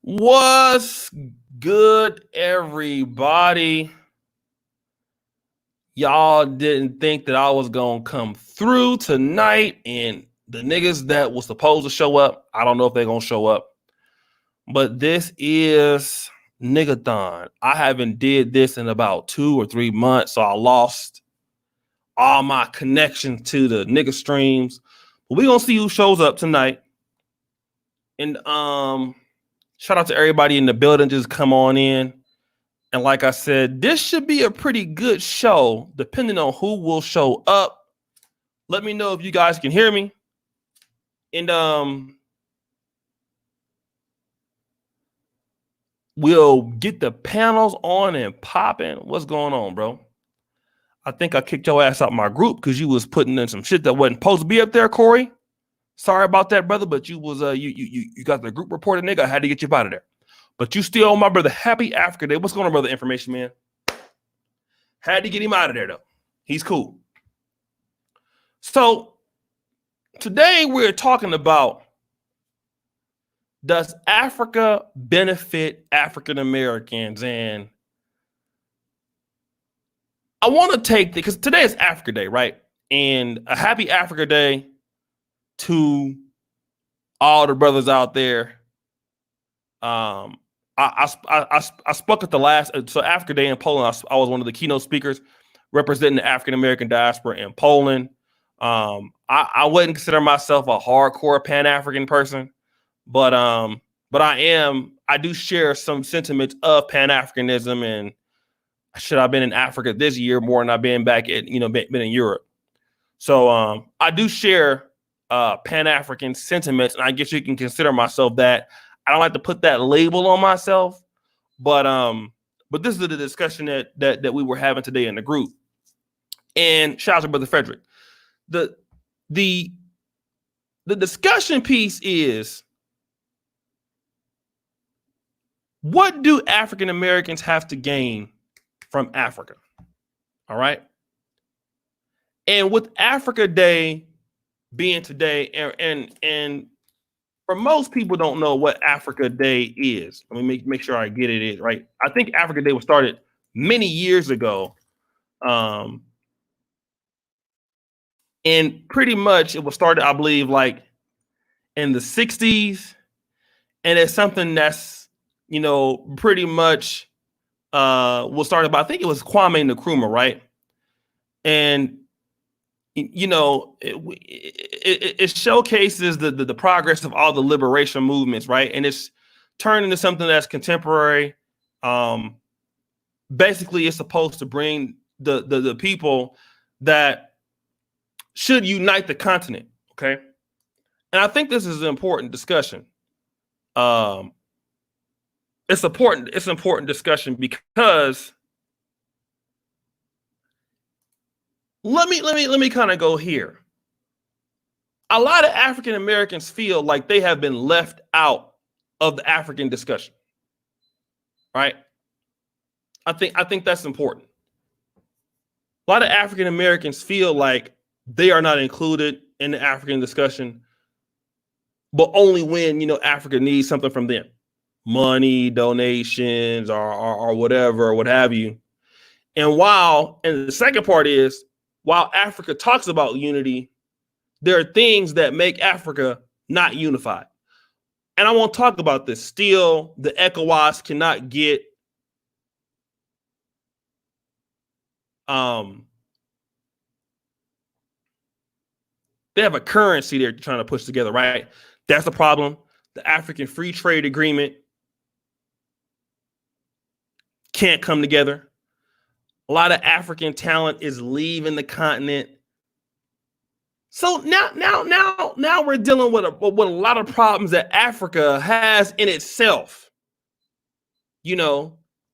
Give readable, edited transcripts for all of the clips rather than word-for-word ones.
What's good, everybody? Y'all didn't think that I was gonna come through tonight, and the niggas that was supposed to show up, I don't know if they're gonna show up. But this is Niggathon. I haven't did this in about 2 or 3 months, so I lost all my connection to the nigga streams. But we gonna see who shows up tonight. And shout out to everybody in the building. Just come on in. And like I said, this should be a pretty good show, depending on who will show up. Let me know if you guys can hear me. And we'll get the panels on and popping. What's going on, bro? I think I kicked your ass out my group because you was putting in some shit that wasn't supposed to be up there, Corey. Sorry about that, brother, but you was you got the group reported, nigga. I had to get you out of there. But you still, my brother, happy Africa Day. What's going on, brother? Information, man. Had to get him out of there, though. He's cool. So today we're talking about, does Africa benefit African Americans? And I want to take, because today is Africa Day, right? And a happy Africa Day to all the brothers out there. I spoke at the last, so Africa Day in Poland. I was one of the keynote speakers representing the African American diaspora in Poland. I wouldn't consider myself a hardcore Pan-African person, but I do share some sentiments of Pan-Africanism, and should I've been in Africa this year more than I've been back at, been in Europe. So I do share Pan-African sentiments, and I guess you can consider myself that. I don't like to put that label on myself, but this is the discussion that we were having today in the group. And shout out to Brother Frederick. The discussion piece is, what do African Americans have to gain from Africa? All right. And with Africa Day being today, and for most people don't know what Africa Day is. Let me make sure I get it right. I think Africa Day was started many years ago. And pretty much it was started, I believe, like in the 60s. And it's something that's, pretty much was started by, I think it was Kwame Nkrumah, right? And it showcases the progress of all the liberation movements, right? And it's turned into something that's contemporary. Basically, it's supposed to bring the people that should unite the continent, okay? And I think this is an important discussion. It's important discussion because let me kind of go here. A lot of African Americans feel like they have been left out of the African discussion, right? I think that's important. A lot of African Americans feel like they are not included in the African discussion, but only when, Africa needs something from them, money, donations, or whatever, or what have you. And the second part is, while Africa talks about unity, there are things that make Africa not unified. And I won't talk about this. Still, the ECOWAS cannot get they have a currency they're trying to push together, right? That's the problem. The African Free Trade Agreement can't come together. A lot of African talent is leaving the continent. So now we're dealing with a lot of problems that Africa has in itself. A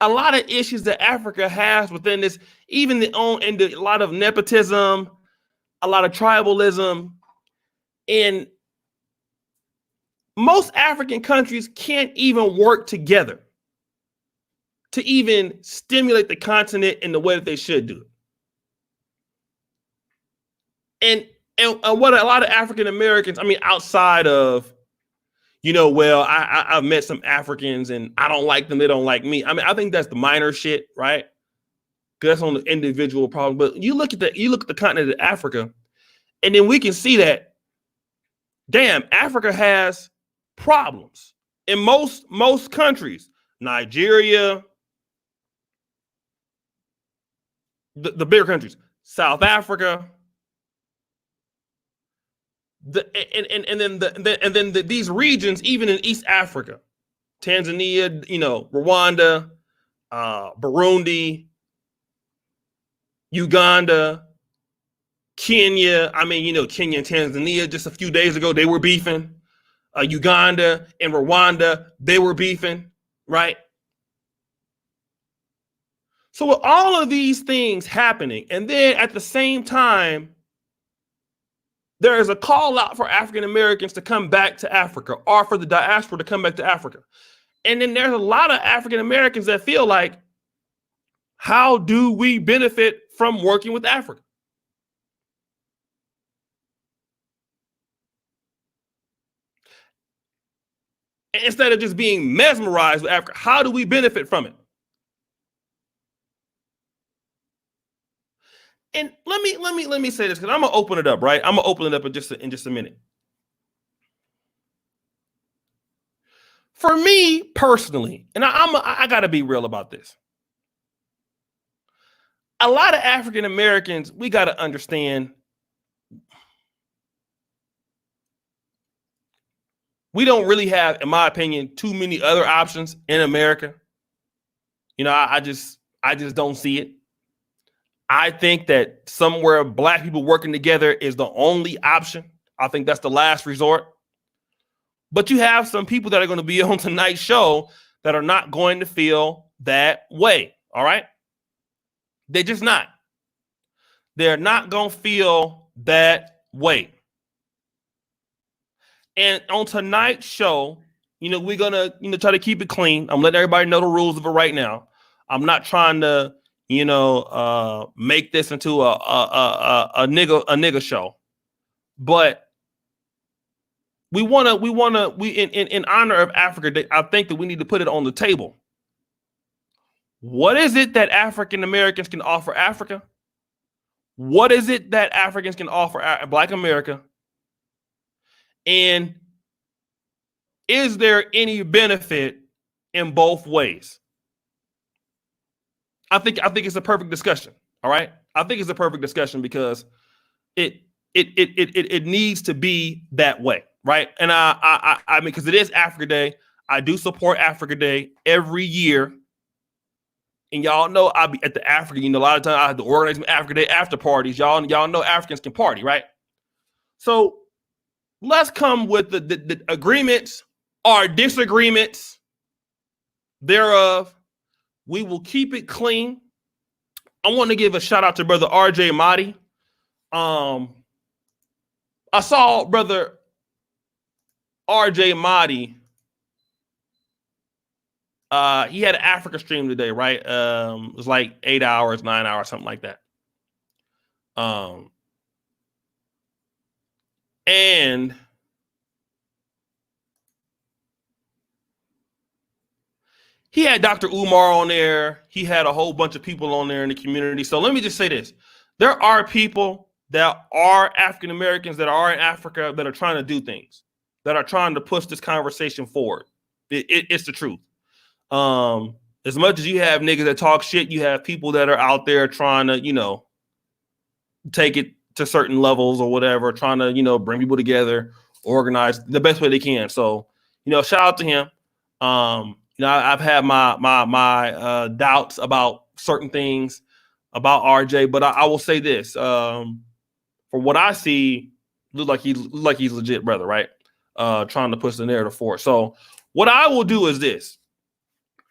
lot of issues that Africa has within this, even a lot of nepotism, a lot of tribalism, and most African countries can't even work together to even stimulate the continent in the way that they should do it. And what a lot of African Americans, outside of, well, I've met some Africans and I don't like them. They don't like me. I mean, I think that's the minor shit, right? Because that's on the individual problem. But you look at the continent of Africa, and then we can see that, damn, Africa has problems in most countries. Nigeria, the bigger countries, South Africa, these regions, even in East Africa, Tanzania, Rwanda, Burundi, Uganda, Kenya. I mean, Kenya and Tanzania just a few days ago, they were beefing. Uganda and Rwanda, they were beefing, right? So with all of these things happening, and then at the same time, there is a call out for African Americans to come back to Africa, or for the diaspora to come back to Africa. And then there's a lot of African Americans that feel like, how do we benefit from working with Africa? Instead of just being mesmerized with Africa, how do we benefit from it? And let me say this, because I'm gonna open it up, right? I'm gonna open it up in just a minute. For me personally, and I gotta be real about this. A lot of African Americans, we gotta understand, we don't really have, in my opinion, too many other options in America. I just don't see it. I think that somewhere Black people working together is the only option. I think that's the last resort. But you have some people that are going to be on tonight's show that are not going to feel that way. All right. They're just not. They're not going to feel that way. And on tonight's show, we're going to, try to keep it clean. I'm letting everybody know the rules of it right now. I'm not trying to, make this into a nigga show. But we in honor of Africa Day, I think that we need to put it on the table. What is it that African Americans can offer Africa? What is it that Africans can offer Black America? And is there any benefit in both ways? I think it's a perfect discussion. All right. I think it's a perfect discussion because it needs to be that way. Right. And I mean, because it is Africa Day. I do support Africa Day every year. And y'all know I'll be at the Africa. A lot of times I have to organize some Africa Day after parties. Y'all know Africans can party, right? So let's come with the agreements or disagreements thereof. We will keep it clean. I want to give a shout out to brother RJ Mahdi. I saw brother RJ Mahdi. He had an Africa stream today, right? It was like 8 hours, 9 hours, something like that. And he had Dr. Umar on there. He had a whole bunch of people on there in the community. So let me just say this. There are people that are African Americans that are in Africa that are trying to do things, that are trying to push this conversation forward. It's the truth. As much as you have niggas that talk shit, you have people that are out there trying to, take it to certain levels or whatever, trying to, bring people together, organize the best way they can. So, shout out to him. I've had my doubts about certain things about RJ, but I will say this: for what I see, look like he's legit brother, right? Trying to push the narrative forward. So what I will do is this: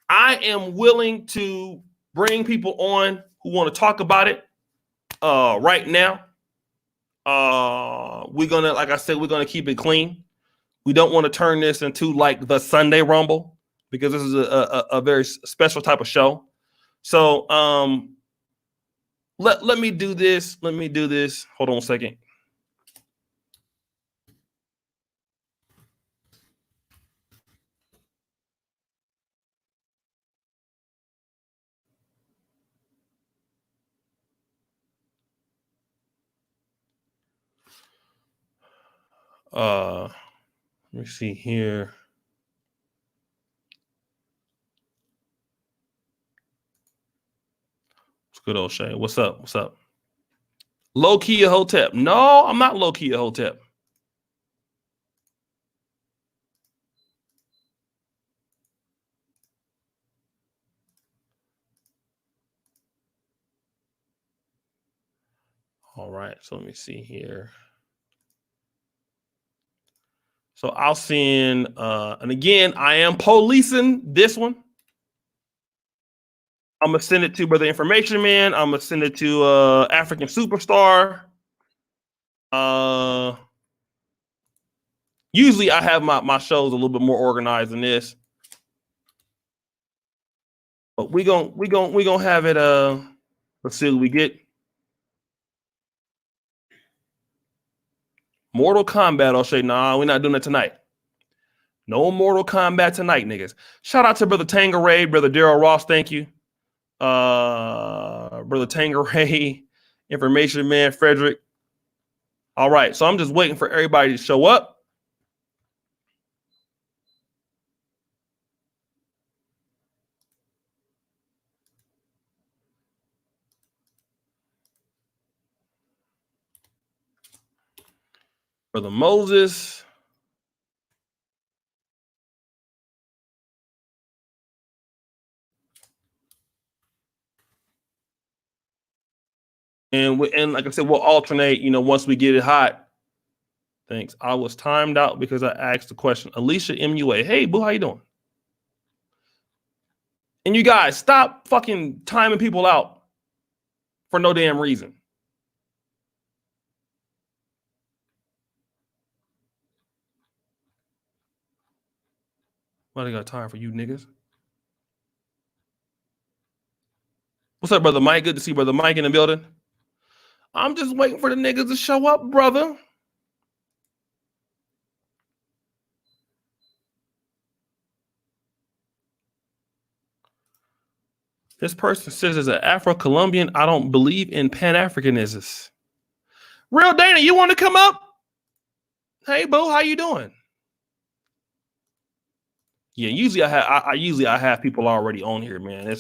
I am willing to bring people on who want to talk about it right now. We're gonna, like I said, we're gonna keep it clean. We don't want to turn this into like the Sunday Rumble, because this is a very special type of show. So let me do this. Let me do this. Hold on a second. Let me see here. What's good, old Shay? What's up? What's up? Low key a Hotep. No, I'm not low key a Hotep. All right, so let me see here. So I'll send, and again, I am policing this one. I'm gonna send it to Brother Information Man. I'm gonna send it to African Superstar. Usually I have my shows a little bit more organized than this, but we gonna have it. Let's see what we get. Mortal Kombat. I'll say, nah, we're not doing it tonight. No Mortal Kombat tonight, niggas. Shout out to Brother Tangeray, Brother Daryl Ross. Thank you. Brother Tangeray, Information Man, Frederick. All right, so I'm just waiting for everybody to show up. Brother Moses. And like I said, we'll alternate, once we get it hot. Thanks. I was timed out because I asked the question. Alicia MUA. Hey, boo, how you doing? And you guys, stop fucking timing people out for no damn reason. What I got time for you niggas? What's up, Brother Mike? Good to see Brother Mike in the building. I'm just waiting for the niggas to show up, brother. This person says as an Afro-Colombian, I don't believe in Pan-Africanism. Real Dana, you want to come up? Hey, boo, how you doing? Yeah, usually I have people already on here, man.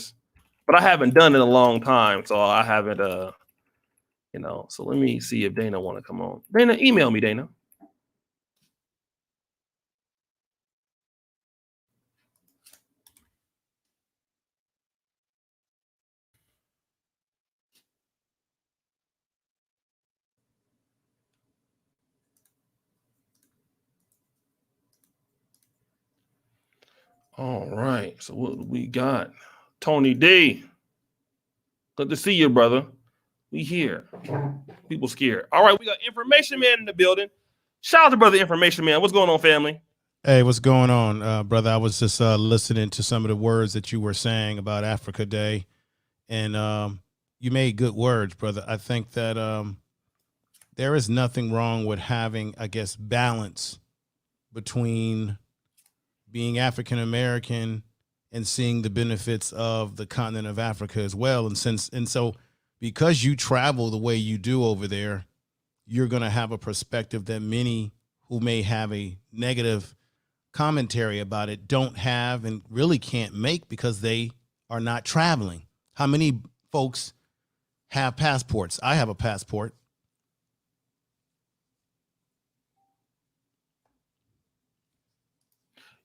But I haven't done it in a long time, so I haven't so let me see if Dana want to come on. Dana, email me, Dana. All right, so what we got? Tony D. Good to see you, brother. We here. People scared. All right, we got Information Man in the building. Shout out to Brother Information Man. What's going on, family? Hey, what's going on, brother? I was just listening to some of the words that you were saying about Africa Day, and you made good words, brother. I think that there is nothing wrong with having, I guess, balance between being African American and seeing the benefits of the continent of Africa as well. And so because you travel the way you do over there, you're going to have a perspective that many who may have a negative commentary about it don't have and really can't make because they are not traveling. How many folks have passports? I have a passport.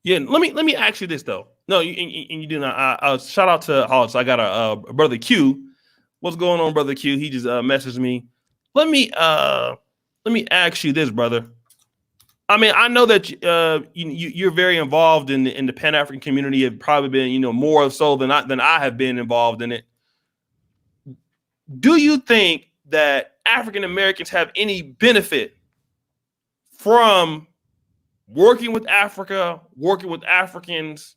Yeah, let me ask you this though. No, you do not. Shout out to Hollis. I got a Brother Q. What's going on, Brother Q? He just messaged me. Let me ask you this, brother. I mean, I know that you're very involved in the Pan African community. Have probably been, more so than I have been involved in it. Do you think that African Americans have any benefit from working with Africa, working with Africans,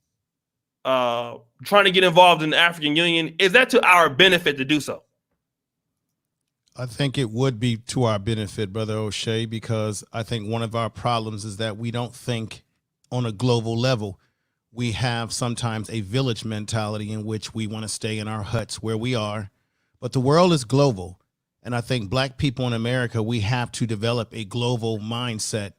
trying to get involved in the African Union? Is that to our benefit to do so? I think it would be to our benefit, Brother O'Shea, because I think one of our problems is that we don't think on a global level. We have sometimes a village mentality in which we want to stay in our huts where we are, but the world is global. And I think Black people in America, we have to develop a global mindset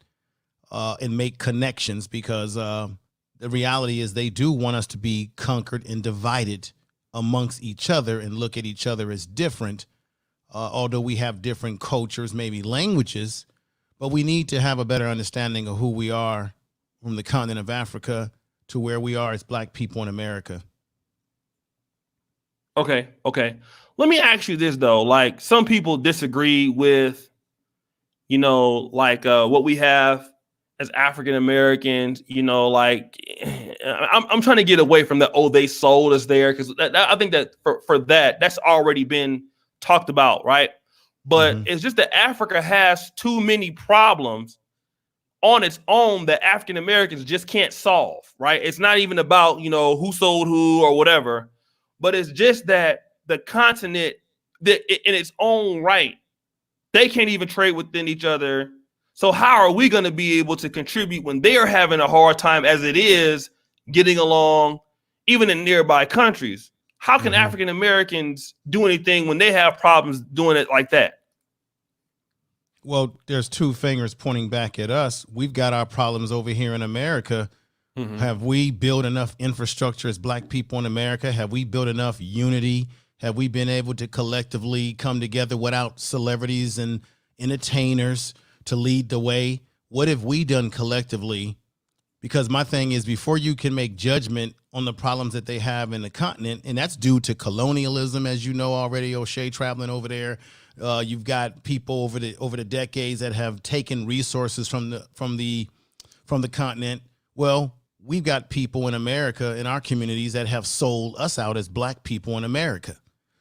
and make connections, because the reality is they do want us to be conquered and divided amongst each other and look at each other as different, although we have different cultures, maybe languages, but we need to have a better understanding of who we are from the continent of Africa to where we are as Black people in America. Okay. Let me ask you this though. Like, some people disagree with, like what we have as African Americans. Like, I'm trying to get away from the they sold us there, because I think that for that's already been talked about, right? But it's just that Africa has too many problems on its own that African Americans just can't solve, right? It's not even about, who sold who or whatever, but it's just that the continent, that in its own right, they can't even trade within each other. So how are we going to be able to contribute when they are having a hard time as it is getting along, even in nearby countries? How can African Americans do anything when they have problems doing it like that? Well, there's two fingers pointing back at us. We've got our problems over here in America. Have we built enough infrastructure as Black people in America? Have we built enough unity? Have we been able to collectively come together without celebrities and entertainers to lead the way? What have we done collectively? Because my thing is, before you can make judgment on the problems that they have in the continent, and that's due to colonialism, as you know already, O'Shea, traveling over there. You've got people over the decades that have taken resources from the continent. Well, we've got people in America, in our communities, that have sold us out as Black people in America.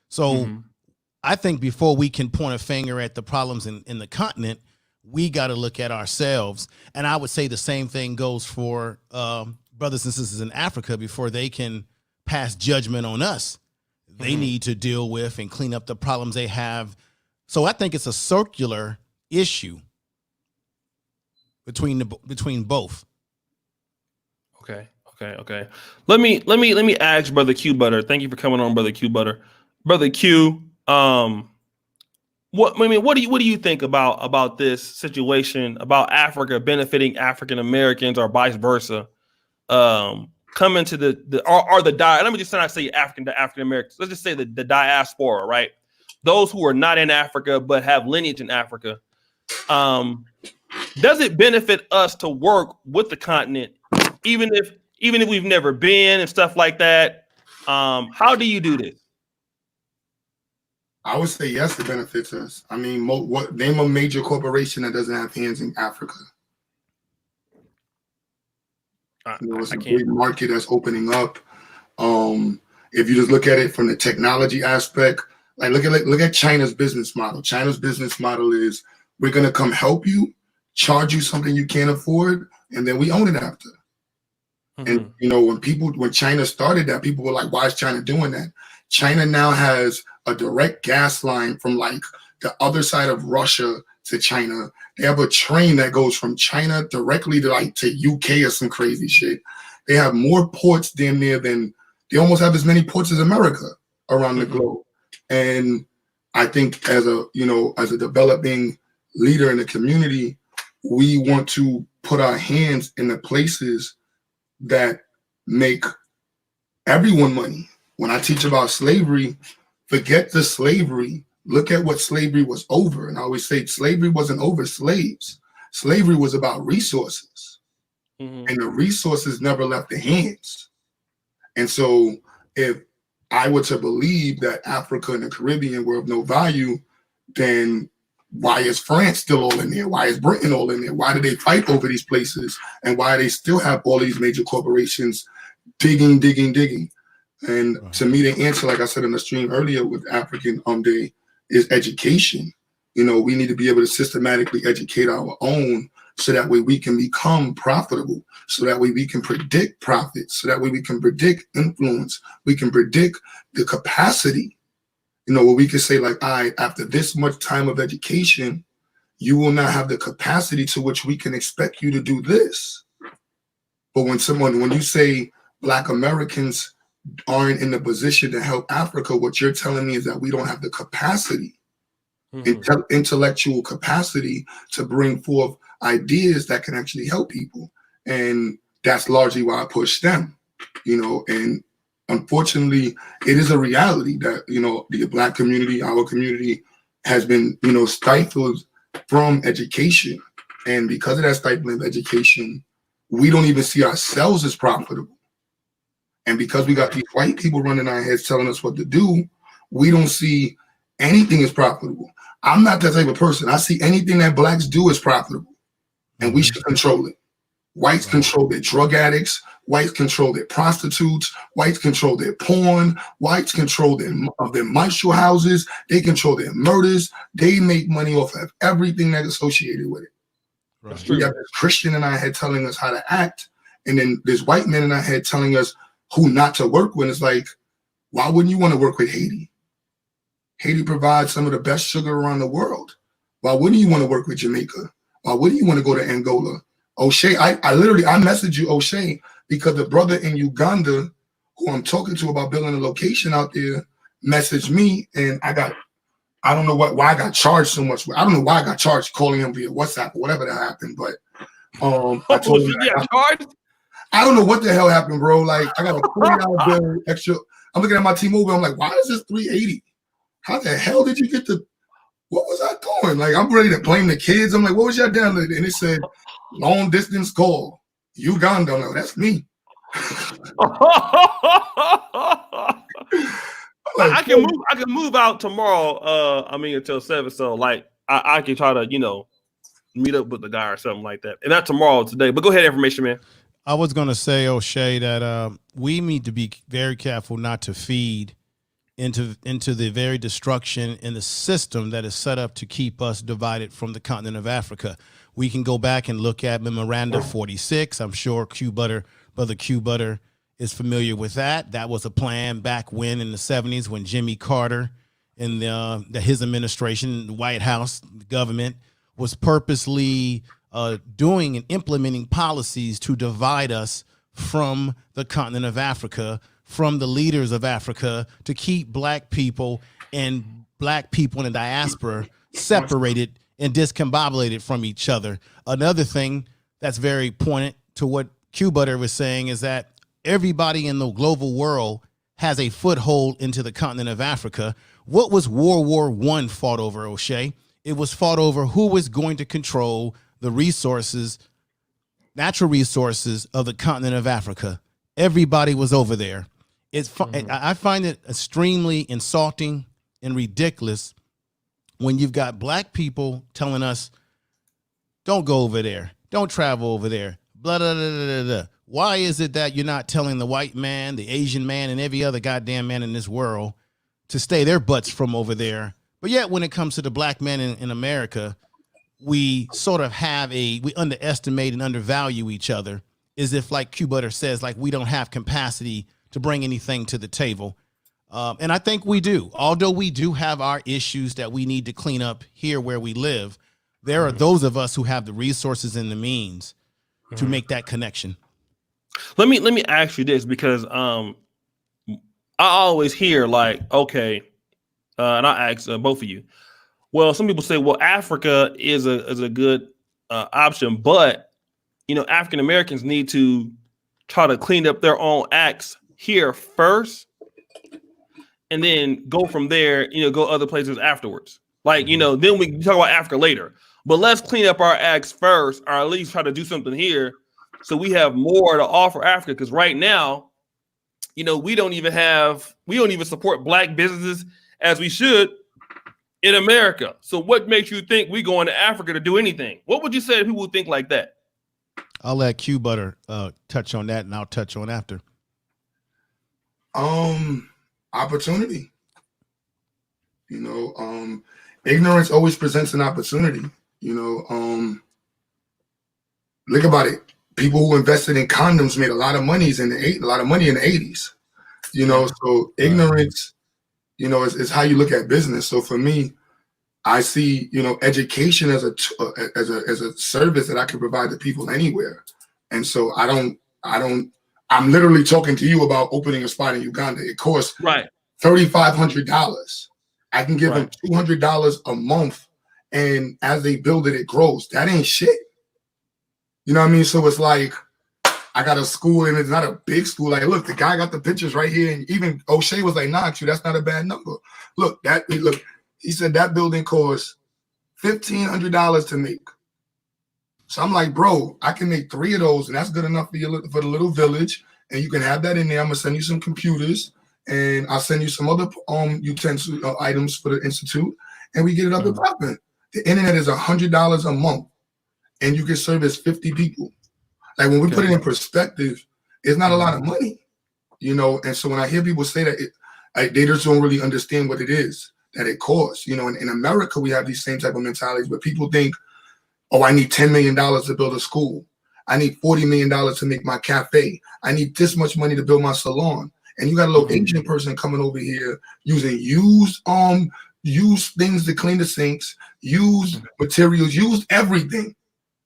So I think before we can point a finger at the problems in the continent, we got to look at ourselves. And I would say the same thing goes for brothers and sisters in Africa. Before they can pass judgment on us, they need to deal with and clean up the problems they have. So I think it's a circular issue between both. Okay. Let me ask Brother Q Butter. Thank you for coming on, Brother Q Butter. Brother Q, what do you think about this situation, about Africa benefiting African Americans or vice versa? Coming to the let me just not say African Americans. Let's just say the diaspora, right? Those who are not in Africa but have lineage in Africa. Does it benefit us to work with the continent, even if we've never been and stuff like that? How do you do this? I would say yes, it benefits us. I mean, name a major corporation that doesn't have hands in Africa? It's a big market that's opening up. If you just look at it from the technology aspect, like look at China's business model. China's business model is, we're gonna come help you, charge you something you can't afford, and then we own it after. And when China started that, people were like, why is China doing that? China now has a direct gas line from like the other side of Russia to China. They have a train that goes from China directly to UK or some crazy shit. They have more ports damn near than, they almost have as many ports as America around the globe. And I think as a developing leader in the community, we want to put our hands in the places that make everyone money. When I teach about slavery, forget the slavery. Look at what slavery was over. And I always say slavery wasn't over slaves. Slavery was about resources. And the resources never left the hands. And so if I were to believe that Africa and the Caribbean were of no value, then why is France still all in there? Why is Britain all in there? Why do they fight over these places? And why do they still have all these major corporations digging? And to me, the answer, like I said in the stream earlier with African Day, is education. We need to be able to systematically educate our own, so that way we can become profitable, so that way we can predict profits, so that way we can predict influence, we can predict the capacity, where we can say like, all right, after this much time of education, you will not have the capacity to which we can expect you to do this. But when you say Black Americans aren't in the position to help Africa, what you're telling me is that we don't have the capacity. intellectual capacity to bring forth ideas that can actually help people. And that's largely why I push them, and unfortunately, it is a reality that, the Black community, our community, has been, stifled from education. And because of that stifling of education, we don't even see ourselves as profitable. And because we got these white people running our heads telling us what to do, we don't see anything as profitable. I'm not that type of person. I see anything that Blacks do as profitable, and we should control it. Whites control their drug addicts. Whites control their prostitutes. Whites control their porn. Whites control their menstrual houses. They control their murders. They make money off of everything that's associated with it. Right. We have this Christian in our head telling us how to act, and then there's white men in our head telling us who not to work with. It's like, why wouldn't you want to work with Haiti? Haiti provides some of the best sugar around the world. Why wouldn't you want to work with Jamaica? Why wouldn't you want to go to Angola? O'Shea, I messaged you, O'Shea, because the brother in Uganda who I'm talking to about building a location out there messaged me, and I don't know why I got charged so much. I don't know why I got charged calling him via WhatsApp or whatever that happened, but I told him charged? I don't know what the hell happened, bro. Like, I got a $40 bill extra. I'm looking at my T-Mobile. I'm like, why is this $380? How the hell did you get the? What was I doing? Like, I'm ready to blame the kids. I'm like, what was y'all downloading? And it said, long distance call, Uganda. I'm like, that's me. I can move out tomorrow. Until 7. So like, I can try to, meet up with the guy or something like that. And not tomorrow, today. But go ahead, information man. I was going to say, O'Shea, that we need to be very careful not to feed into the very destruction in the system that is set up to keep us divided from the continent of Africa. We can go back and look at Memoranda 46. I'm sure Brother Q Butter is familiar with that. That was a plan back when in the 70s when Jimmy Carter and his administration, the White House, the government, was purposely doing and implementing policies to divide us from the continent of Africa, from the leaders of Africa, to keep Black people and Black people in the diaspora separated and discombobulated from each other. Another thing that's very poignant to what Q Butter was saying is that everybody in the global world has a foothold into the continent of Africa. What was World War I fought over, O'Shea? It was fought over who was going to control the resources, natural resources of the continent of Africa. Everybody was over there. I find it extremely insulting and ridiculous when you've got Black people telling us, don't go over there, don't travel over there, blah, blah, blah, blah, blah. Why is it that you're not telling the white man, the Asian man, and every other goddamn man in this world to stay their butts from over there? But yet when it comes to the Black man in America, we sort of we underestimate and undervalue each other, as if, like Q Butter says, like we don't have capacity to bring anything to the table. And I think we do. Although we do have our issues that we need to clean up here where we live, there are those of us who have the resources and the means to make that connection. Let me ask you this, because I always hear like, okay, and I ask both of you. Well, some people say, well, Africa is a good option, but African Americans need to try to clean up their own acts here first, and then go from there. Go other places afterwards. Like then we can talk about Africa later. But let's clean up our acts first, or at least try to do something here, so we have more to offer Africa. Because right now, we don't even support Black businesses as we should in America. So what makes you think we going to Africa to do anything? What would you say to people who think like that? I'll let Q Butter touch on that, and I'll touch on after. Opportunity. Ignorance always presents an opportunity. Look about it. People who invested in condoms made a lot of money in the 80s. So ignorance, is how you look at business. So for me, I see, education as a service that I can provide to people anywhere. And so I'm literally talking to you about opening a spot in Uganda. It costs $3,500. I can give him $200 a month, and as they build it, it grows. That ain't shit. You know what I mean? So it's like, I got a school, and it's not a big school. Like, look, the guy got the pictures right here, and even O'Shea was like, "Nah, that's not a bad number." Look, he said that building costs $1,500 to make. So I'm like, bro, I can make 3 of those, and that's good enough for the little village. And you can have that in there. I'm gonna send you some computers, and I'll send you some other utensil items for the institute, and we get it up and popping. The internet is $100 a month, and you can service 50 people. Like, when we put it in perspective, it's not a lot of money, you know. And so when I hear people say that, they just don't really understand what it is that it costs. You know, in America, we have these same type of mentalities where people think, oh, I need $10 million to build a school. I need $40 million to make my cafe. I need this much money to build my salon. And you got a little Asian person coming over here using used things to clean the sinks, used materials, used everything,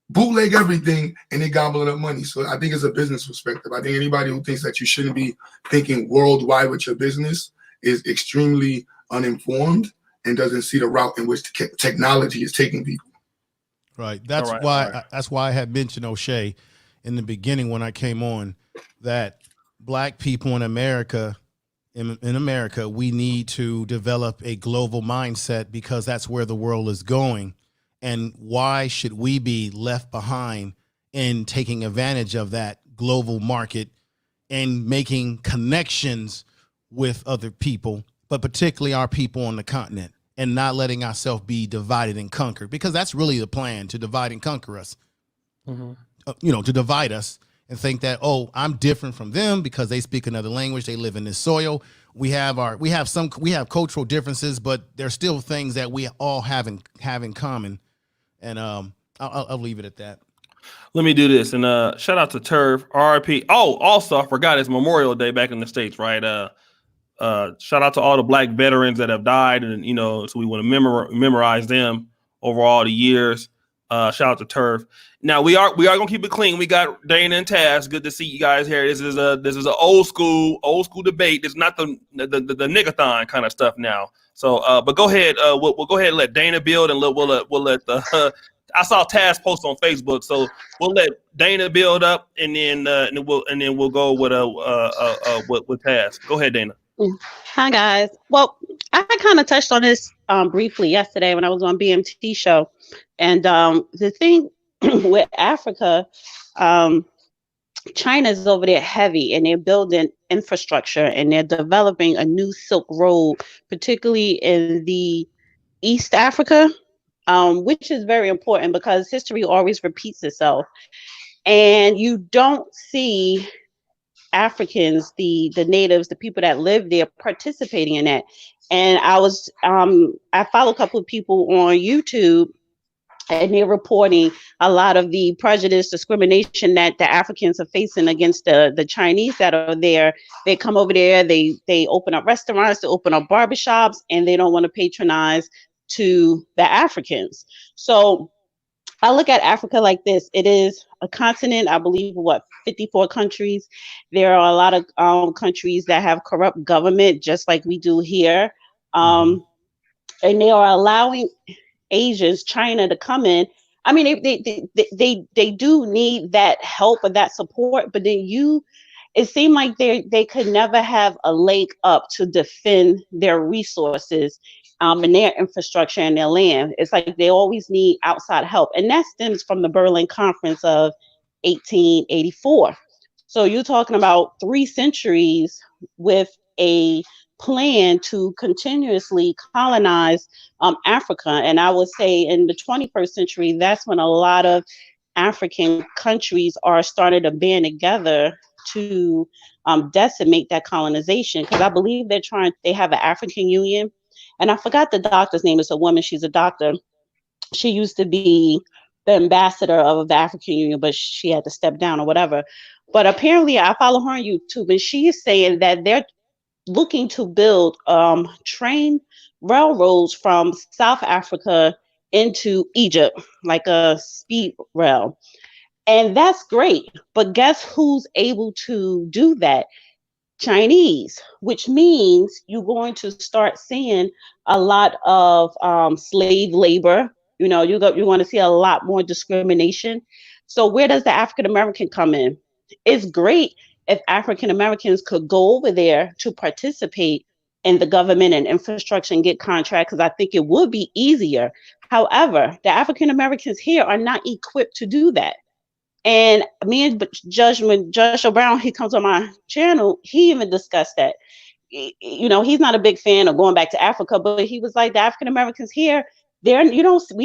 bootleg everything, and they gobbling up money. So I think it's a business perspective. I think anybody who thinks that you shouldn't be thinking worldwide with your business is extremely uninformed and doesn't see the route in which technology is taking people. Right. That's why I had mentioned, O'Shea, in the beginning when I came on, that Black people in America, we need to develop a global mindset, because that's where the world is going. And why should we be left behind in taking advantage of that global market and making connections with other people, but particularly our people on the continent, and not letting ourselves be divided and conquered? Because that's really the plan, to divide and conquer us, to divide us and think that, oh, I'm different from them because they speak another language. They live in this soil. We have cultural differences, but there's still things that we all have in common. And I'll leave it at that. Let me do this. And shout out to Turf, RIP. Oh, also, I forgot, it's Memorial Day back in the States, right? Shout out to all the Black veterans that have died, and so we want to memorize them over all the years. Shout out to Turf. Now we are gonna keep it clean. We got Dana and Taz. Good to see you guys here. This is an old school debate. It's not the niggathon kind of stuff now. So, but go ahead. We'll go ahead and let Dana build, and we'll let the. I saw Taz post on Facebook, so we'll let Dana build up, and then we'll go with Taz. Go ahead, Dana. Hi guys. Well, I kind of touched on this briefly yesterday when I was on BMT show, and the thing with Africa, China's over there heavy, and they're building infrastructure, and they're developing a new Silk Road, particularly in the East Africa, which is very important because history always repeats itself, and you don't see Africans, the natives, the people that live there, participating in that. And I follow a couple of people on YouTube, and they're reporting a lot of the prejudice, discrimination that the Africans are facing against the Chinese that are there. They come over there, they open up restaurants, they open up barbershops, and they don't want to patronize to the Africans. So I look at Africa like this. It is a continent, I believe, 54 countries. There are a lot of countries that have corrupt government, just like we do here. And they are allowing Asians, China, to come in. I mean, they do need that help and that support, but then it seemed like they could never have a leg up to defend their resources and their infrastructure and their land. It's like they always need outside help. And that stems from the Berlin Conference of 1884. So you're talking about 3 centuries with a plan to continuously colonize Africa. And I would say in the 21st century, that's when a lot of African countries are starting to band together to decimate that colonization. Because I believe they have an African Union. And I forgot the doctor's name. It's a woman. She's a doctor. She used to be the ambassador of the African Union, but she had to step down or whatever. But apparently I follow her on YouTube, and she is saying that they're looking to build train railroads from South Africa into Egypt, like a speed rail. And that's great. But guess who's able to do that? Chinese, which means you're going to start seeing a lot of slave labor. You're going to see a lot more discrimination. So where does the African American come in? It's great if African Americans could go over there to participate in the government and infrastructure and get contracts, because I think it would be easier. However, the African Americans here are not equipped to do that. And me and when Judge Brown, he comes on my channel, he even discussed that. He's not a big fan of going back to Africa, but he was like, the African Americans here, we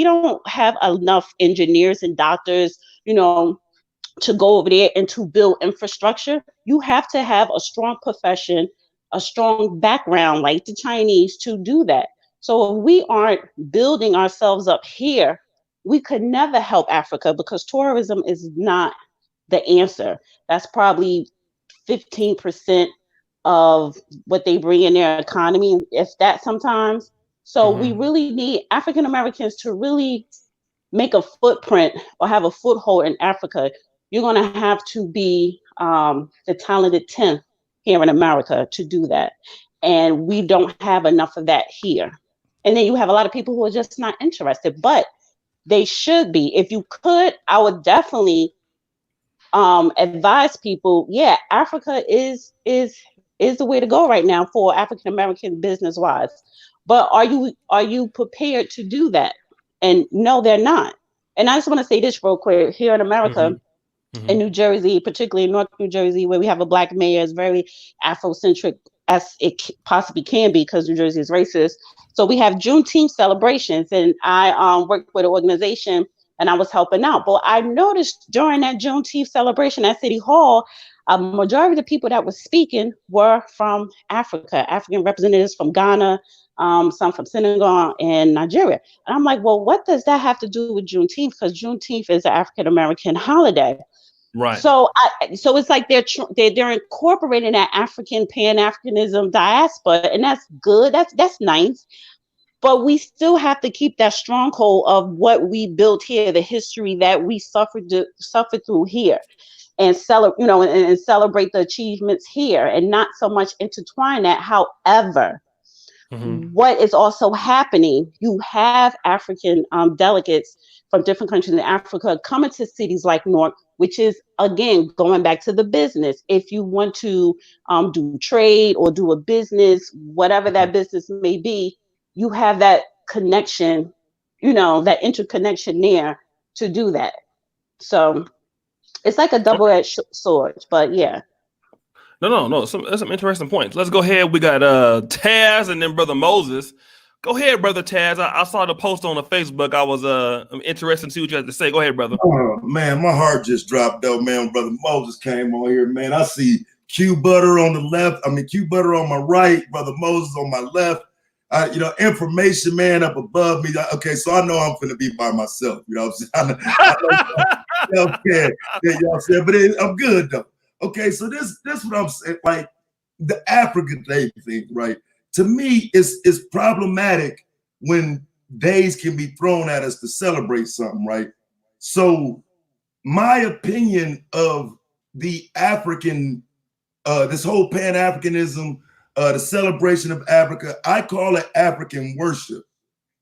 don't have enough engineers and doctors, to go over there and to build infrastructure. You have to have a strong profession, a strong background like the Chinese to do that. So if we aren't building ourselves up here, we could never help Africa, because tourism is not the answer. That's probably 15% of what they bring in their economy, if that sometimes. So we really need African Americans to really make a footprint or have a foothold in Africa. You're going to have to be the talented 10th here in America to do that. And we don't have enough of that here. And then you have a lot of people who are just not interested, but they should be. If you could, I would definitely advise people, yeah, Africa is the way to go right now for African American business wise. But are you prepared to do that? And no, they're not. And I just want to say this real quick. Here in America, in New Jersey, particularly in North New Jersey, where we have a Black mayor, is very Afrocentric as it possibly can be, because New Jersey is racist. So we have Juneteenth celebrations, and I worked with an organization and I was helping out. But I noticed during that Juneteenth celebration at City Hall, a majority of the people that were speaking were from Africa, African representatives from Ghana, some from Senegal and Nigeria. And I'm like, well, what does that have to do with Juneteenth? Because Juneteenth is an African American holiday. Right. So it's like they're incorporating that African Pan-Africanism diaspora, and that's good. That's nice. But we still have to keep that stronghold of what we built here, the history that we suffered through here, and celebrate the achievements here, and not so much intertwine that. However, what is also happening, you have African delegates from different countries in Africa coming to cities like Newark, which is, again, going back to the business. If you want to do trade or do a business, whatever that business may be, you have that connection, that interconnection there to do that. So it's like a double-edged sword, but yeah. No. That's some interesting points. Let's go ahead. We got Taz and then Brother Moses. Go ahead, Brother Taz. I saw the post on the Facebook. I was interested to see what you had to say. Go ahead, brother. Oh, man, my heart just dropped, though, man. Brother Moses came on here, man. I see Q Butter on the left. Q Butter on my right, Brother Moses on my left. Information, man, up above me. Okay, so I know I'm going to be by myself. You know what I'm saying? Y'all said, but I'm good, though. Okay, so this what I'm saying, like the African Day thing, right? To me, it's problematic when days can be thrown at us to celebrate something, right? So my opinion of the African, this whole Pan-Africanism, the celebration of Africa, I call it African worship.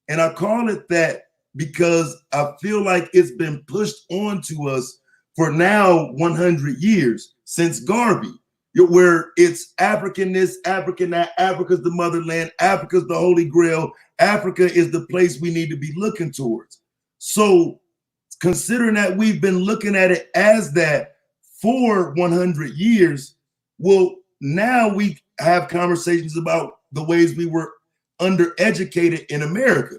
And I call it that because I feel like it's been pushed onto us for now 100 years since Garvey, where it's African this, African that, Africa's the motherland, Africa's the Holy Grail, Africa is the place we need to be looking towards. So considering that we've been looking at it as that for 100 years, well, now we have conversations about the ways we were undereducated in America.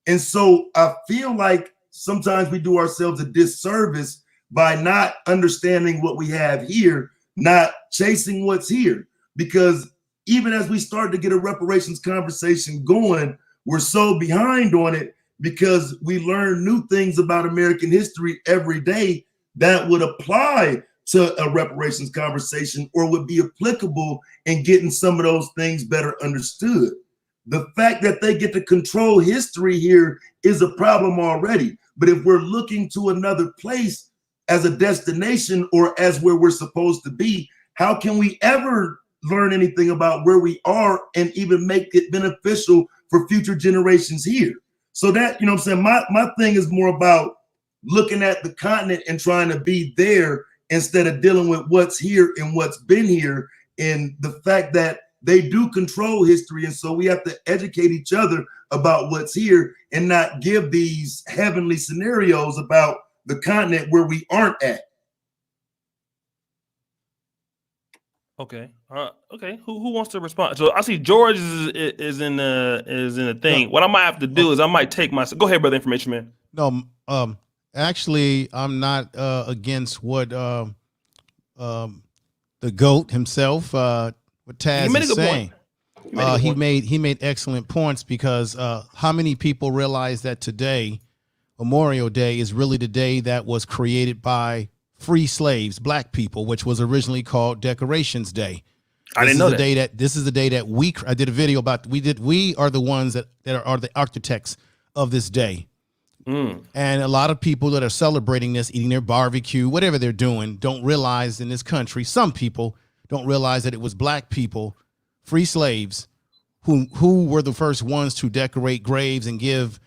And so I feel like sometimes we do ourselves a disservice by not understanding what we have here, not chasing what's here. Because even as we start to get a reparations conversation going, we're so behind on it because we learn new things about American history every day that would apply to a reparations conversation or would be applicable in getting some of those things better understood. The fact that they get to control history here is a problem already. But if we're looking to another place as a destination or as where we're supposed to be, how can we ever learn anything about where we are and even make it beneficial for future generations here. So that, you know what I'm saying, my thing is more about looking at the continent and trying to be there instead of dealing with what's here and what's been here, and the fact that they do control history. And so we have to educate each other about what's here and not give these heavenly scenarios about the continent where we aren't at. Okay. Okay. Who wants to respond? So I see George is in the thing. No. What I might have to do is I might take my. Go ahead, brother. Information man. No, actually, I'm not against what the GOAT himself, what Taz He made a is good saying. point. He made excellent points, because how many people realize that today, Memorial Day, is really the day that was created by free slaves, black people, which was originally called Decorations Day. I didn't know that. This is the day that I did a video about. We are the ones that are the architects of this day. And a lot of people that are celebrating this, eating their barbecue, whatever they're doing, don't realize in this country, some people don't realize that it was black people, free slaves, who were the first ones to decorate graves and give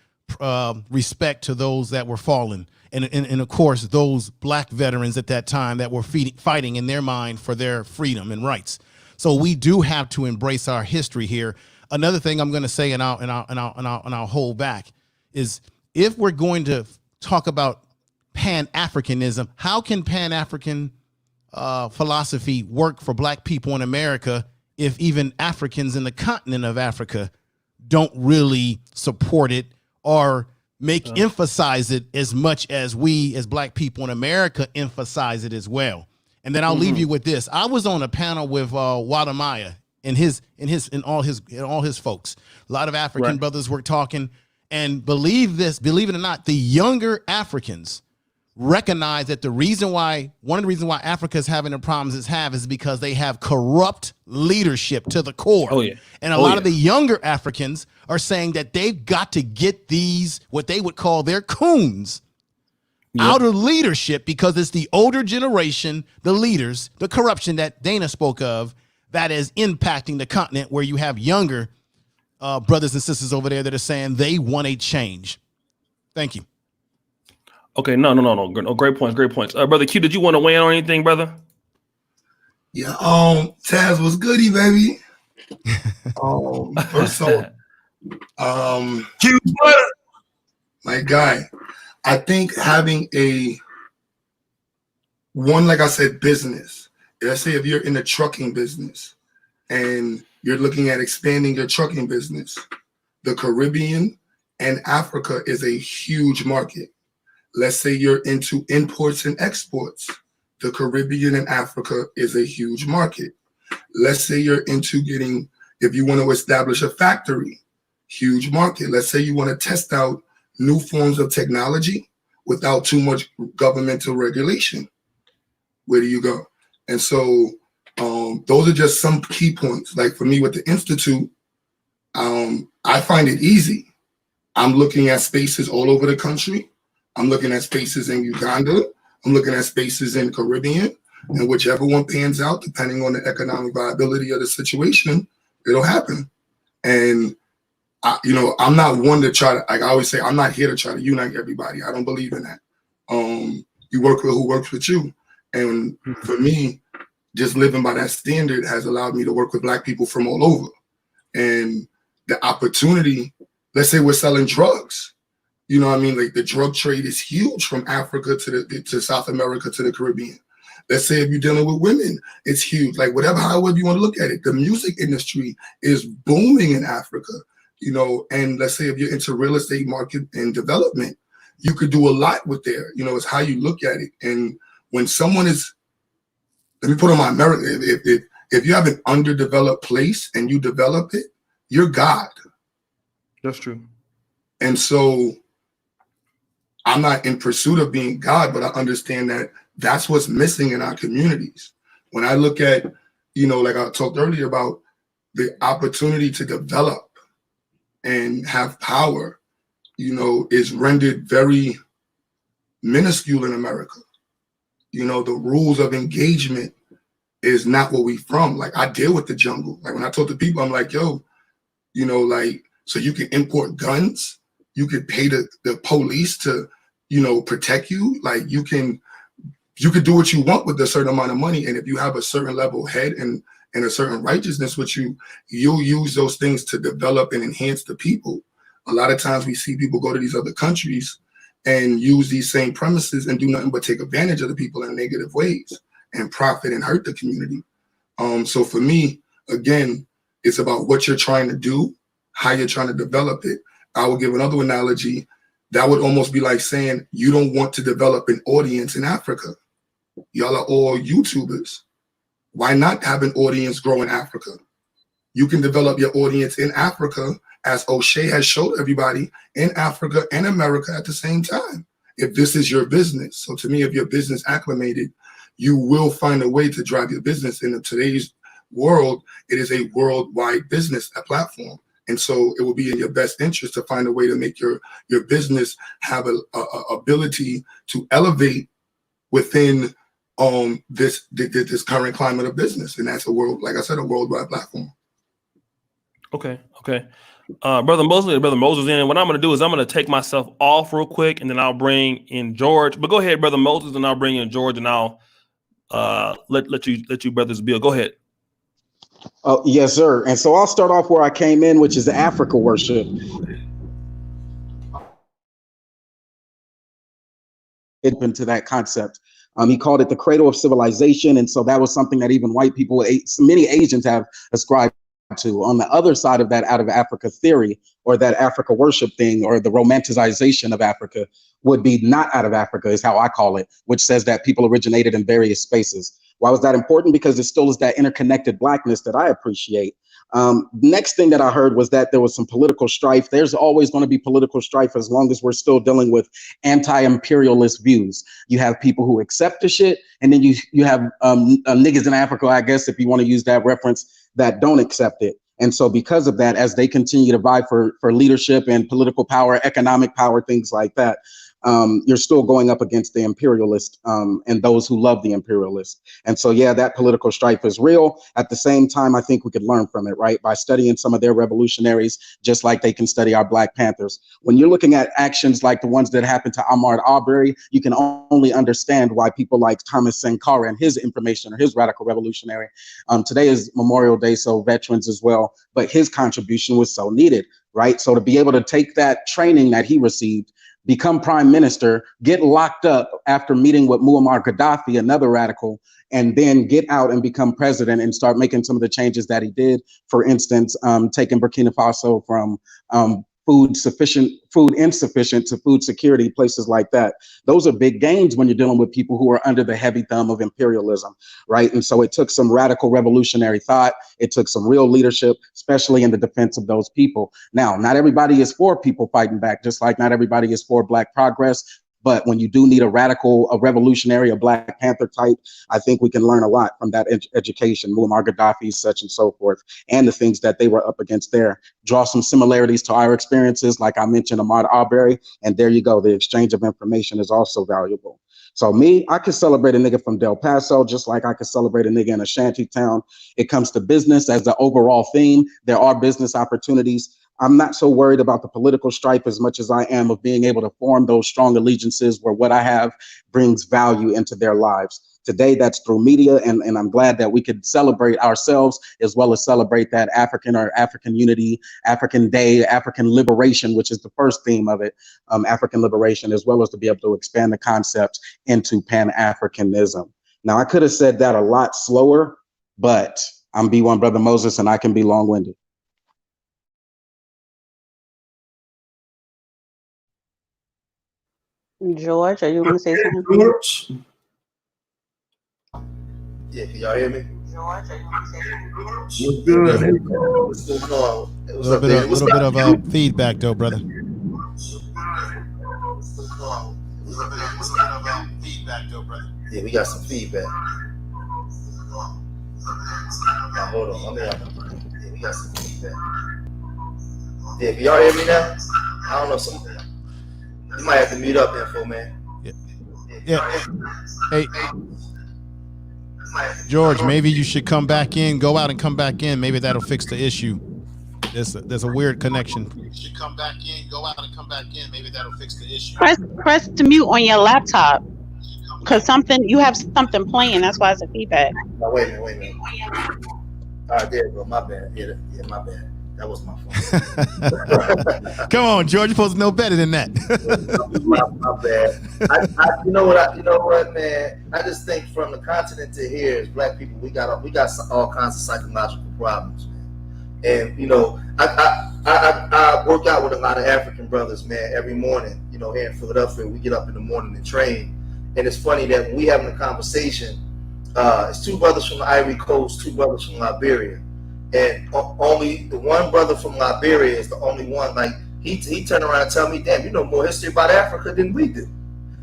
respect to those that were fallen. And of course, those black veterans at that time that were fighting in their mind for their freedom and rights. So we do have to embrace our history here. Another thing I'm going to say, and I'll hold back, is if we're going to talk about Pan-Africanism, how can Pan-African philosophy work for black people in America if even Africans in the continent of Africa don't really support it or emphasize it as much as we as black people in America emphasize it as well? And then I'll leave you with this. I was on a panel with Wadamaya and all his folks. A lot of African brothers were talking. And believe it or not, the younger Africans recognize that one of the reasons why Africa is having the problems is because they have corrupt leadership to the core. Oh, yeah. And a lot of the younger Africans are saying that they've got to get these, what they would call their coons, out of leadership, because it's the older generation, the leaders, the corruption that Dana spoke of, that is impacting the continent, where you have younger brothers and sisters over there that are saying they want a change. Thank you. Okay, no. Great points. Brother Q, did you want to weigh in on anything, brother? Yeah, Taz was goody, baby. First Q, my guy, I think having like I said, business. Let's say if you're in the trucking business and you're looking at expanding your trucking business, the Caribbean and Africa is a huge market. Let's say you're into imports and exports. The Caribbean and Africa is a huge market. Let's say you're into if you want to establish a factory, huge market. Let's say you want to test out new forms of technology without too much governmental regulation. Where do you go? And so those are just some key points. Like for me with the Institute, I find it easy. I'm looking at spaces all over the country. I'm looking at spaces in Uganda. I'm looking at spaces in the Caribbean, and whichever one pans out, depending on the economic viability of the situation, it'll happen. And I'm not one to try to, like I always say, I'm not here to try to unite everybody. I don't believe in that. You work with who works with you. And for me, just living by that standard has allowed me to work with black people from all over. And the opportunity, let's say we're selling drugs. You know what I mean? Like the drug trade is huge from Africa to South America to the Caribbean. Let's say if you're dealing with women, it's huge. Like however you want to look at it. The music industry is booming in Africa, and let's say if you're into real estate market and development, you could do a lot with there. It's how you look at it. And when someone is, let me put on my America, if you have an underdeveloped place and you develop it, you're God. That's true. And so I'm not in pursuit of being God, but I understand that that's what's missing in our communities. When I look at, like I talked earlier about the opportunity to develop and have power, is rendered very minuscule in America. The rules of engagement is not what we from. Like, I deal with the jungle. Like, when I talk to people, I'm like, yo, you know, like, so you can import guns, you could pay the police to, you know, protect you. Like, you could do what you want with a certain amount of money. And if you have a certain level head and a certain righteousness with you, you'll use those things to develop and enhance the people. A lot of times we see people go to these other countries and use these same premises and do nothing but take advantage of the people in negative ways and profit and hurt the community. So for me, again, it's about what you're trying to do, how you're trying to develop it. I will give another analogy. That would almost be like saying you don't want to develop an audience in Africa. Y'all are all YouTubers. Why not have an audience grow in Africa? You can develop your audience in Africa, as O'Shea has showed everybody, in Africa and America at the same time, if this is your business. So to me, if your business acclimated, you will find a way to drive your business. In today's world, it is a worldwide business, a platform. And so it will be in your best interest to find a way to make your business have a ability to elevate within this current climate of business. And that's a worldwide platform. Okay. Brother Moses in. What I'm going to do is I'm going to take myself off real quick, and then I'll bring in George. But go ahead, Brother Moses, and I'll bring in George, and I'll let you brothers build. Go ahead. Oh, yes, sir. And so I'll start off where I came in, which is Africa worship. Into that concept. He called it the cradle of civilization. And so that was something that even white people, many Asians have ascribed to. On the other side of that, out of Africa theory, or that Africa worship thing, or the romanticization of Africa, would be not out of Africa, is how I call it, which says that people originated in various spaces. Why was that important? Because it still is that interconnected blackness that I appreciate. Next thing that I heard was that there was some political strife. There's always going to be political strife as long as we're still dealing with anti-imperialist views. You have people who accept the shit, and then you have niggas in Africa, I guess, if you want to use that reference, that don't accept it. And so because of that, as they continue to vie for leadership and political power, economic power, things like that, you're still going up against the imperialist and those who love the imperialists. And so, yeah, that political strife is real. At the same time, I think we could learn from it, right? By studying some of their revolutionaries, just like they can study our Black Panthers. When you're looking at actions like the ones that happened to Ahmaud Arbery, you can only understand why people like Thomas Sankara and his information, or his radical revolutionary. Today is Memorial Day, so veterans as well, but his contribution was so needed, right? So to be able to take that training that he received, become prime minister, get locked up after meeting with Muammar Gaddafi, another radical, and then get out and become president and start making some of the changes that he did. For instance, taking Burkina Faso from food insufficient to food security, places like that. Those are big gains when you're dealing with people who are under the heavy thumb of imperialism, right? And so it took some radical revolutionary thought. It took some real leadership, especially in the defense of those people. Now, not everybody is for people fighting back, just like not everybody is for Black progress. But when you do need a radical, a revolutionary, a Black Panther type, I think we can learn a lot from that education, Muammar Gaddafi, such and so forth, and the things that they were up against there. Draw some similarities to our experiences, like I mentioned, Ahmaud Arbery, and there you go. The exchange of information is also valuable. So me, I could celebrate a nigga from Del Paso, just like I could celebrate a nigga in a shanty town. It comes to business as the overall theme. There are business opportunities. I'm not so worried about the political strife as much as I am of being able to form those strong allegiances where what I have brings value into their lives. Today, that's through media, and I'm glad that we could celebrate ourselves as well as celebrate that African unity, African Day, African liberation, which is the first theme of it, African liberation, as well as to be able to expand the concepts into Pan-Africanism. Now, I could have said that a lot slower, but I'm B1 Brother Moses, and I can be long-winded. George, are you going to say something? George? Yeah, can y'all hear me? George, are you going to say something? We're good. Hey, What's going on? A little bit of feedback, though, brother. Yeah, we got some feedback. Now, hold on. Yeah, we got some feedback. Yeah, can y'all hear me now? I don't know. You might have to mute up, Info Man. Yeah. Hey. George, maybe you should come back in, go out and come back in. Maybe that'll fix the issue. There's a weird connection. You should come back in, go out and come back in. Maybe that'll fix the issue. Press the mute on your laptop, because you have something playing. That's why it's a feedback. No, wait a minute. All right, there you go. My bad. Yeah, my bad. That was my phone. Come on, George. You're supposed to know better than that. my bad. You know what, man? I just think from the continent to here, as Black people, we got all kinds of psychological problems, man. And I work out with a lot of African brothers, man, every morning. Here in Philadelphia, we get up in the morning and train. And it's funny that when we having a conversation, it's two brothers from the Ivory Coast, two brothers from Liberia. And only the one brother from Liberia is the only one, like, he turned around and tell me, damn, you know more history about Africa than we do.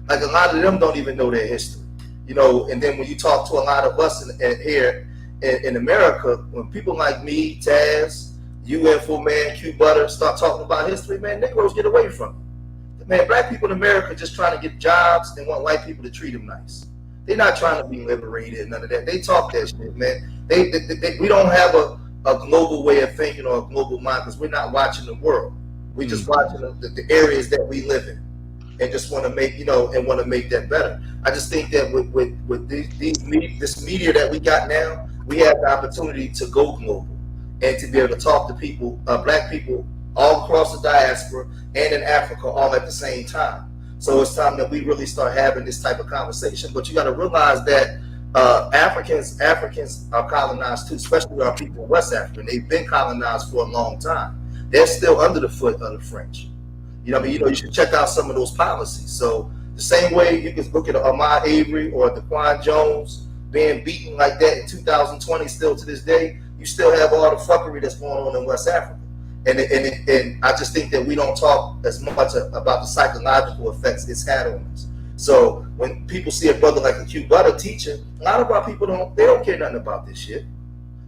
Like, a lot of them don't even know their history. And then when you talk to a lot of us here in America, when people like me, Taz, you, Info Man, Q Butter, start talking about history, man, Negroes get away from it. Man, Black people in America just trying to get jobs and want white people to treat them nice. They're not trying to be liberated, none of that. They talk that shit, man. We don't have a global way of thinking or a global mind, because we're not watching the world. We're just watching the areas that we live in, and just want to make and want to make that better. I just think that with this media that we got now, we have the opportunity to go global and to be able to talk to people, Black people, all across the diaspora and in Africa, all at the same time. So it's time that we really start having this type of conversation. But you got to realize that Africans are colonized too, especially our people in West Africa. They've been colonized for a long time. They're still under the foot of the French. You should check out some of those policies. So the same way you can look at Ahmaud Arbery or Daquan Jones being beaten like that in 2020, still to this day, you still have all the fuckery that's going on in West Africa. And I just think that we don't talk as much about the psychological effects it's had on us. So when people see a brother like a Q Butter teaching, a lot of our people don't care nothing about this shit.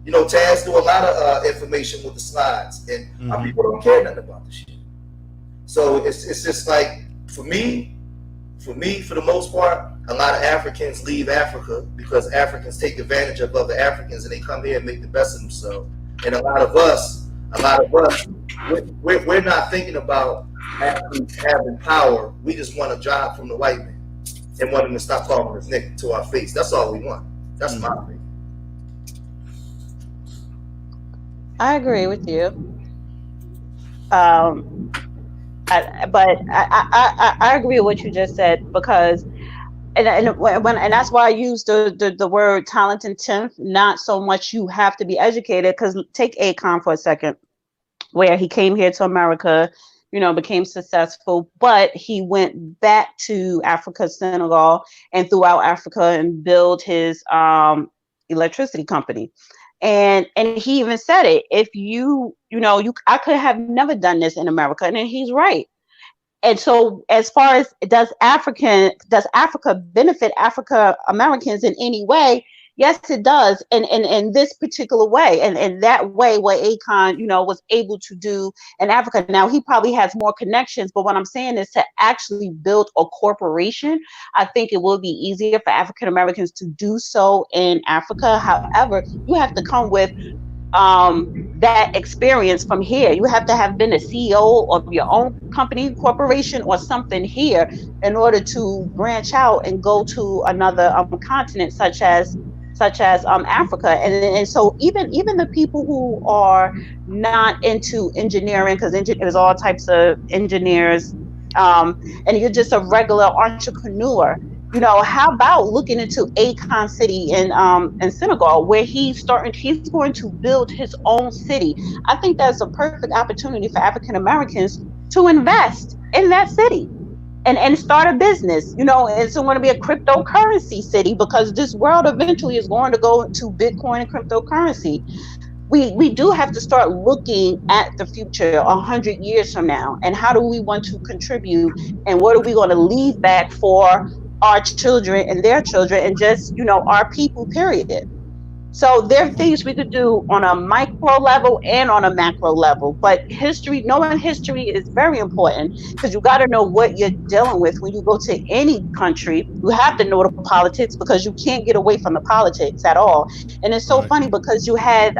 Taz do a lot of information with the slides, and our people don't care nothing about this shit. So it's just like, for me, for the most part, a lot of Africans leave Africa because Africans take advantage of other Africans, and they come here and make the best of themselves. And a lot of us, we're not thinking about actually having power. We just want a job from the white man and want him to stop calling us nigga to our face. That's all we want. That's my thing. I agree with you. I agree with what you just said, because and that's why I use the word talent and talent. Not so much you have to be educated, because take Akon for a second, where he came here to America, became successful, but he went back to Africa, Senegal, and throughout Africa, and built his electricity company. And he even said it, if I could have never done this in America. And then he's right. And so, as far as does Africa benefit Africa Americans in any way? Yes, it does. And in this particular way, and that way, what Akon, was able to do in Africa. Now, he probably has more connections, but what I'm saying is, to actually build a corporation, I think it will be easier for African Americans to do so in Africa. However, you have to come with that experience from here. You have to have been a CEO of your own company, corporation, or something here in order to branch out and go to another continent, such as Africa. And so even the people who are not into engineering, because there's all types of engineers, and you're just a regular entrepreneur, how about looking into Akon City in Senegal, where he's going to build his own city. I think that's a perfect opportunity for African Americans to invest in that city and start a business. It's going to be a cryptocurrency city, because this world eventually is going to go to Bitcoin and cryptocurrency. We do have to start looking at the future 100 years from now, and how do we want to contribute, and what are we going to leave back for our children and their children, and just our people, period. So there are things we could do on a micro level and on a macro level. But history, knowing history is very important because you got to know what you're dealing with when you go to any country. You have to know the politics because you can't get away from the politics at all. And it's so Right. funny because you had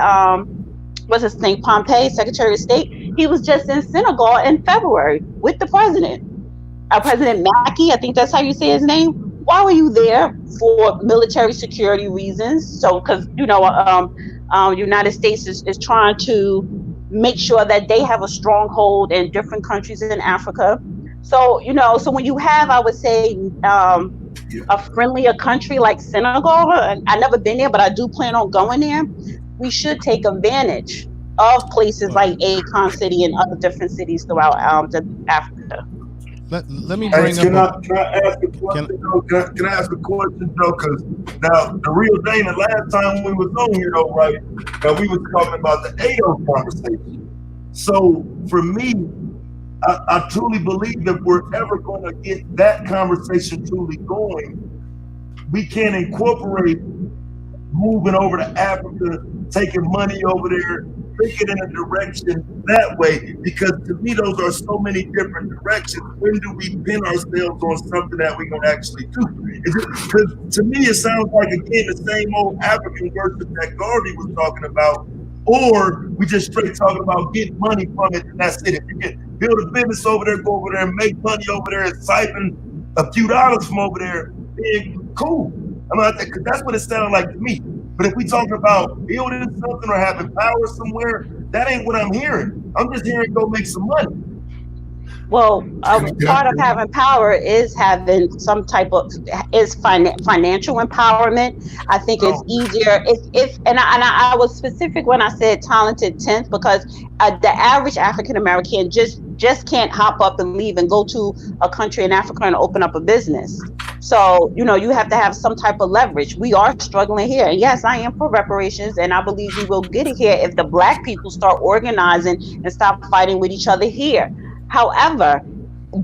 what's his name, Pompey, Secretary of State. He was just in Senegal in February with the president. President Mackey, I think that's how you say his name. Why were you there? For military security reasons. So, because United States is trying to make sure that they have a stronghold in different countries in Africa. So, so when you have, I would say, a friendlier country like Senegal, and I've never been there, but I do plan on going there. We should take advantage of places like Akon City and other different cities throughout Africa. Let me Hey, bring can up. I ask a question, though? Can I ask a question, though? Because now, the real thing, the last time we was on here, though, right, now we was talking about the AO conversation. So, for me, I truly believe if we're ever going to get that conversation truly going, we can incorporate moving over to Africa, taking money over there, thinking in a direction that way, because to me, those are so many different directions. When do we pin ourselves on something that we're going to actually do? Because to me, it sounds like, again, the same old African worship that Garvey was talking about, or we just straight talking about getting money from it, and that's it. If you can build a business over there, go over there and make money over there and siphon a few dollars from over there, then cool. I mean, because that's what it sounded like to me. But if we talk about building something or having power somewhere, that ain't what I'm hearing. I'm just hearing go make some money. Well, part of having power is having some type of financial empowerment. I think it's easier and I was specific when I said talented 10th because the average African American just can't hop up and leave and go to a country in Africa and open up a business. So, you have to have some type of leverage. We are struggling here. And yes, I am for reparations, and I believe we will get it here if the Black people start organizing and stop fighting with each other here. However,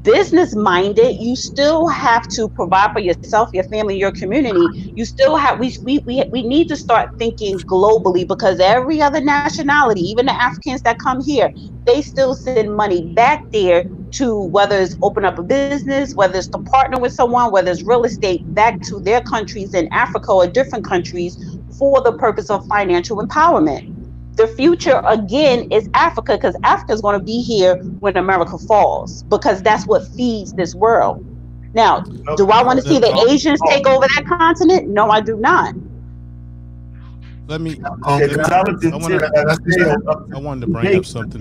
business minded, you still have to provide for yourself, your family, your community. You still have we need to start thinking globally because every other nationality, even the Africans that come here, they still send money back there to whether it's open up a business, whether it's to partner with someone, whether it's real estate, back to their countries in Africa or different countries for the purpose of financial empowerment. The future again is Africa because Africa is going to be here when America falls because that's what feeds this world. Now, do I want to see the Asians take over that continent? No, I do not. Let me. I wanted to bring up something.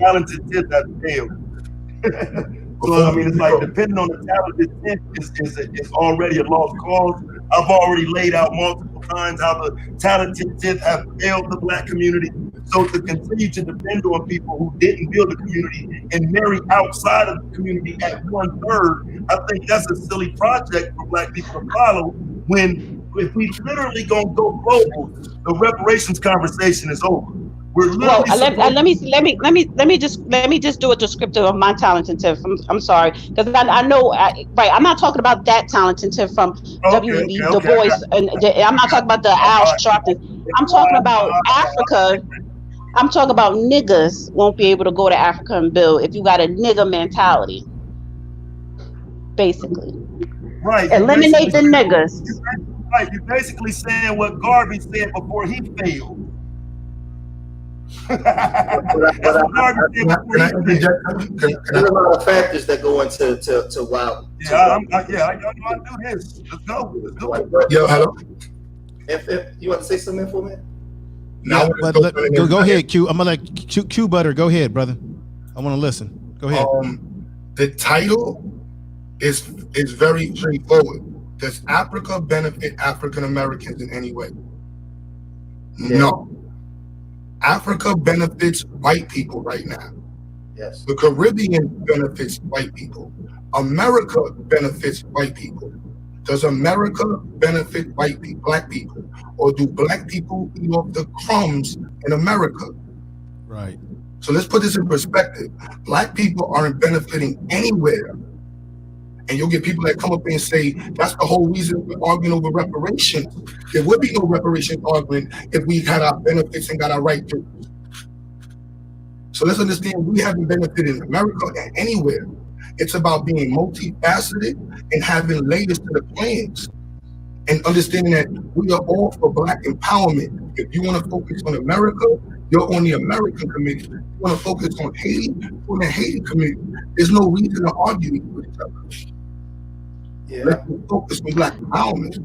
So I mean, it's like depending on the talented 10th is already a lost cause. I've already laid out multiple times how the talented 10th have failed the Black community. So to continue to depend on people who didn't build the community and marry outside of the community at 1/3, I think that's a silly project for Black people to follow. When if we literally gonna go global, the reparations conversation is over. Well, let me just do a descriptive of my talented tip. I'm sorry because I know right. I'm not talking about that talented tip from W.E.B. Du Bois, and I'm not talking about the Al Sharpton. I'm talking about Africa. I'm talking about niggas won't be able to go to Africa and build if you got a nigga mentality. Basically, right. Eliminate the niggas. Right. You're basically saying what Garvey said before he failed. There's a lot of factors that go into why. I do this. Let's go. Yo, hello. If you want to say something for me? No, but go ahead, Q. I'm gonna let Q Butter go ahead, brother. I want to listen. Go ahead. The title is very straightforward. Does Africa benefit African Americans in any way? Yeah. No. Africa benefits white people right now. Yes. The Caribbean benefits white people. America benefits white people. Does America benefit Black people? Or do Black people eat off the crumbs in America? Right. So let's put this in perspective. Black people aren't benefiting anywhere And you'll get people that come up and say that's the whole reason we're arguing over reparations. There would be no reparations argument if we had our benefits and got our right to. So let's understand we haven't benefited in America and anywhere. It's about being multifaceted and having layers to the plans. And understanding that we are all for Black empowerment. If you want to focus on America, you're on the American committee. If you want to focus on Haiti, you're on the Haiti committee. There's no reason to argue with each other. Yeah. Let's focus on Black empowerment.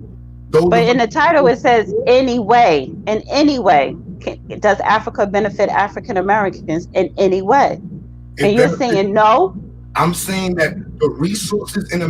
But in the title it says, any way, in any way, does Africa benefit African Americans in any way? And you're saying no? I'm saying that the resources in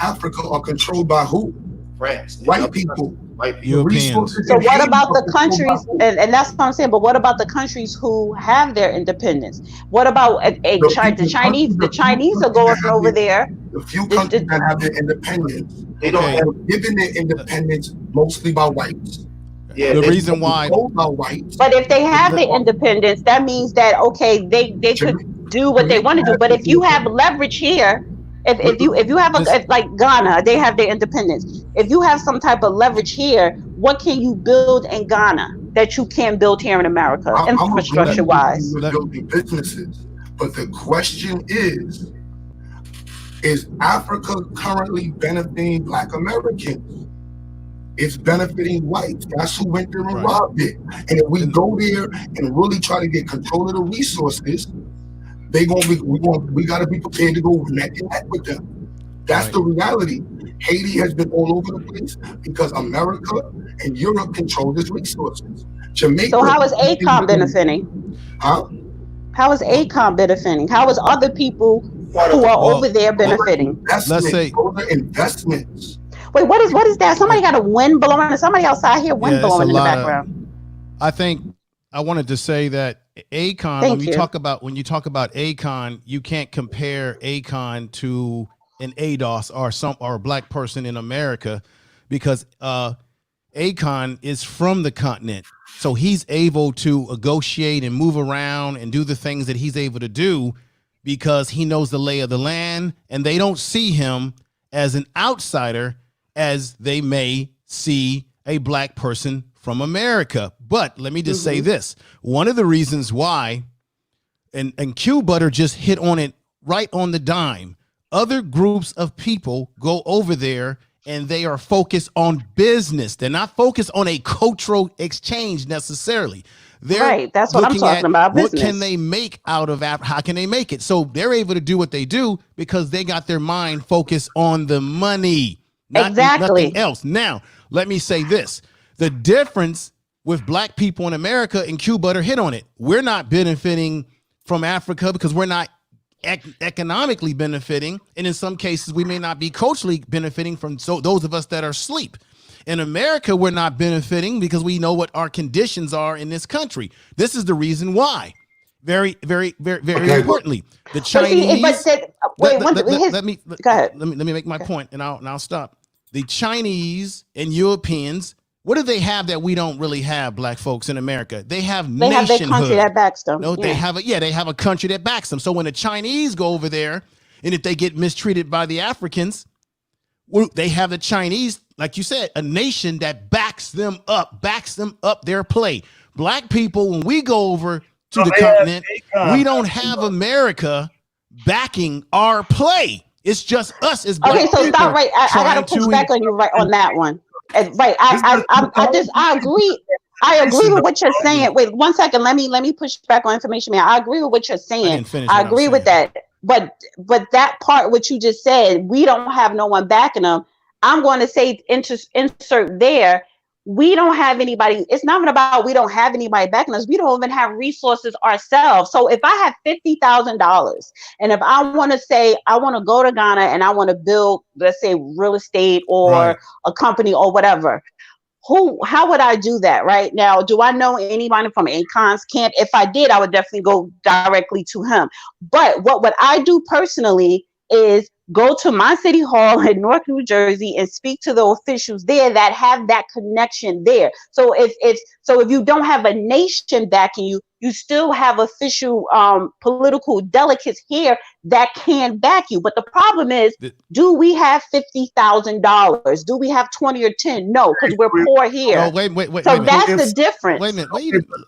Africa are controlled by who? France. White people. White people. Europeans. So what about the countries, and that's what I'm saying, but what about the countries who have their independence? What about the Chinese? The Chinese are going over there. The few countries that have their independence, They don't have, given their independence mostly by whites. yeah, The they- reason why, By whites. But if they have the independence, that means that, okay, they could do what they want to do. But if you have leverage here, if you have like Ghana, they have their independence. If you have some type of leverage here, what can you build in Ghana that you can't build here in America, infrastructure wise? Building businesses, but the question is Africa currently benefiting Black Americans? It's benefiting whites. That's who went there and robbed it. And if we go there and really try to get control of the resources, we got to be prepared to go neck and neck with them. That's the reality. Haiti has been all over the place because America and Europe control its resources. Jamaica. So how is ACOM benefiting? Huh? How is ACOM benefiting? How is other people who are over there benefiting? Let's say investments. Wait, what is that? Somebody got a wind blowing. Somebody outside here wind blowing in the background. I think I wanted to say that Akon, when you talk about Akon, you can't compare Akon to an ADOS or a Black person in America, because Akon is from the continent. So he's able to negotiate and move around and do the things that he's able to do because he knows the lay of the land, and they don't see him as an outsider as they may see a Black person from America. But let me just say this. One of the reasons why, and Q Butter just hit on it right on the dime, other groups of people go over there and they are focused on business. They're not focused on a cultural exchange necessarily. They're that's what I'm talking about. What can they make out of Africa? How can they make it? So they're able to do what they do because they got their mind focused on the money, nothing else. Now, let me say this. The difference with Black people in America, and Q Butter hit on it, we're not benefiting from Africa because we're not economically benefiting, and in some cases we may not be culturally benefiting from those of us that are asleep. In America, we're not benefiting because we know what our conditions are in this country. This is the reason why. Very importantly, the Chinese. Let me make my point, and I'll stop. The Chinese and Europeans, what do they have that we don't really have, Black folks in America? They have nationhood. They have their country that backs them. No, they have a country that backs them. So when the Chinese go over there, and if they get mistreated by the Africans, they have the Chinese, like you said, a nation that backs them up their play. Black people, when we go over to the continent, we don't have America backing our play. It's just us as Black people. Okay, so stop right. I gotta push back on you right on that one. Right, I agree. I agree with what you're saying. Wait 1 second. Let me push back on information, man. I agree with what you're saying. I agree with that. But that part, what you just said, we don't have no one backing them. I'm going to say insert there. We don't have anybody. It's not even about we don't have anybody backing us. We don't even have resources ourselves. So if I have $50,000 and if I want to say I want to go to Ghana and I want to build, let's say, real estate or a company or whatever, how would I do that right now? Do I know anybody from Akon's camp? If I did, I would definitely go directly to him. But what I do personally is go to my city hall in North New Jersey and speak to the officials there that have that connection there. So if you don't have a nation backing you, You still have official political delegates here that can back you. But the problem is, do we have $50,000? Do we have 20 or 10? No, because we're poor here. No, wait. So that's the difference. Wait a minute.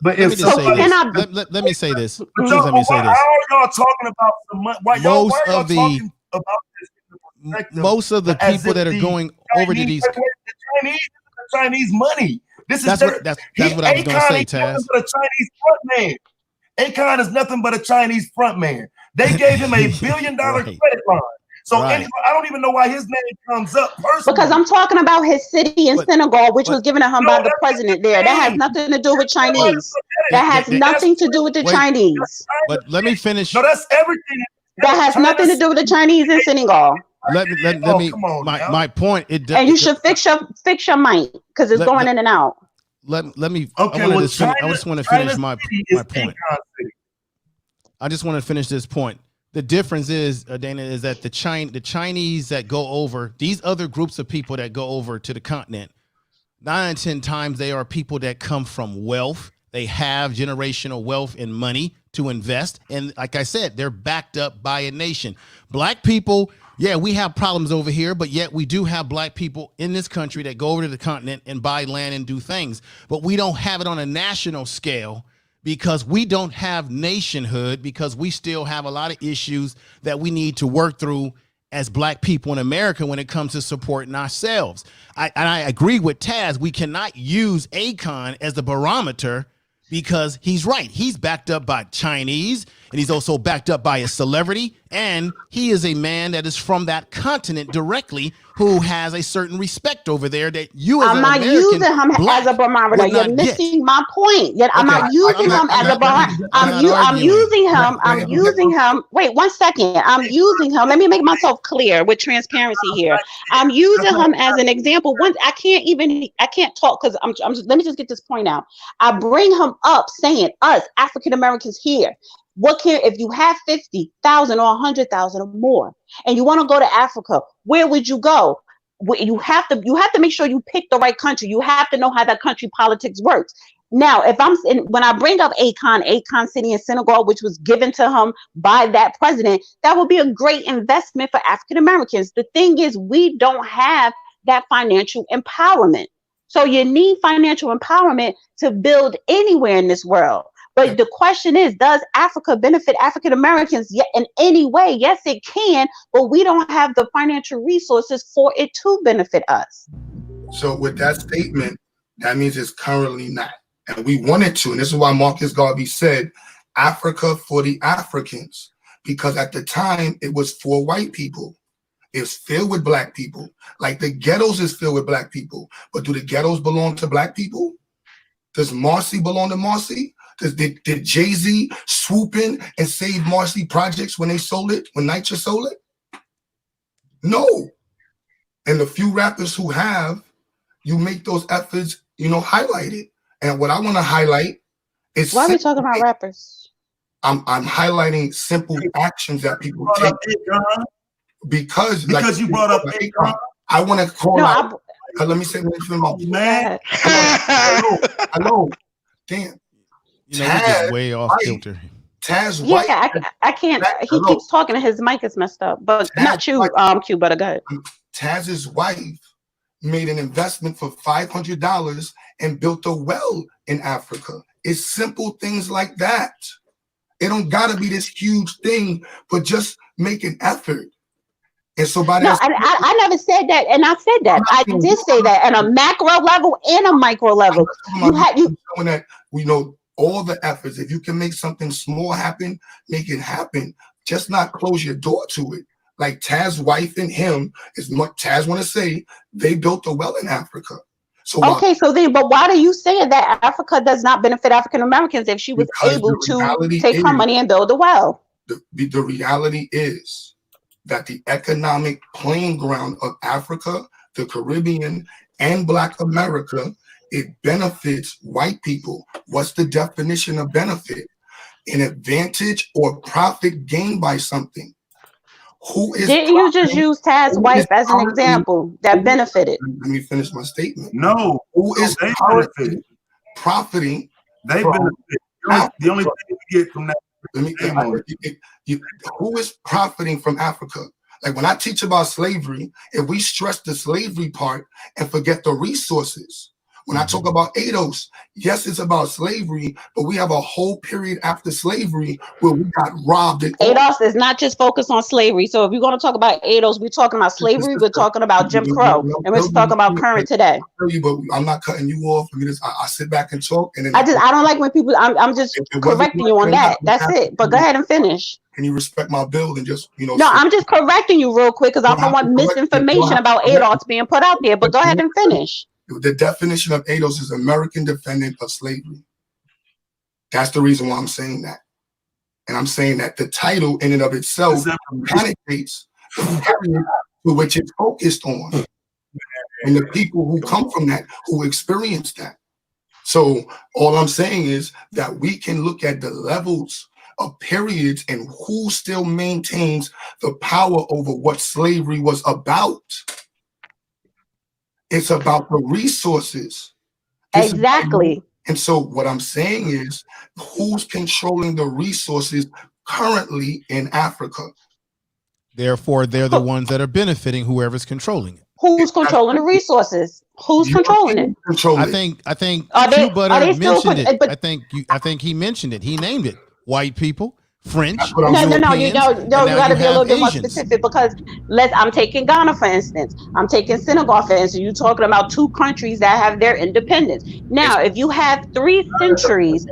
But Let me just say this. Cannot, Let me say this. But Please y'all, let me say why this. are y'all talking about the money? Why y'all talking about this in the perspective Most of the as people if that are the going over to these, the Chinese money. This is that's what I was going to say, Taz. But a Chinese front man. Akon is nothing but a Chinese front man. They gave him $1 billion Right. credit line. So Right. I don't even know why his name comes up personally. because I'm talking about his city in Senegal, which was given to him by the president there. That has nothing to do with Chinese. That has nothing to do with the Chinese. But let me finish. No, that's everything. That has nothing to do with the Chinese in Senegal. Let me. Come on, my point. And you should fix your mic because it's going in and out. Let me. Okay, I just want to finish my point. I just want to finish this point. The difference is, Dana, is that the Chinese that go over, these other groups of people that go over to the continent, 9 and 10 times they are people that come from wealth. They have generational wealth and money to invest. And like I said, they're backed up by a nation. Black people, yeah, we have problems over here, but yet we do have black people in this country that go over to the continent and buy land and do things. But we don't have it on a national scale because we don't have nationhood, because we still have a lot of issues that we need to work through as black people in America when it comes to supporting ourselves. I agree with Taz. We cannot use Akon as the barometer because he's right. He's backed up by Chinese, and he's also backed up by a celebrity, and he is a man that is from that continent directly who has a certain respect over there that you as I'm an not American using him as a barometer. You're missing my point. Yet I'm not using him as a barometer. I'm using him. Wait 1 second. I'm using him. Let me make myself clear with transparency here. I'm using him as an example. I can't talk because I'm just, let me just get this point out. I bring him up saying us African Americans here. If you have 50,000 or 100,000 or more, and you want to go to Africa, where would you go? You have to make sure you pick the right country. You have to know how that country politics works. Now, when I bring up Akon City in Senegal, which was given to him by that president, that would be a great investment for African Americans. The thing is, we don't have that financial empowerment. So you need financial empowerment to build anywhere in this world. But the question is, does Africa benefit African Americans in any way? Yes, it can, but we don't have the financial resources for it to benefit us. So with that statement, that means it's currently not. And we wanted to, and this is why Marcus Garvey said, Africa for the Africans, because at the time it was for white people. It's filled with black people. Like the ghettos is filled with black people. But do the ghettos belong to black people? Does Marcy belong to Marcy? Did Jay-Z swoop in and save Marcy Projects when they sold it, when NYCHA sold it? No. And the few rappers who have, you make those efforts, highlighted. And what I want to highlight is why are we talking about rappers? I'm highlighting simple actions that people take. Because you brought up Akon. I want to call out. Let me say one thing. Man. Hello. Damn. You're just way off kilter. Taz White. Yeah, I can't. He keeps talking and his mic is messed up. But Taz not you, Q, but go ahead. Taz's wife made an investment for $500 and built a well in Africa. It's simple things like that. It don't gotta be this huge thing, but just make an effort. And so by that, I never said that, and I said that. I did say that on a macro level and a micro level. Showing that all the efforts. If you can make something small happen, make it happen. Just not close your door to it. Like Taz's wife and him, is what Taz want to say. They built a well in Africa. So but why do you say that Africa does not benefit African Americans if she was able to take her money and build a well? The reality is that the economic playing ground of Africa, the Caribbean, and Black America, it benefits white people. What's the definition of benefit? An advantage or profit gained by something. Didn't you just use Taz's wife as an example that benefited? Let me finish my statement. No. Who is profiting? They benefit. The only thing we get from that. Who is profiting from Africa? Like when I teach about slavery, if we stress the slavery part and forget the resources, when I talk about ADOS, yes, it's about slavery, but we have a whole period after slavery where we got robbed. ADOS is not just focused on slavery. So if you're going to talk about ADOS, we're talking about slavery, we're talking about Jim Crow, and we're talking about current today. But I'm not cutting you off. I sit back and talk, and then I don't like when people. I'm just correcting you on that. That's it. But go ahead and finish. Can you respect my build and just No, I'm just correcting you real quick because I don't want misinformation about ADOS being put out there. But go ahead and finish. The definition of ADOS is American Defendant of Slavery. That's the reason why I'm saying that. And I'm saying that the title in and of itself connotates the period to which it's focused on. And the people who come from that, who experience that. So all I'm saying is that we can look at the levels of periods and who still maintains the power over what slavery was about. It's about the resources. Exactly. And so what I'm saying is who's controlling the resources currently in Africa? Therefore, they're the ones that are benefiting whoever's controlling it. Who's controlling the resources? Who's controlling it? I think Q Butter mentioned it. I think he mentioned it. He named it. White people, French. No, you got to be a little bit more specific because I'm taking Ghana, for instance. I'm taking Senegal, for instance. You're talking about two countries that have their independence. Now, if you have 3 centuries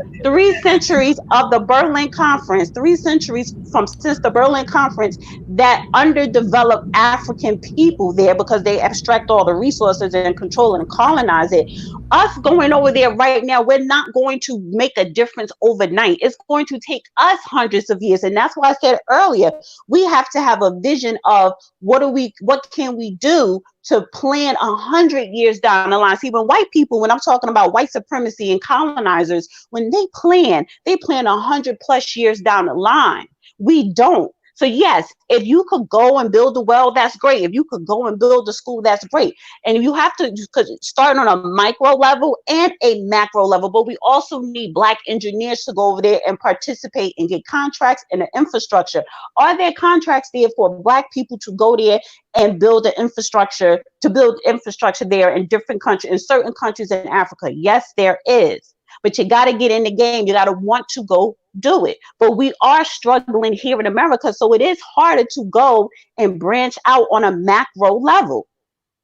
of the Berlin Conference, 3 centuries since the Berlin Conference that underdeveloped African people there because they abstract all the resources and control it and colonize it. Us going over there right now, we're not going to make a difference overnight. It's going to take us hundreds of years. And that's why I said earlier, we have to have a vision of what can we do to plan 100 years down the line. See, when white people, when I'm talking about white supremacy and colonizers, when they plan 100+ years down the line. We don't. So yes, if you could go and build a well, that's great. If you could go and build a school, that's great. And you have to start on a micro level and a macro level, but we also need Black engineers to go over there and participate and get contracts and the infrastructure. Are there contracts there for Black people to go there and build the infrastructure, there in different countries, in certain countries in Africa? Yes, there is. But you got to get in the game. You got to want to go do it. But we are struggling here in America. So it is harder to go and branch out on a macro level.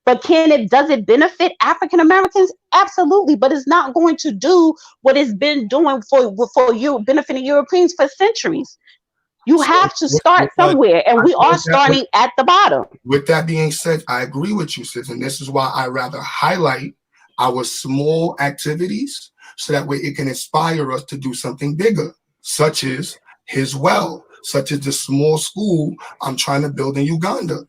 But does it benefit African Americans? Absolutely. But it's not going to do what it's been doing for you, benefiting Europeans for centuries. You have to start somewhere, and we are starting at the bottom. With that being said, I agree with you, sis, and this is why I rather highlight our small activities so that way it can inspire us to do something bigger, such as his well, such as the small school I'm trying to build in Uganda.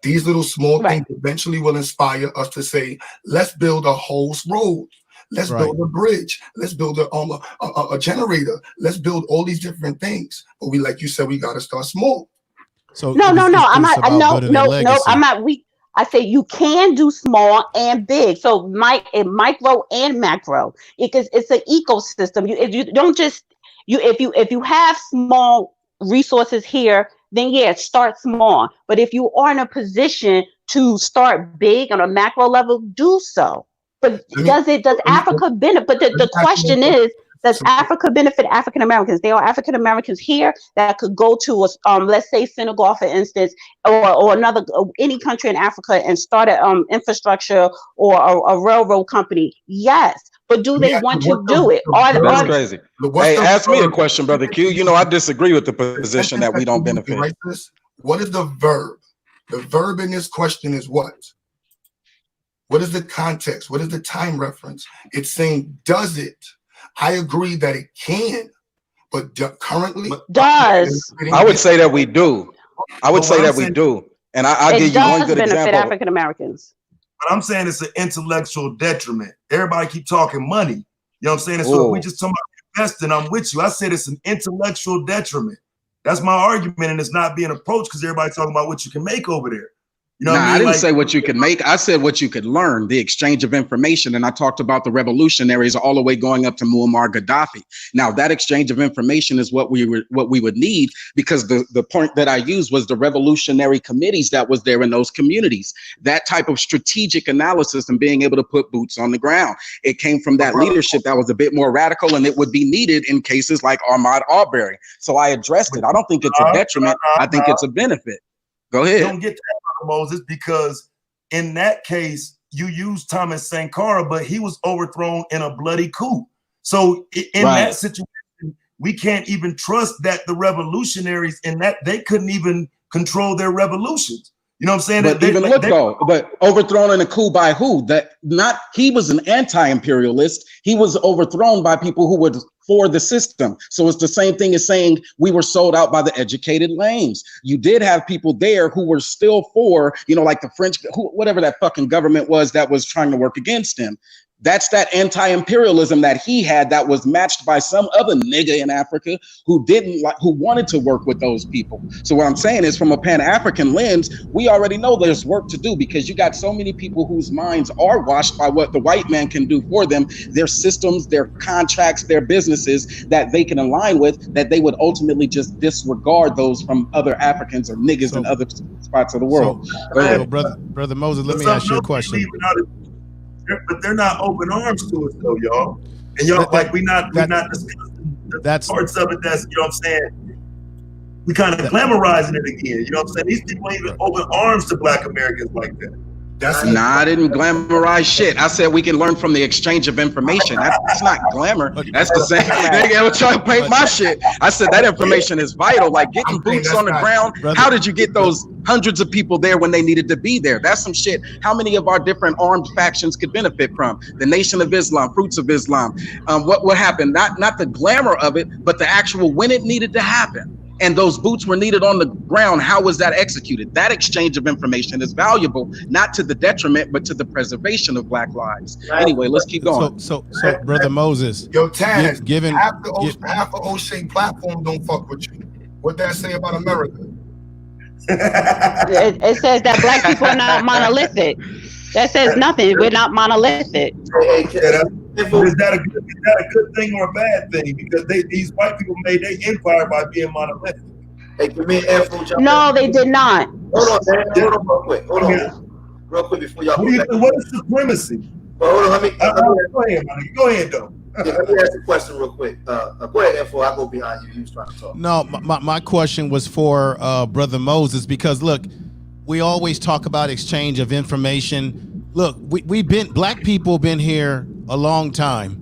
These little small things eventually will inspire us to say, let's build a whole road. Let's build a bridge. Let's build a generator. Let's build all these different things. But like you said, we got to start small. So I'm not. I say you can do small and big. So micro and macro, because it's an ecosystem. If you have small resources here, then start small. But if you are in a position to start big on a macro level, do so. But does Africa benefit? But the question is, does Africa benefit African Americans? There are African Americans here that could go to let's say Senegal, for instance, or any country in Africa and start an infrastructure or a railroad company. Yes, but do they want to do it? That's crazy. Hey, ask me a question, Brother Q. You know, I disagree with the position that we don't benefit. What is the verb? The verb in this question is what? What is the context? What is the time reference? It's saying, does it? I agree that it can, but currently does. I would say that we do. I would say that we do. And I'll give you one good example. African Americans. But I'm saying it's an intellectual detriment. Everybody keep talking money. You know what I'm saying? And so if we just talking about investing, I'm with you. I said it's an intellectual detriment. That's my argument, and it's not being approached because everybody's talking about what you can make over there. You know what I Nah, mean? I didn't Like, say what you could make. I said what you could learn, the exchange of information. And I talked about the revolutionaries all the way going up to Muammar Gaddafi. Now, that exchange of information is what we would need, because the point that I used was the revolutionary committees that was there in those communities. That type of strategic analysis and being able to put boots on the ground. It came from that leadership that was a bit more radical, and it would be needed in cases like Ahmaud Arbery. So I addressed it. I don't think it's a detriment. I think it's a benefit. Go ahead. Don't get that out of Moses, because in that case, you used Thomas Sankara, but he was overthrown in a bloody coup. So in that situation, we can't even trust that the revolutionaries in that they couldn't even control their revolutions. You know what I'm saying? But but overthrown in a coup by who? He was an anti-imperialist. He was overthrown by people who were for the system. So it's the same thing as saying we were sold out by the educated lames. You did have people there who were still for, like the French, whatever that fucking government was that was trying to work against him. That's that anti-imperialism that he had that was matched by some other nigga in Africa who wanted to work with those people. So what I'm saying is, from a Pan-African lens, we already know there's work to do, because you got so many people whose minds are washed by what the white man can do for them, their systems, their contracts, their businesses that they can align with, that they would ultimately just disregard those from other Africans or niggas in other spots of the world. So brother Moses, let me ask you a question. But they're not open arms to us though, y'all. And y'all, we're not discussing the parts of it that's, you know what I'm saying, we kind of glamorizing it again. You know what I'm saying? These people ain't even open arms to Black Americans like that. I didn't glamorize shit. I said we can learn from the exchange of information. That's not glamour. That's the same thing. I was trying to paint my shit. I said that information is vital. Like getting boots on the ground. How did you get those hundreds of people there when they needed to be there? That's some shit. How many of our different armed factions could benefit from? The Nation of Islam, Fruits of Islam. What happened? Not the glamour of it, but the actual when it needed to happen. And those boots were needed on the ground. How was that executed? That exchange of information is valuable, not to the detriment, but to the preservation of Black lives. Anyway, let's keep going. So Brother Moses, yo, Taz, half the O'Shea platform don't fuck with you. What that say about America? It says that Black people are not monolithic. That says nothing. We're not monolithic. Is that a good thing or a bad thing? Because these white people made their empire by being monolithic. Hey, give me an info. No, they did not. Hold on, man. Hold on real quick. Hold on. Real quick before y'all. What is supremacy? But hold on, go ahead, though. Let me ask a question real quick. Go ahead, info. I'll go behind you. You was trying to talk. No, my question was for Brother Moses, because look, we always talk about exchange of information. Look, Black people been here a long time.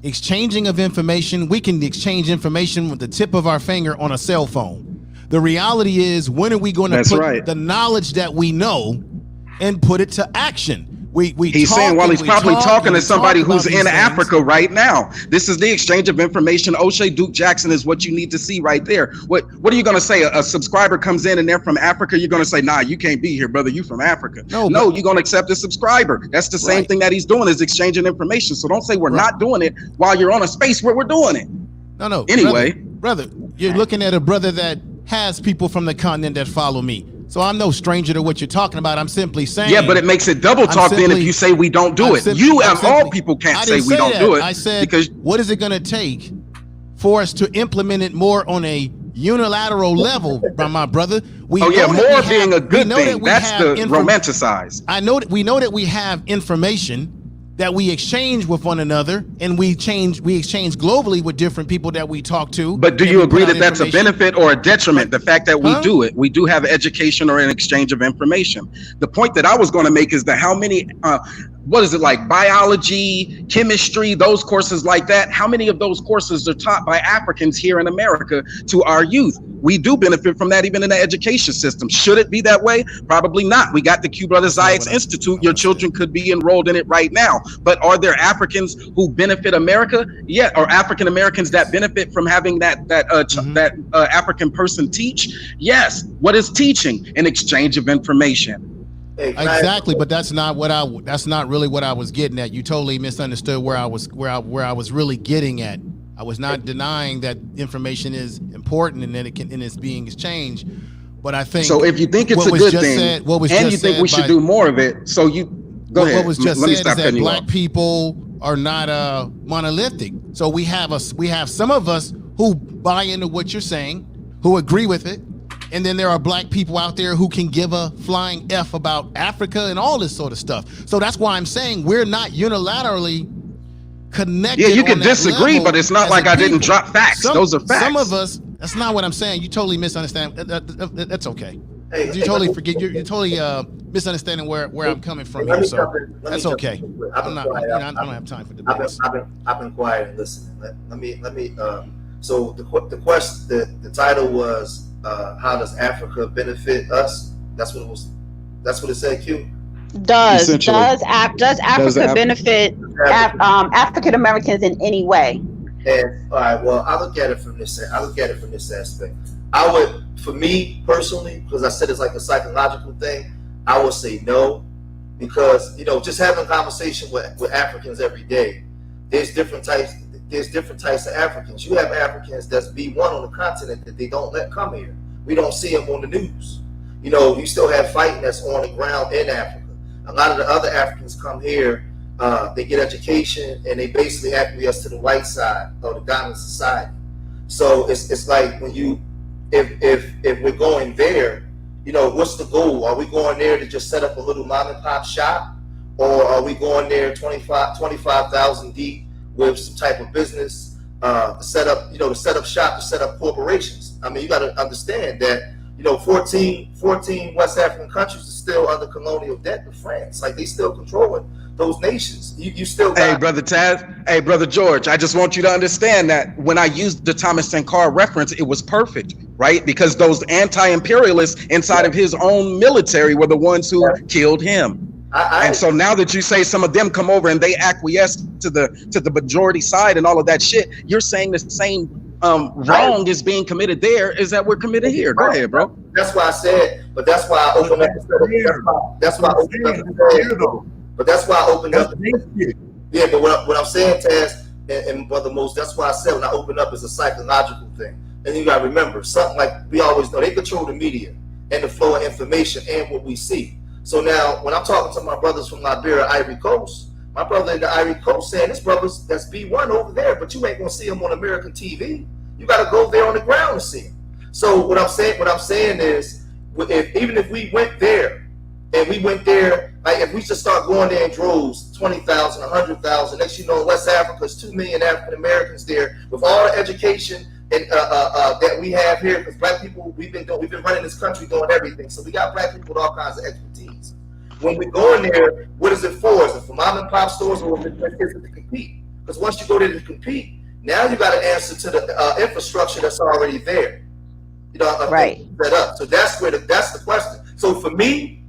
Exchanging of information, we can exchange information with the tip of our finger on a cell phone. The reality is, when are we going to put the knowledge that we know and put it to action? He's saying, well, he's probably talking to somebody who's in Africa right now. This is the exchange of information. O'Shea Duke Jackson is what you need to see right there. What are you going to say? A subscriber comes in and they're from Africa. You're going to say, nah, you can't be here, brother. You from Africa. No, you're going to accept a subscriber. That's the same thing that he's doing, is exchanging information. So don't say we're not doing it while you're on a space where we're doing it. No. Anyway. Brother, you're looking at a brother that has people from the continent that follow me. So I'm no stranger to what you're talking about. I'm simply saying. Yeah, but it makes it double talk then if you say we don't do it. All people can't say we don't do it. I said, because what is it going to take for us to implement it more on a unilateral level, my brother? More being a good thing. That's the romanticized. We know that we have information that we exchange with one another, and we exchange globally with different people that we talk to. But do you agree that that's a benefit or a detriment? The fact that we do it, we do have education or an exchange of information. The point that I was going to make is that how many, biology, chemistry, those courses like that, how many of those courses are taught by Africans here in America to our youth? We do benefit from that even in the education system. Should it be that way? Probably not. We got the Q Brothers IX Institute. Your children could be enrolled in it right now. But are there Africans who benefit America? Yeah. Or African Americans that benefit from having that African person teach? Yes. What is teaching? An exchange of information. Exactly, but that's not really what I was getting at. You totally misunderstood where I was really getting at. I was not denying that information is important and that it's being exchanged. But I think so. If you think it's a good thing, and you think we should do more of it, so you go ahead. What was just Let me said stop is that cutting you black off. people are not monolithic. So we have some of us who buy into what you're saying, who agree with it, and then there are black people out there who can give a flying F about Africa and all this sort of stuff. So that's why I'm saying we're not unilaterally connected. Yeah, you can on that disagree, level but it's not as like a I didn't people. drop facts. Those are facts. Some of us, that's not what I'm saying. You totally misunderstand. That's okay. Hey, You totally forget. You're totally misunderstanding where I'm coming from here. So that's okay. I'm not. I don't have time for debates. I've been quiet and listening. Let me. So the title was how does Africa benefit us? That's what it was. That's what it said. Q. Does Africa benefit African Americans in any way? And all right, well, I look at it from this aspect. I would, for me personally, because I said it's like a psychological thing, I would say no, because just having a conversation with Africans every day, there's different types of Africans. You have Africans that's B1 on the continent that they don't let come here. We don't see them on the news. You still have fighting that's on the ground in Africa. A lot of the other Africans come here, they get education, and they basically acquiesce to the white side of the dominant society. So it's like when if we're going there, what's the goal? Are we going there to just set up a little mom and pop shop, or are we going there 25,000 deep with some type of business to set up shop, to set up corporations? I mean, you got to understand that 14 West African countries are still under colonial debt to France. Like, they still controlling those nations. You still got— Hey, brother Taz. Hey, brother George. I just want you to understand that when I used the Thomas Sankara reference, it was perfect, right? Because those anti-imperialists inside of his own military were the ones who killed him. And so now that you say some of them come over and they acquiesce to the majority side and all of that shit, you're saying the same wrong is being committed there is that we're committed here. Go ahead, bro. That's why I said, but that's why I opened up. That's why I opened up. But that's why I opened up. Yeah, but what I'm saying, Taz and Brother Mose, that's why I said when I open up is a psychological thing. And you gotta remember, something like we always know, they control the media and the flow of information and what we see. So now when I'm talking to my brothers from Liberia, Ivory Coast, my brother in the Ivory Coast saying, this brother's that's B1 over there, but you ain't gonna see him on American TV. You gotta go there on the ground to see him. So what I'm saying is, even if we went there, and we went there, like if we just start going there in droves, 20,000, 100,000, next you know, West Africa's 2 million African Americans there with all the education and that we have here, because black people, we've been running this country doing everything. So we got black people with all kinds of expertise. When we go in there, what is it for? Is it for mom and pop stores, or is it to compete? Because once you go there to compete, now you got to answer to the infrastructure that's already there. Right. Set up. So that's the question. So for me,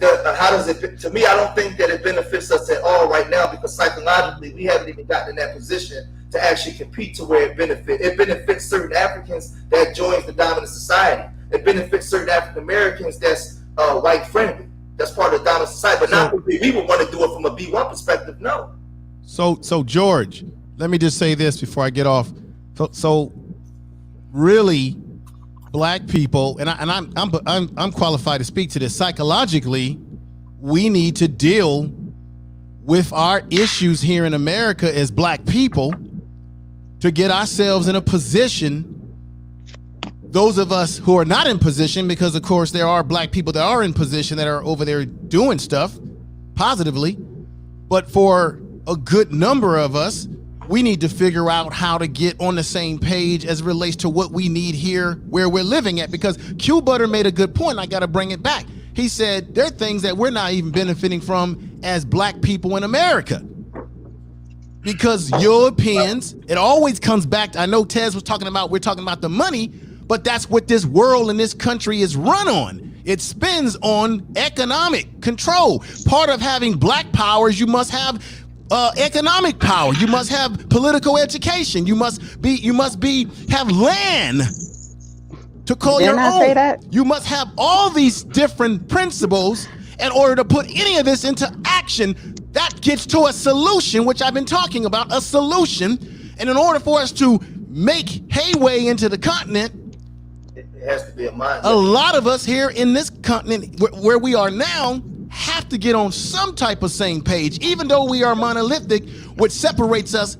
how does it? To me, I don't think that it benefits us at all right now, because psychologically we haven't even gotten in that position to actually compete to where it benefits. It benefits certain Africans that joins the dominant society. It benefits certain African Americans that's white friendly. That's part of the dominant society. But not we would want to do it from a B1 perspective. No. So George, let me just say this before I get off. So really, black people, and I'm qualified to speak to this. Psychologically, we need to deal with our issues here in America as black people to get ourselves in a position. Those of us who are not in position, because of course there are black people that are in position that are over there doing stuff positively, but for a good number of us, we need to figure out how to get on the same page as it relates to what we need here where we're living at. Because Q Butter made a good point, and I got to bring it back. He said there are things that we're not even benefiting from as black people in America. Because Europeans, it always comes back to, I know Tez was talking about, we're talking about the money, but that's what this world and this country is run on. It spins on economic control. Part of having black power is you must have economic power. You must have political education. You must have land to call your own. Say that? You must have all these different principles in order to put any of this into action. That gets to a solution, which I've been talking about, a solution. And in order for us to make headway into the continent, It has to be a mindset. A lot of us here in this continent where we are now have to get on some type of same page, even though we are monolithic. What separates us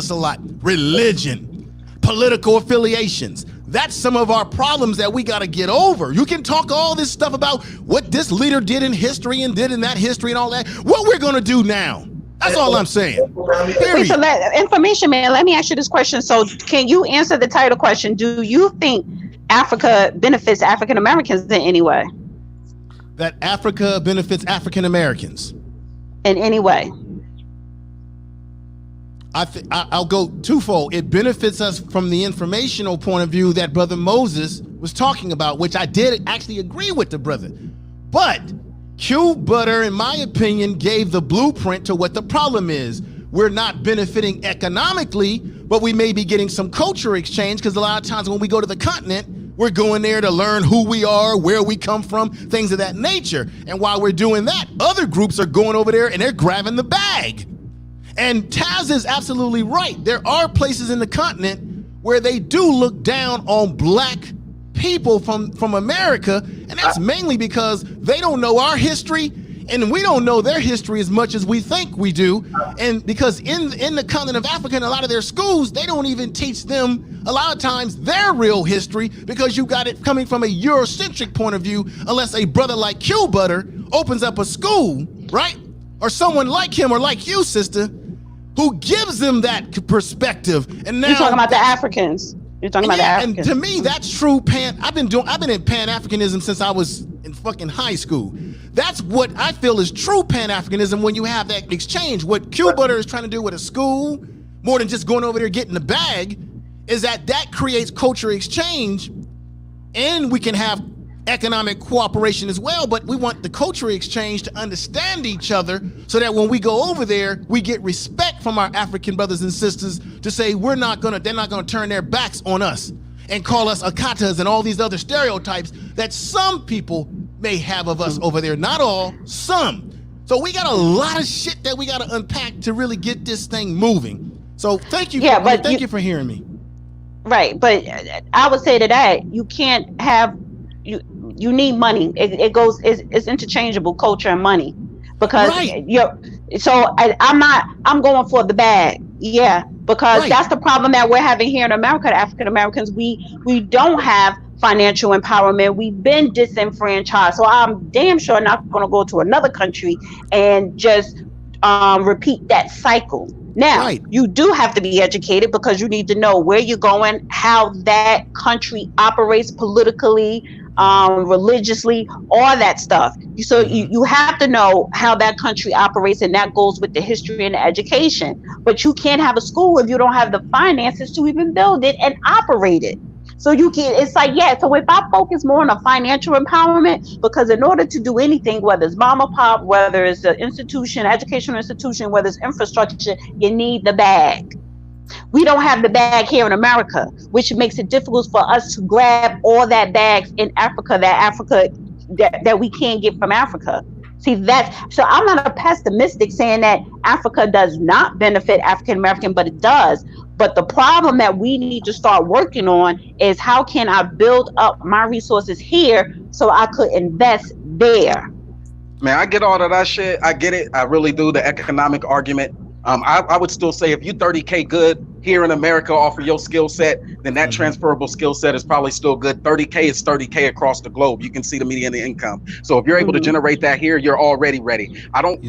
a lot? Religion, political affiliations. That's some of our problems that we got to get over. You can talk all this stuff about what this leader did in history and did in that history and all that. What we're going to do now. That's all I'm saying. Wait, so information, man, let me ask you this question. So can you answer the title question? Do you think Africa benefits African Americans in any way? That Africa benefits African Americans? In any way? I'll go twofold. It benefits us from the informational point of view that Brother Moses was talking about, which I did actually agree with the brother. But Q Butter, in my opinion, gave the blueprint to what the problem is. We're not benefiting economically, but we may be getting some culture exchange, because a lot of times when we go to the continent, we're going there to learn who we are, where we come from, things of that nature. And while we're doing that, other groups are going over there and they're grabbing the bag. And Taz is absolutely right. There are places in the continent where they do look down on black people from America, and that's mainly because they don't know our history, and we don't know their history as much as we think we do. And because in the continent of Africa, in a lot of their schools, they don't even teach them a lot of times their real history, because you got it coming from a Eurocentric point of view, unless a brother like Q Butter opens up a school, right? Or someone like him or like you, sister, who gives them that perspective. And now you're talking about the Africans. You're talking about the Africans. And to me, that's true I've been in Pan-Africanism since I was in fucking high school. That's what I feel is true Pan-Africanism, when you have that exchange. What Q Butter is trying to do with a school, more than just going over there getting the bag, is that creates culture exchange, and we can have economic cooperation as well, but we want the culture exchange to understand each other, so that when we go over there, we get respect from our African brothers and sisters to say they're not gonna turn their backs on us and call us akatas and all these other stereotypes that some people may have of us over there. Not all, some. So we got a lot of shit that we got to unpack to really get this thing moving. So thank you. Thank you for hearing me. Right, but I would say to that, you can't have you need money. It's interchangeable, culture and money, because I'm going for the bag. Yeah, because that's the problem that we're having here in America. The African Americans, we don't have financial empowerment. We've been disenfranchised. So I'm damn sure not going to go to another country and just repeat that cycle. Now, you do have to be educated, because you need to know where you're going, how that country operates politically, religiously, all that stuff. So you have to know how that country operates, and that goes with the history and the education. But you can't have a school if you don't have the finances to even build it and operate it. So it's like, so if I focus more on a financial empowerment, because in order to do anything, whether it's mom or pop, whether it's an institution, educational institution, whether it's infrastructure, you need the bag. We don't have the bag here in America, which makes it difficult for us to grab all that bags in Africa, that we can't get from Africa. See, so I'm not a pessimistic saying that Africa does not benefit African American, but it does. But the problem that we need to start working on is, how can I build up my resources here so I could invest there? Man, I get all of that shit. I get it. I really do. The economic argument. I would still say, if you 30K good here in America off of your skill set, then that transferable skill set is probably still good. 30K is 30K across the globe. You can see the median income. So if you're able to generate that here, you're already ready. I don't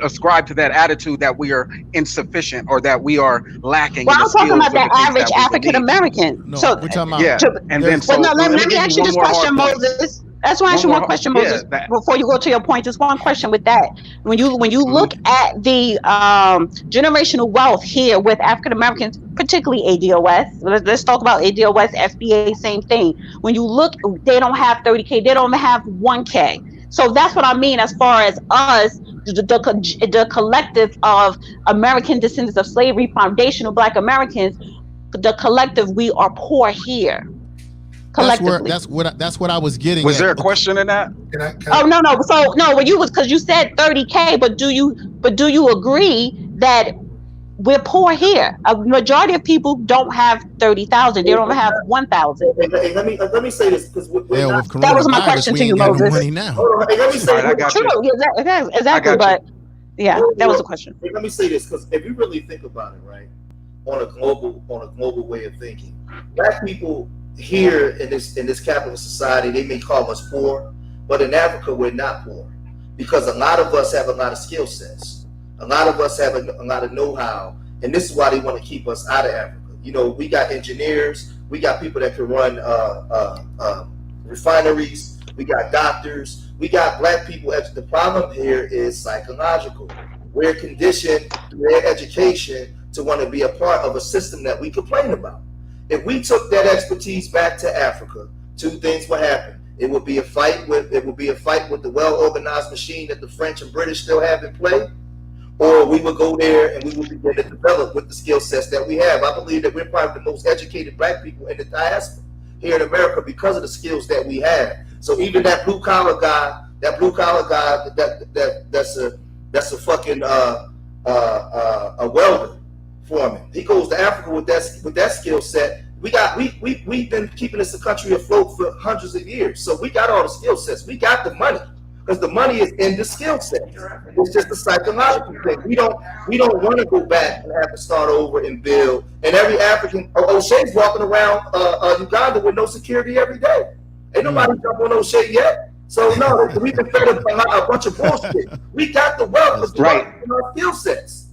ascribe to that attitude that we are insufficient or that we are lacking. Well, I'm talking about the average African American. No, so we're talking about and then let me ask you this question, Moses. That's why I ask you one question, Moses, before you go to your point. Just one question with that. When you look at the generational wealth here with African Americans, particularly ADOS, let's talk about ADOS, FBA, same thing. When you look, they don't have 30K, they don't have 1K. So that's what I mean as far as us, the collective of American descendants of slavery, foundational Black Americans, the collective, we are poor here. That's what I was getting. Was there a question in that? No. So no, because you said 30K, but do you agree that we're poor here. A majority of people don't have 30,000. They don't have 1,000. Hey, let me say this because With that was my question we to you, ain't got no Moses. money now. Hey, let me say All right, I got True, you. exactly. But yeah, that was a question. Hey, let me say this because if you really think about it, right, on a global way of thinking, Black people here in this capitalist society, they may call us poor, but in Africa we're not poor because a lot of us have a lot of skill sets. A lot of us have a lot of know-how, and this is why they want to keep us out of Africa. You know, we got engineers, we got people that can run refineries, we got doctors, we got Black people. The problem here is psychological. We're conditioned through their education to want to be a part of a system that we complain about. If we took that expertise back to Africa, two things would happen. It would be a fight with the well-organized machine that the French and British still have in play, or we would go there and we would begin to develop with the skill sets that we have. I believe that we're probably the most educated Black people in the diaspora here in America because of the skills that we have. So even that blue collar guy, that's a fucking a welder foreman. He goes to Africa with that skill set. We've been keeping this country afloat for hundreds of years. So we got all the skill sets. We got the money. Because the money is in the skill set. It's just a psychological thing. We don't want to go back and have to start over and build. And every African, O'Shea's walking around Uganda with no security every day. Ain't nobody jump on O'Shea yet. So no, we've been fed up a bunch of bullshit. We got the wealth in our skill sets.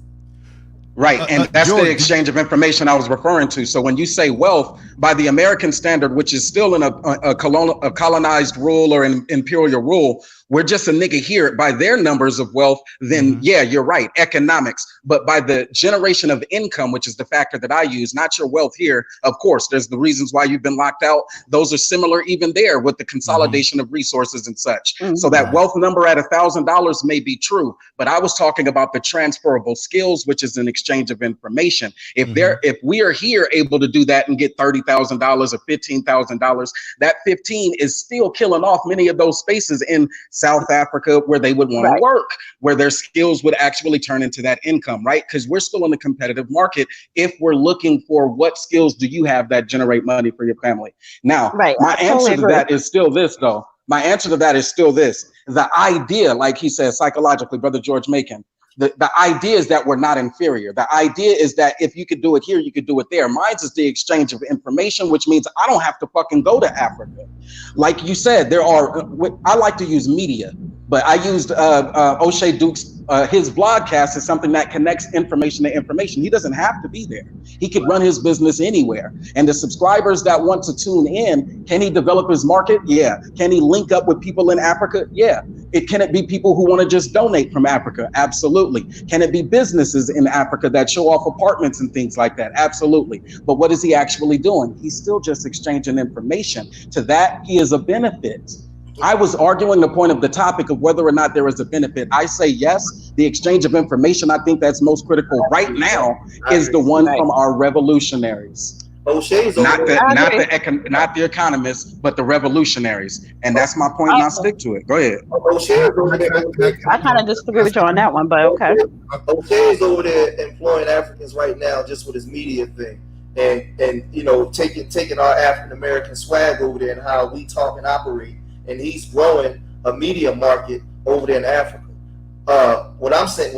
Right, and that's the exchange of information I was referring to. So when you say wealth, by the American standard, which is still in a colonized rule or an imperial rule, we're just a nigga here. By their numbers of wealth, then yeah, you're right, economics. But by the generation of income, which is the factor that I use, not your wealth here, of course, there's the reasons why you've been locked out. Those are similar even there with the consolidation of resources and such. So that wealth number at $1,000 may be true, but I was talking about the transferable skills, which is an exchange of information. If we are here able to do that and get $30,000 or $15,000, that 15 is still killing off many of those spaces in South Africa where they would want to work, where their skills would actually turn into that income, right? Because we're still in the competitive market if we're looking for what skills do you have that generate money for your family. Now, my answer to that is still this, though. My answer to that is still this. The idea, like he says, psychologically, Brother George Macon, the idea is that we're not inferior. The idea is that if you could do it here, you could do it there. Mine is the exchange of information, which means I don't have to fucking go to Africa. Like you said, I like to use media, but I used O'Shea Duke's, his vlogcast is something that connects information to information. He doesn't have to be there. He could run his business anywhere. And the subscribers that want to tune in, can he develop his market? Yeah. Can he link up with people in Africa? Yeah. Can it be people who want to just donate from Africa? Absolutely. Can it be businesses in Africa that show off apartments and things like that? Absolutely. But what is he actually doing? He's still just exchanging information. To that, he is a benefit. I was arguing the point of the topic of whether or not there is a benefit. I say yes. The exchange of information, I think that's most critical right now, is the one from our revolutionaries. O'Shea's not the economists, but the revolutionaries. And that's my point, and I'll stick to it. Go ahead. I kind of disagree with you on that one, but okay. O'Shea's over there employing Africans right now just with his media thing. And you know, taking our African American swag over there and how we talk and operate. And he's growing a media market over there in Africa. All I'm saying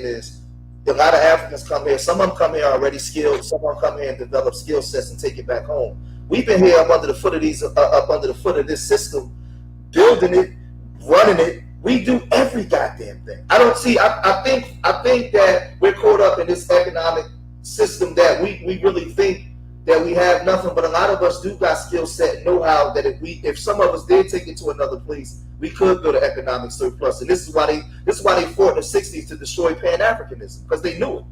is a lot of Africans come here. Some of them come here already skilled. Some of them come here and develop skill sets and take it back home. We've been here up under the foot of this system, building it, running it. We do every goddamn thing. I think that we're caught up in this economic system that we really think that we have nothing, but a lot of us do got skill set and know-how that if some of us did take it to another place, we could build an economic surplus. And this is why they fought in the 60s to destroy Pan-Africanism, because they knew it.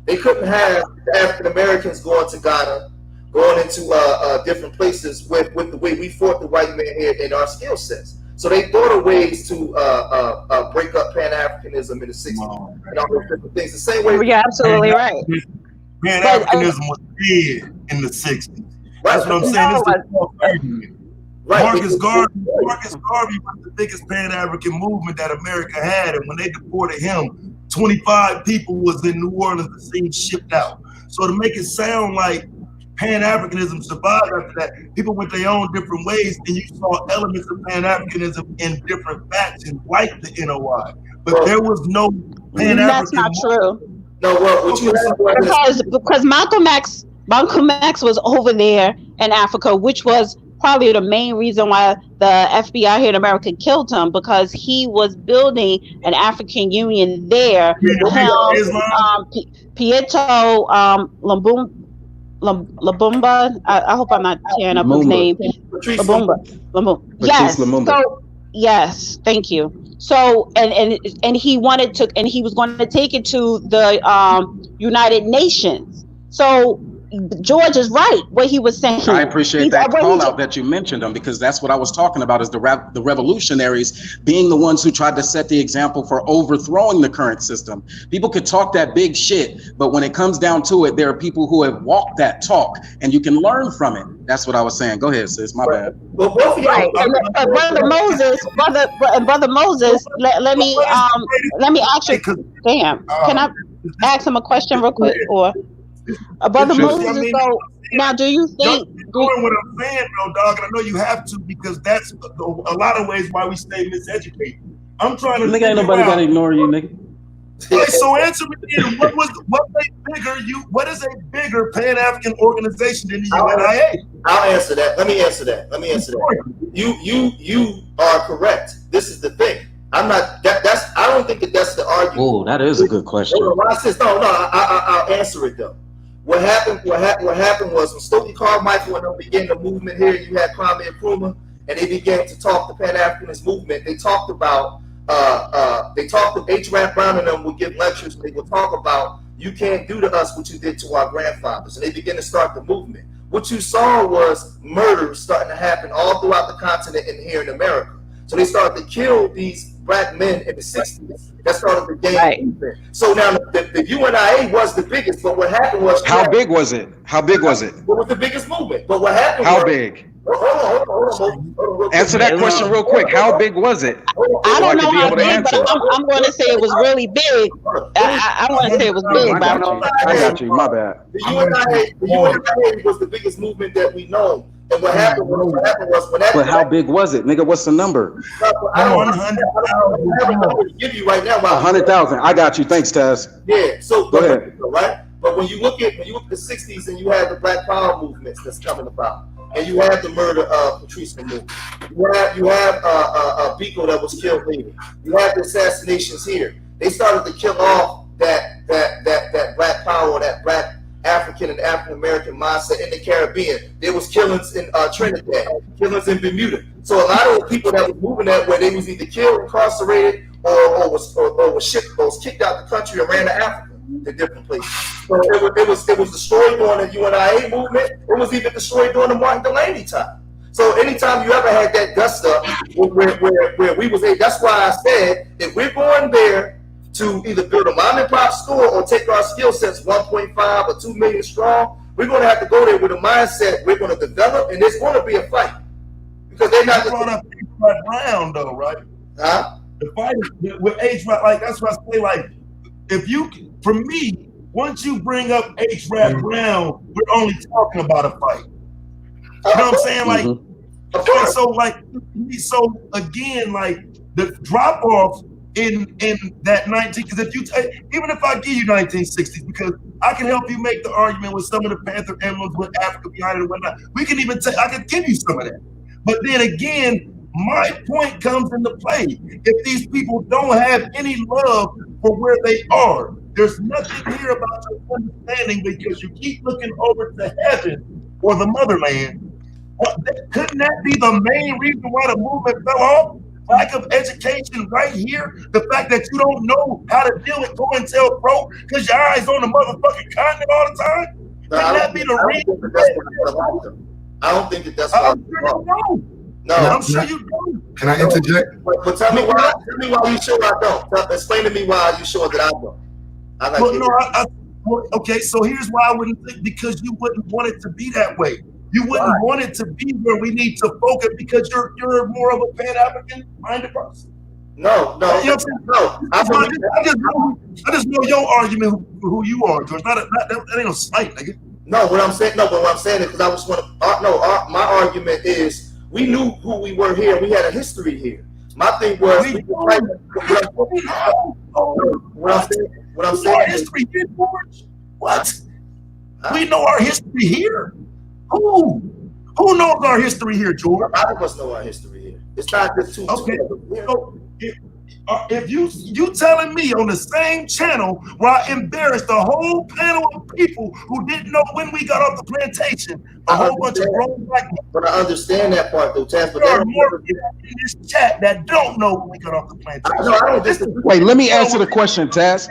They couldn't have the African Americans going to Ghana, going into different places with the way we fought the white man here in our skill sets. So they thought of ways to break up Pan-Africanism in the 60s and all those different things. The same way. You're absolutely right. Pan-Africanism was dead in the 60s. That's what I'm saying. Marcus Garvey was the biggest Pan-African movement that America had, and when they deported him 25 people was in New Orleans the scene shipped out. So to make it sound like Pan-Africanism survived after that, people went their own different ways, and you saw elements of Pan-Africanism in different factions, like the NOI. But there was no Pan-African. That's not true. No, what you because Malcolm X was over there in Africa, which was probably the main reason why the FBI here in America killed him, because he was building an African Union there. Pietro Lumumba. I hope I'm not tearing up his name. Lumumba. Yes. So, yes. Thank you. So and he wanted to, and he was going to take it to the United Nations. So George is right what he was saying. I appreciate that call out that you mentioned them, because that's what I was talking about, is the revolutionaries being the ones who tried to set the example for overthrowing the current system. People could talk that big shit, but when it comes down to it, there are people who have walked that talk, and you can learn from it. That's what I was saying. Go ahead, sis. My bad. Well, both of right. Brother Moses, let me ask you. Damn, can I ask him a question real quick? Or Brother Moses, so now do you think? What I'm saying, though, dog, and I know you have to, because that's a lot of ways why we stay miseducated. I'm trying to. Nigga, ain't nobody gotta ignore you, nigga. Okay, so answer me again. What is a bigger Pan-African organization than the UNIA? I'll answer that. Let me answer that. You are correct. This is the thing. I'm not. I don't think that's the argument. Oh, that is a good question. I'll answer it though. What happened was when Stokely Carmichael and them began the movement here, you had Kwame Nkrumah, and they began to talk the Pan-Africanist movement. They talked about H. Rap Brown and them would give lectures, and they would talk about, you can't do to us what you did to our grandfathers. And they began to start the movement. What you saw was murders starting to happen all throughout the continent and here in America. So they started to kill these black men in the 60s. That started the game movement. So now the UNIA was the biggest, but what happened was... How big was it? What was the biggest movement? But what happened How big? Hold on. Answer that question real quick. How big was it? I don't know how big, but I'm going to say it was really big. I want to say it was big, but I don't know. I got you. My bad. The UNIA was the biggest movement that we know. And what happened was when that. But how big was it, nigga? What's the number? I don't have a number to give you right now. 100,000. I got you. Thanks, Taz. Yeah. So go ahead. Right. But when you look at the 60s, and you have the Black Power movements that's coming about, and you have the murder of Patrice Lumumba, you have Biko that was killed later. You have the assassinations here. They started to kill off that Black Power, that Black African and African American mindset in the Caribbean. There was killings in Trinidad, killings in Bermuda. So a lot of the people that were moving that way, they was either killed, incarcerated, or was shipped, or was kicked out the country and ran to Africa, to different places. So it was destroyed during the UNIA movement. It was even destroyed during the Martin Delaney time. So anytime you ever had that dust up where we was, that's why I said, if we're going there to either build a mom and pop store or take our skill sets 1.5 or 2 million strong, we're going to have to go there with a mindset we're going to develop, and there's going to be a fight, because they're not brought up H-Rap Brown though, right? Huh? The fight with H-Rap, like that's what I say. Like, if you, for me, once you bring up H-Rap Brown, we're only talking about a fight. You know what I'm saying? Like, so again, like the drop off in that 19, because if you even if I give you 1960s, because I can help you make the argument with some of the Panther emblems with Africa behind it and whatnot. We can even I can give you some of that. But then again, my point comes into play. If these people don't have any love for where they are, there's nothing here about your understanding, because you keep looking over to heaven or the motherland. Couldn't that be the main reason why the movement fell off? Lack of education right here. The fact that you don't know how to deal with COINTELPRO because your eyes on the motherfucking continent all the time. Couldn't that be the reason? I don't think that's what I'm No, I'm sure you don't. Can I interject? But tell me why you sure I don't. Explain to me why you sure that I don't. Okay, so here's why I wouldn't think, because you wouldn't want it to be that way. You wouldn't want it to be where we need to focus, because you're more of a Pan-African minded person. No. You know what I'm saying? No. I just know your argument who you are, George. That ain't no spite, nigga. No, what I'm saying is because I was going to. My argument is we knew who we were here. We had a history here. My thing was what I'm saying. Our history here, George. What? We know our history here. Who knows our history here, George? A lot of us know our history here. It's not just two. Okay. So if you telling me on the same channel where I embarrassed a whole panel of people who didn't know when we got off the plantation, a whole bunch of grown black people. But I understand that part though, Taz. But there are more people in this chat that don't know when we got off the plantation. No, I don't disagree. Wait, let me answer the question, Taz.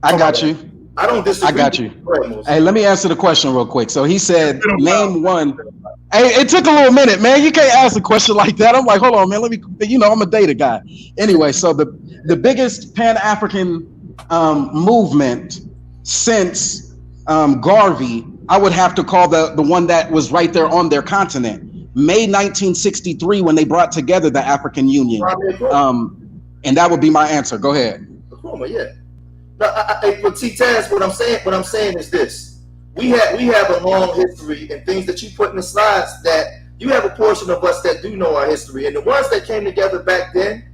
I got you. I don't disagree. I got you. Hey, let me answer the question real quick. So he said, name one. Hey, it took a little minute, man. You can't ask a question like that. I'm like, hold on, man. Let me, I'm a data guy. Anyway, so the biggest Pan-African movement since Garvey, I would have to call the one that was right there on their continent. May 1963, when they brought together the African Union. And that would be my answer. Go ahead. Yeah. No, but T-Taz, what I'm saying is this. We have a long history and things that you put in the slides that you have a portion of us that do know our history. And the ones that came together back then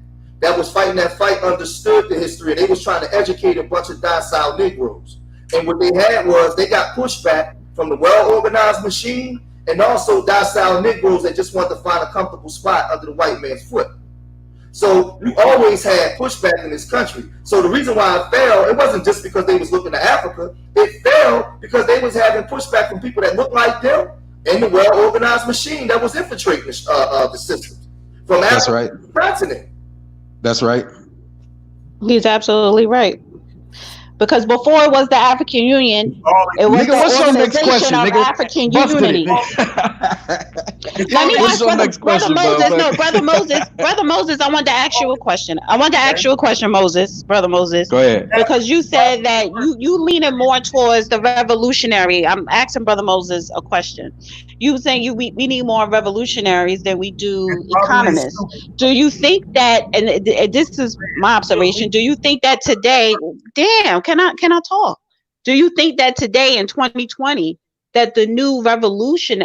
that was fighting that fight understood the history, and they was trying to educate a bunch of docile Negroes. And what they had was they got pushback from the well-organized machine and also docile Negroes that just wanted to find a comfortable spot under the white man's foot. So you always had pushback in this country. So the reason why it fell, it wasn't just because they was looking to Africa. It fell because they was having pushback from people that looked like them and the well-organized machine that was infiltrating the system from Africa. That's right. To the continent. That's right. He's absolutely right. Because before it was the African Union, it was nigga, what's the your next question, of nigga? African Busted unity. Let me ask Brother Moses. Brother Moses, I wanted to ask you a question. Brother Moses. Go ahead. Because you said that you leaning more towards the revolutionary. I'm asking Brother Moses a question. You saying we need more revolutionaries than we do economists. Do you think that, and this is my observation, do you think that today, can I talk? Do you think that today in 2020 that the new revolution,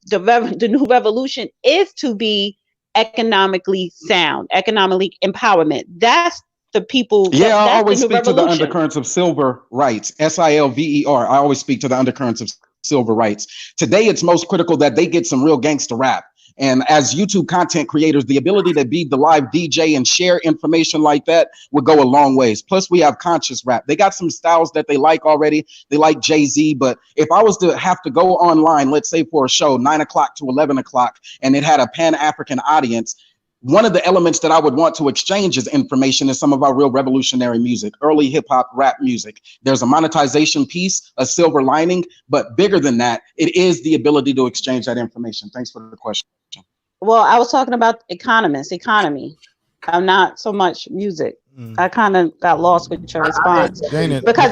the new revolution is to be economically sound, economically empowerment? That's the people. Yeah, I that's always the new speak to the revolution. undercurrents of silver rights, SILVER. I always speak to the undercurrents of silver rights. Today, it's most critical that they get some real gangster rap. And as YouTube content creators, the ability to be the live DJ and share information like that would go a long ways. Plus, we have conscious rap. They got some styles that they like already. They like Jay-Z. But if I was to have to go online, let's say for a show, 9 o'clock to 11 o'clock, and it had a Pan-African audience, one of the elements that I would want to exchange as information is some of our real revolutionary music, early hip hop, rap music. There's a monetization piece, a silver lining, but bigger than that, it is the ability to exchange that information. Thanks for the question. Well, I was talking about economy. I'm not so much music. I kind of got lost with your response because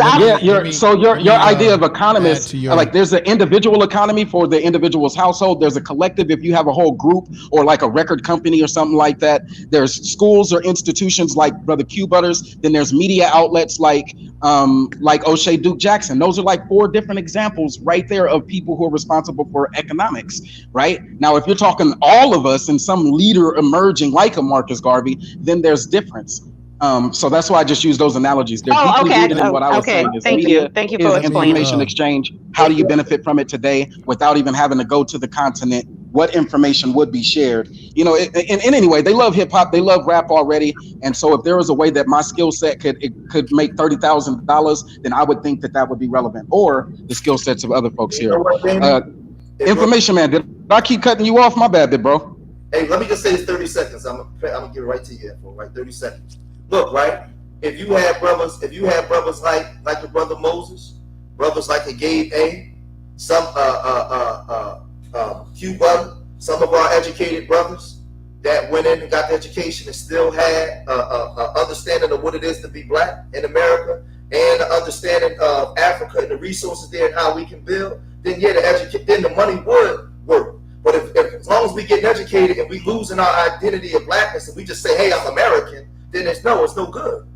your idea of economists, like there's an individual economy for the individual's household. There's a collective if you have a whole group or like a record company or something like that. There's schools or institutions like Brother Q Butters. Then there's media outlets like O'Shea Duke Jackson. Those are like 4 different examples right there of people who are responsible for economics. Right now, if you're talking all of us and some leader emerging like a Marcus Garvey, then there's difference. So that's why I just use those analogies. They're deeply rooted in what I was saying. Is Thank you for information exchange. How do you benefit from it today without even having to go to the continent? What information would be shared? You know, in any way, they love hip hop, they love rap already. And so if there was a way that my skill set could make $30,000, then I would think that would be relevant, or the skill sets of other folks here. Information, man. Did I keep cutting you off? My bad, big bro. Hey, let me just say this 30 seconds. I'm gonna give it right to you for right 30 seconds. Look, right? If you have brothers like the brother Moses, brothers like a Gabe A, some Q Butter, some of our educated brothers that went in and got the education and still had a understanding of what it is to be black in America and an understanding of Africa and the resources there and how we can build, then yeah, then the money would work. But if as long as we get educated and we losing our identity of blackness and we just say, hey, I'm American, then it's no good.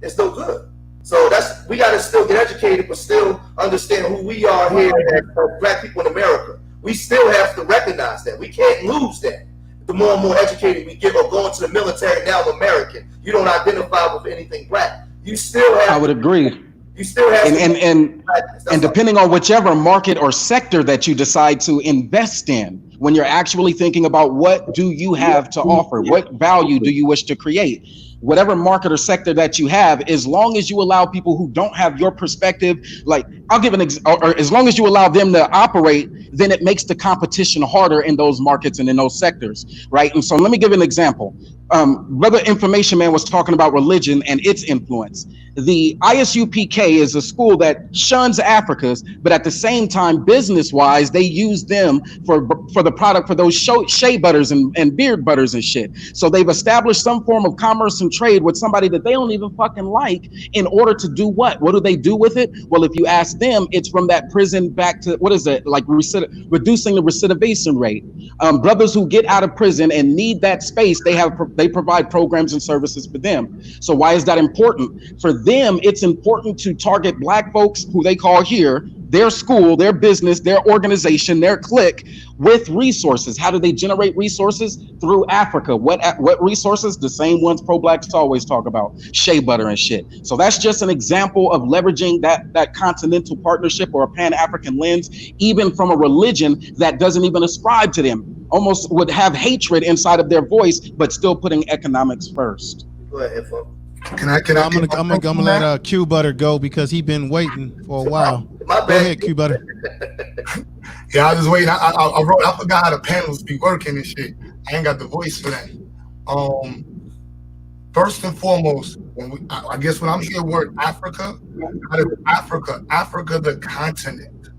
It's no good. So we got to still get educated, but still understand who we are here as black people in America. We still have to recognize that. We can't lose that. The more and more educated we get, or going to the military, now I'm American. You don't identify with anything black. You still have. I would agree. You still have. And depending on whichever market or sector that you decide to invest in, when you're actually thinking about what do you have to offer, what value do you wish to create, whatever market or sector that you have, as long as you allow people who don't have your perspective, like I'll give or as long as you allow them to operate, then it makes the competition harder in those markets and in those sectors, right? And so let me give an example. Brother Information Man was talking about religion and its influence. The ISUPK is a school that shuns Africans, but at the same time, business-wise, they use them for the product for those shea butters and beard butters and shit. So they've established some form of commerce and trade with somebody that they don't even fucking like in order to do what? What do they do with it? Well, if you ask them, it's from that prison back to, what is it? Like reducing the recidivation rate. Brothers who get out of prison and need that space, they provide programs and services for them. So why is that important? For them, it's important to target black folks who they call here, their school, their business, their organization, their clique with resources. How do they generate resources? Through Africa. What resources? The same ones pro-blacks always talk about, shea butter and shit. So that's just an example of leveraging that continental partnership or a Pan-African lens, even from a religion that doesn't even ascribe to them, almost would have hatred inside of their voice, but still putting economics first. Go ahead, Info. I'm gonna let Q Butter go because he's been waiting for a while. Go ahead, Q Butter. Yeah, I was waiting. I forgot how the panels be working and shit. I ain't got the voice for that. First and foremost, I guess when I'm hearing word Africa, Africa, the continent.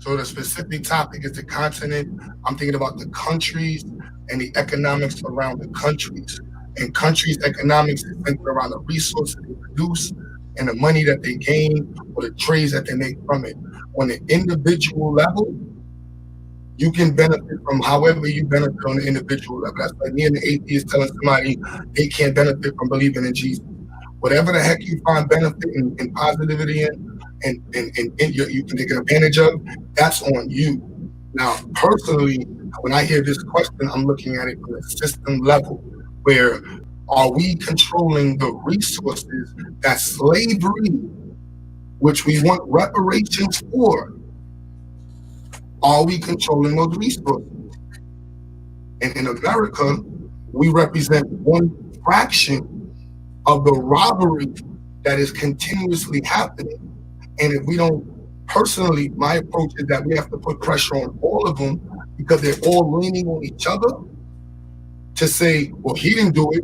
So the specific topic is the continent. I'm thinking about the countries and the economics around the countries. And countries' economics is centered around the resources they produce and the money that they gain or the trades that they make from it. On the individual level, you can benefit from however you benefit on the individual level. That's like me and the atheist telling somebody they can't benefit from believing in Jesus. Whatever the heck you find benefit and positivity in, and you can take advantage of, that's on you. Now, personally, when I hear this question, I'm looking at it from a system level. Where are we controlling the resources that slavery, which we want reparations for, are we controlling those resources? And in America, we represent one fraction of the robbery that is continuously happening. And if we don't, personally, my approach is that we have to put pressure on all of them because they're all leaning on each other. To say, well, he didn't do it.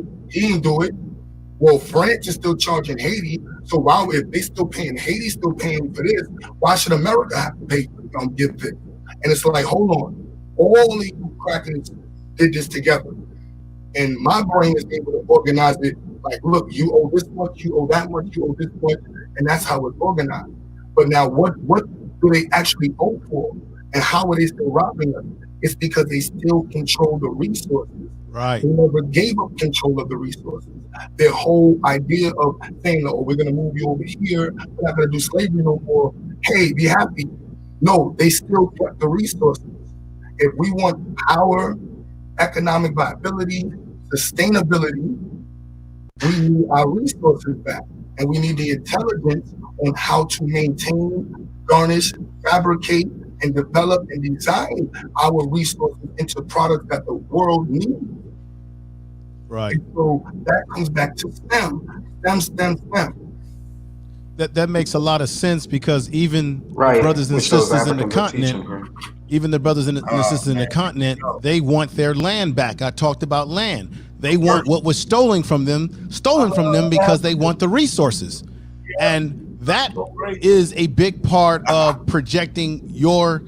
Well, France is still charging Haiti. So why, if they still paying Haiti, still paying for this, why should America have to pay for give this? And it's like, hold on, all these crackers did this together. And my brain is able to organize it like, look, you owe this much, you owe that much, you owe this much, and that's how it's organized. But now what do they actually owe for? And how are they still robbing us? It's because they still control the resources. Right. They never gave up control of the resources. Their whole idea of saying, oh, we're going to move you over here, we're not going to do slavery no more. Hey, be happy. No, they still kept the resources. If we want power, economic viability, sustainability, we need our resources back. And we need the intelligence on how to maintain, garnish, fabricate, and develop and design our resources into products that the world needs. Right. And so that comes back to STEM. That makes a lot of sense because even the brothers and sisters in the continent, they want their land back. I talked about land. They want what was stolen from them because they want the resources. And that is a big part of projecting your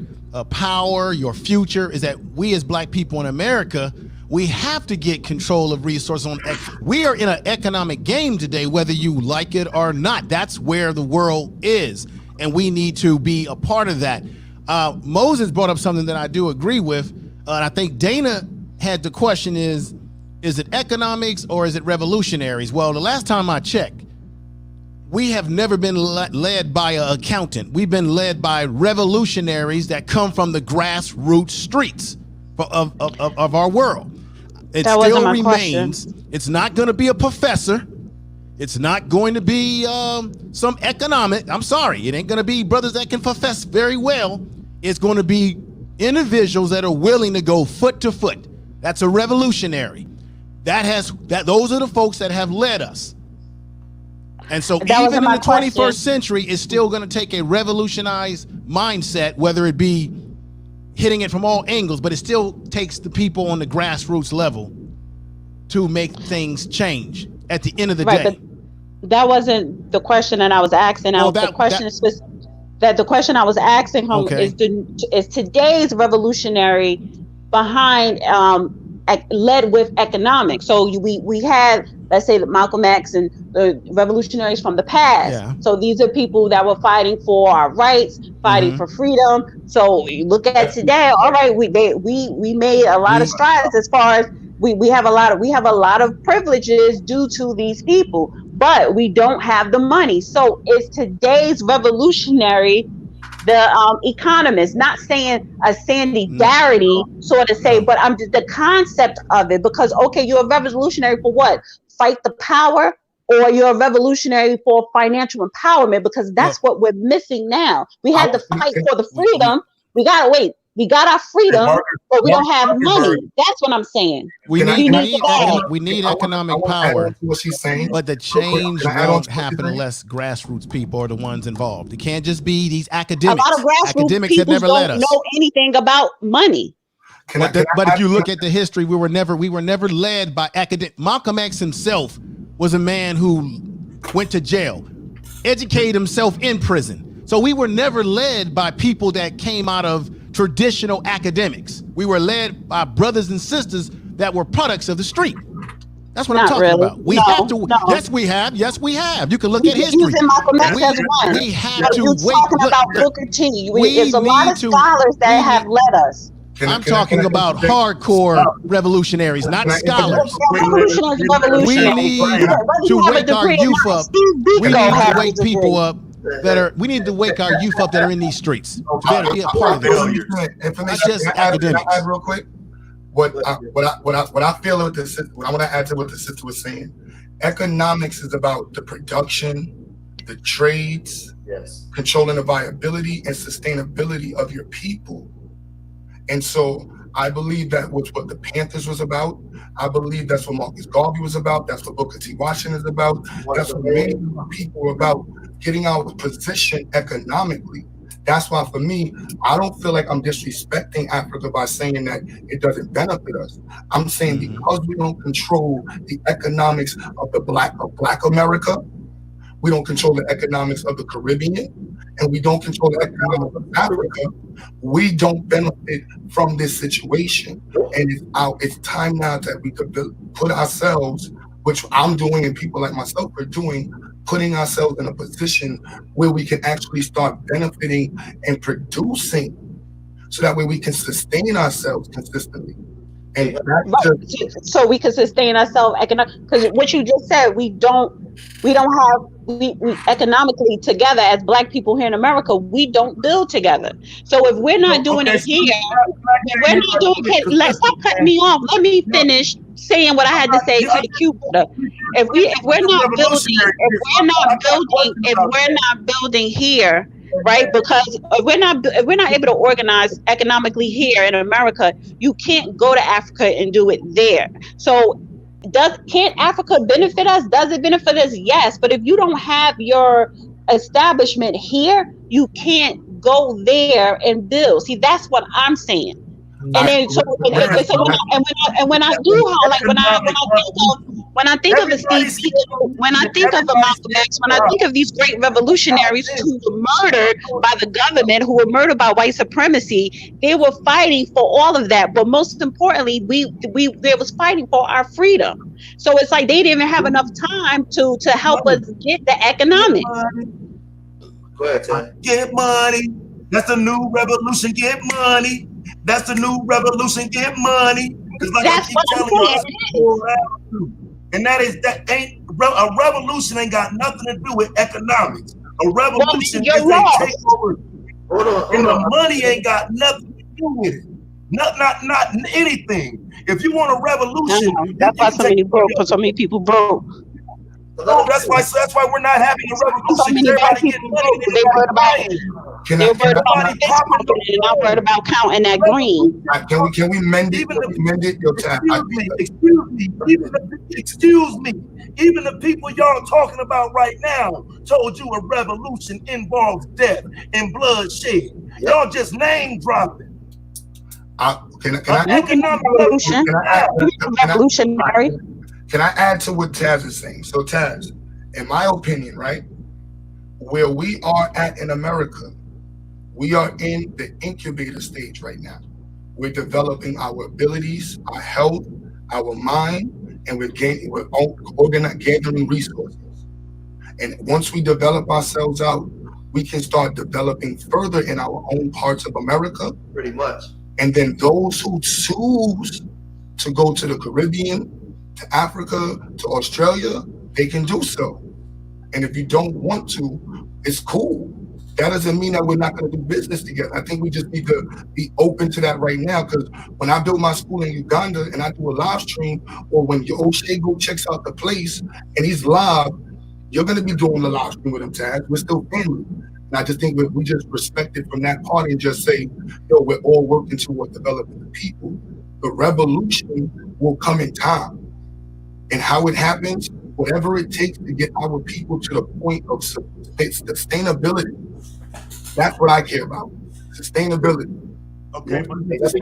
power, your future, is that we as black people in America, we have to get control of resources. We are in an economic game today, whether you like it or not. That's where the world is, and we need to be a part of that. Moses brought up something that I do agree with. And I think Dana had the question is it economics or is it revolutionaries? Well, the last time I checked, we have never been led by an accountant. We've been led by revolutionaries that come from the grassroots streets of our world. It still remains. It's not going to be a professor. It's not going to be some economic. I'm sorry. It ain't going to be brothers that can profess very well. It's going to be individuals that are willing to go foot to foot. That's a revolutionary. Those are the folks that have led us. And so even in the 21st century, it's still going to take a revolutionized mindset, whether it be hitting it from all angles, but it still takes the people on the grassroots level to make things change at the end of the day. But that wasn't the question that I was asking. The question I was asking him is today's revolutionary behind led with economics. So we had, let's say, Malcolm X and the revolutionaries from the past. Yeah. So these are people that were fighting for our rights, fighting for freedom. So you look at today, all right, we made a lot of strides as far as we have a lot of privileges due to these people, but we don't have the money. So it's today's revolutionary, the economist, not saying a Sandy Garrity sort of say, but I'm just the concept of it, because you're a revolutionary for what? Fight the power, or you're a revolutionary for financial empowerment, because that's what we're missing now. We had to fight for the freedom. We gotta wait. We got our freedom, but we don't have money. That's what I'm saying. We need economic power. What she's saying, but the change won't happen unless grassroots people are the ones involved. It can't just be these academics. A lot of grassroots people don't know anything about money. But if you look at the history, we were never led by academic. Malcolm X himself was a man who went to jail, educated himself in prison. So we were never led by people that came out of traditional academics. We were led by brothers and sisters that were products of the street. That's what I'm talking about. We have to. No. Yes, we have. Yes, we have. You can look at history. We have to wait. Talking about Booker T. There's a lot of scholars that have led us. I'm talking about hardcore revolutionaries, not scholars. We need to wake our youth up. We need to wake people up we need to wake our youth up that are in these streets. Better be a part of this. Not just academics. Real quick, what I feel with this, I want to add to what the sister was saying. Economics is about the production, the trades, controlling the viability and sustainability of your people. And so I believe that was what the Panthers was about. I believe that's what Marcus Garvey was about. That's what Booker T. Washington is about. That's what many people are about, getting out of position economically. That's why, for me, I don't feel like I'm disrespecting Africa by saying that it doesn't benefit us. I'm saying because we don't control the economics of Black America, we don't control the economics of the Caribbean, and we don't control the economics of Africa, we don't benefit from this situation. And it's time now that we could put ourselves, which I'm doing and people like myself are doing, putting ourselves in a position where we can actually start benefiting and producing, so that way we can sustain ourselves consistently. And so we can sustain ourselves economically, because what you just said, we economically together as Black people here in America, we don't build together. So if we're not doing it here, let's stop cutting me off. Let me finish saying what I had to say to the cue brother. If we're not building here, right? Because if we're not able to organize economically here in America, you can't go to Africa and do it there. So can't Africa benefit us? Does it benefit us? Yes. But if you don't have your establishment here, you can't go there and build. See, that's what I'm saying. And then when I think of the Steve Biko, when I think of the Malcolm X, when I think of these great revolutionaries who were murdered by the government, who were murdered by white supremacy, they were fighting for all of that. But most importantly, they was fighting for our freedom. So it's like they didn't even have enough time to help us get the economics. Go ahead, Ted. Get money. That's the new revolution. Get money. That's the new revolution. Get money. Because like I keep telling y'all, that's what and that is that ain't a revolution ain't got nothing to do with economics. A revolution is a takeover. And the money ain't got nothing to do with it. Not anything. If you want a revolution, that's why so many people broke. No, that's why we're not having a revolution. So many black people broke. They worried about and not worried about counting that green. Can we mend it? Excuse me. Even the people y'all talking about right now told you a revolution involves death and bloodshed. Y'all just name dropping. Can I add to what Taz is saying? So Taz, in my opinion, right, where we are at in America, we are in the incubator stage right now. We're developing our abilities, our health, our mind, and we're gathering resources. And once we develop ourselves out, we can start developing further in our own parts of America. Pretty much. And then those who choose to go to the Caribbean, to Africa, to Australia, they can do so. And if you don't want to, it's cool. That doesn't mean that we're not going to do business together. I think we just need to be open to that right now. Because when I build my school in Uganda and I do a live stream, or when your O'Shea go checks out the place and he's live, you're going to be doing the live stream with him, Taz. We're still family. And I just think we just respect it from that party and just say, yo, we're all working toward developing the people. The revolution will come in time. And how it happens, whatever it takes to get our people to the point of sustainability. That's what I care about. Sustainability. Okay, but here's the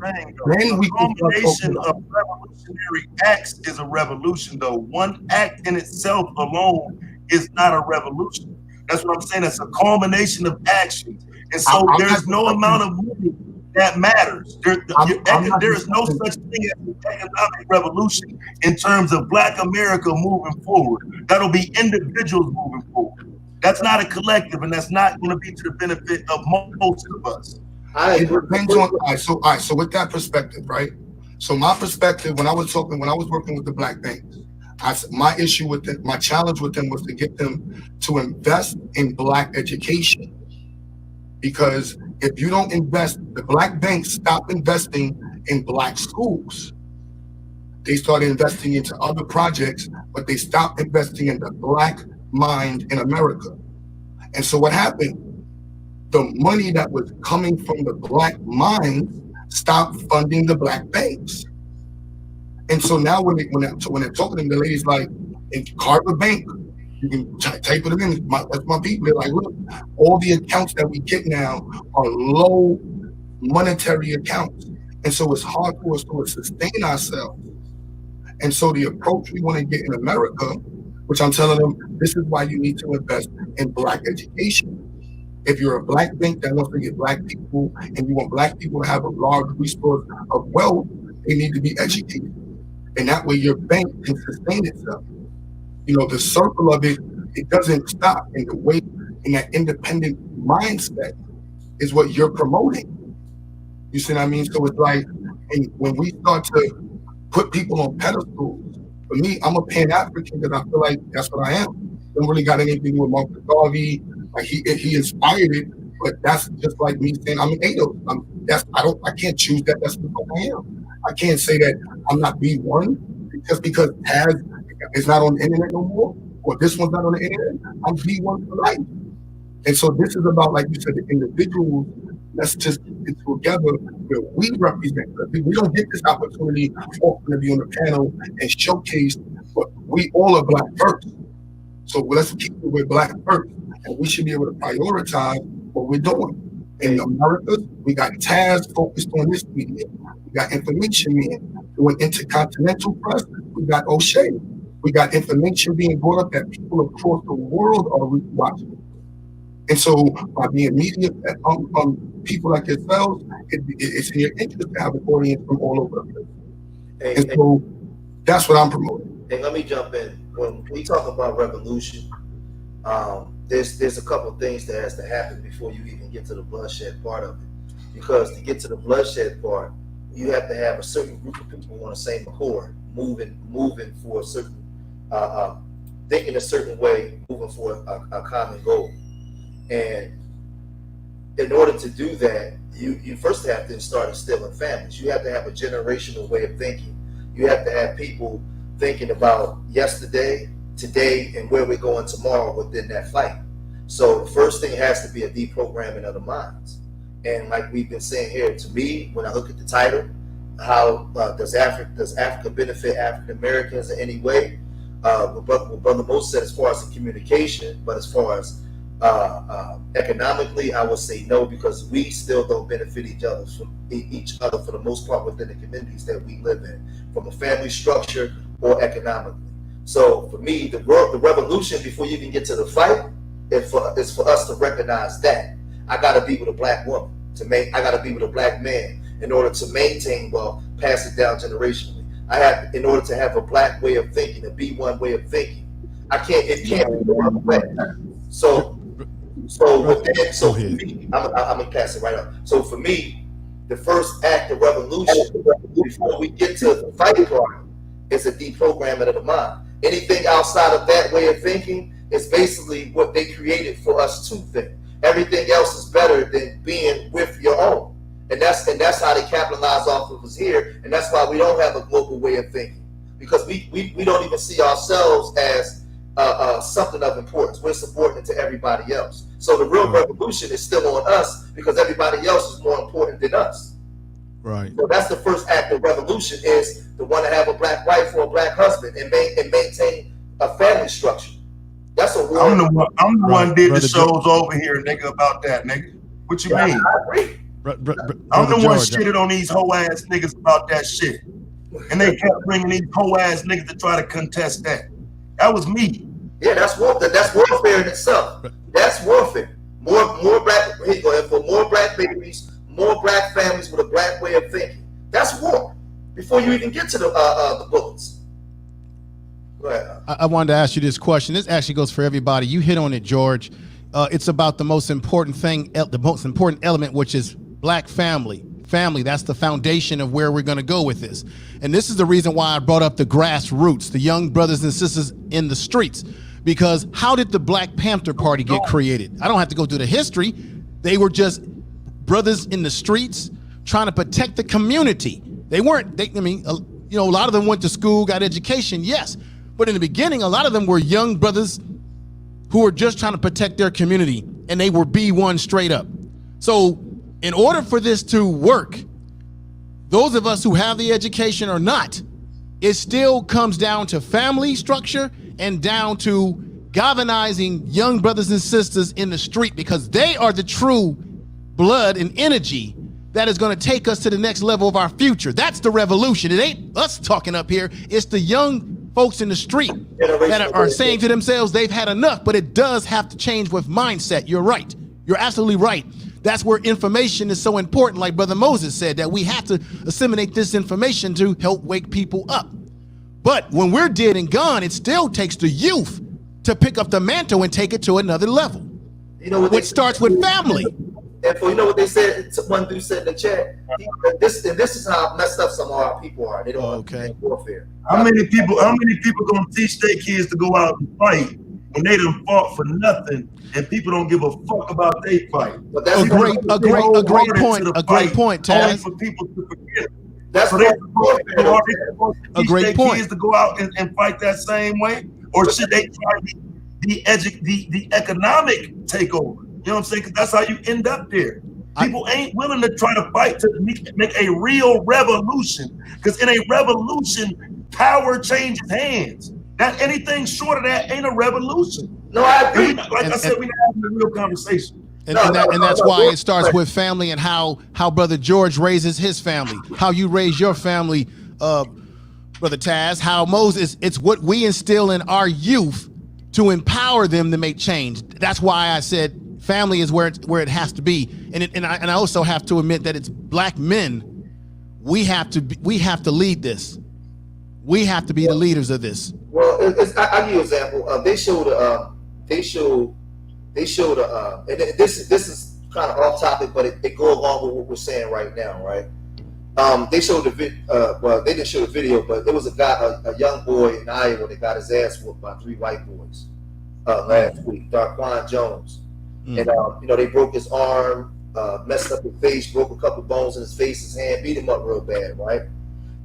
thing. The combination of revolutionary acts is a revolution, though. One act in itself alone is not a revolution. That's what I'm saying. It's a culmination of actions. And so there's no amount of money that matters. There is no such thing as an economic revolution in terms of Black America moving forward. That'll be individuals moving forward. That's not a collective, and that's not going to be to the benefit of most of us. It depends on. All right. So with that perspective, right? So my perspective, when I was working with the Black banks, my issue with them, my challenge with them was to get them to invest in Black education. Because if you don't invest, the Black banks stop investing in Black schools. They started investing into other projects, but they stopped investing in the Black mind in America. And so what happened? The money that was coming from the Black minds stopped funding the Black banks. And so now when they're talking to them, the lady's like, in Carver Bank, you can type it in. That's my people. They're like, look, all the accounts that we get now are low monetary accounts. And so it's hard for us to sustain ourselves. And so the approach we want to get in America, which I'm telling them, this is why you need to invest in Black education. If you're a Black bank that wants to get Black people and you want Black people to have a large resource of wealth, they need to be educated. And that way your bank can sustain itself. You know, the circle of it doesn't stop. And the way in that independent mindset is what you're promoting. You see what I mean? So it's like, and when we start to put people on pedestals, for me, I'm a Pan-African because I feel like that's what I am. Don't really got anything to do with Marcus Garvey. Like he inspired it, but that's just like me saying I'm an ADO. I can't choose that. That's what I am. I can't say that I'm not B1 just because Taz is not on the internet no more, or this one's not on the internet. I'm B1 for life. And so this is about, like you said, the individuals. Let's just get together where we represent. We don't get this opportunity often to be on the panel and showcase, but we all are Black first. So let's keep it with Black first. And we should be able to prioritize what we're doing. In America, we got Taz focused on this media. We got Information Man doing intercontinental press. We got O'Shea. We got information being brought up that people across the world are watching. And so by being media, people like yourselves, it's in your interest to have an audience from all over the place. And so that's what I'm promoting. And let me jump in. When we talk about revolution, there's a couple of things that has to happen before you even get to the bloodshed part of it. because to get to the bloodshed part, you have to have a certain group of people on the same accord, moving for a certain, thinking a certain way, moving for a common goal. And in order to do that, you first have to start instilling families. You have to have a generational way of thinking. You have to have people thinking about yesterday, today, and where we're going tomorrow within that fight. So the first thing has to be a deprogramming of the minds. And like we've been saying here, to me, when I look at the title, how does Africa benefit African Americans in any way? What Brother Moses said as far as the communication, but as far as economically, I would say no, because we still don't benefit each other for the most part within the communities that we live in, from a family structure or economically. So for me, the revolution, before you even get to the fight, is for us to recognize that I got to be with a black woman I got to be with a black man in order to maintain wealth, pass it down generationally. In order to have a black way of thinking, a B1 way of thinking. It can't be the wrong way. So for me, I'm gonna pass it right up. So for me, the first act of revolution before we get to the fight part is a deprogramming of the mind. Anything outside of that way of thinking is basically what they created for us to think. Everything else is better than being with your own, and that's how they capitalize off of us here, and that's why we don't have a global way of thinking, because we don't even see ourselves as something of importance. We're subordinate to everybody else. So the real revolution is still on us because everybody else is more important than us. Right. So that's the first act of revolution, is to want to have a black wife or a black husband and maintain a family structure. That's a war. I'm the one did Brother the shows over here, nigga, about that, nigga. What you mean? I agree. I'm the one shitted on these hoe ass niggas about that shit, and they kept bringing these hoe ass niggas to try to contest that. That was me. Yeah, that's warfare in itself. That's warfare. More black. Here you go. For more black babies, more black families with a black way of thinking. That's war. Before you even get to the bullets. Go ahead. I wanted to ask you this question. This actually goes for everybody. You hit on it, George. It's about the most important thing, the most important element, which is black family. Family, that's the foundation of where we're going to go with this. And this is the reason why I brought up the grassroots, the young brothers and sisters in the streets. Because how did the Black Panther Party get created? I don't have to go through the history. They were just brothers in the streets trying to protect the community. They weren't, a lot of them went to school, got education, yes. But in the beginning, a lot of them were young brothers who were just trying to protect their community, and they were B1 straight up. So in order for this to work, those of us who have the education or not, it still comes down to family structure and down to galvanizing young brothers and sisters in the street, because they are the true blood and energy that is going to take us to the next level of our future. That's the revolution. It ain't us talking up here. It's the young folks in the street that are saying to themselves they've had enough, but it does have to change with mindset. You're right. You're absolutely right. That's where information is so important. Like Brother Moses said, that we have to assimilate this information to help wake people up. But when we're dead and gone, it still takes the youth to pick up the mantle and take it to another level. You know what? Which starts with family. Therefore, you know what they said? One dude said in the chat, this is how messed up some of our people are. They don't understand warfare. How many people gonna teach their kids to go out and fight when they done fought for nothing and people don't give a fuck about their fight? But that's a great point, Taz. Only for people to forget. That's so they a great point. Kids to go out and fight that same way, or should they try the economic takeover? You know what I'm saying? Because that's how you end up there. People ain't willing to try to fight to make a real revolution. Because in a revolution, power changes hands. That anything short of that ain't a revolution. No, I agree. I said, we're not having a real conversation. And that's why it starts with family, and how Brother George raises his family, how you raise your family, Brother Taz, how Moses, it's what we instill in our youth to empower them to make change. That's why I said family is where it has to be. And I also have to admit that it's black men. We have to lead this. We have to be the leaders of this. Well, I'll give you an example. They showed, and this is kind of off topic, but it go along with what we're saying right now, right? They showed the well, they didn't show the video, but there was a young boy in Iowa that got his ass whooped by 3 white boys last week, Darquan Jones. And you know, they broke his arm, messed up his face, broke a couple bones in his face, his hand, beat him up real bad, right?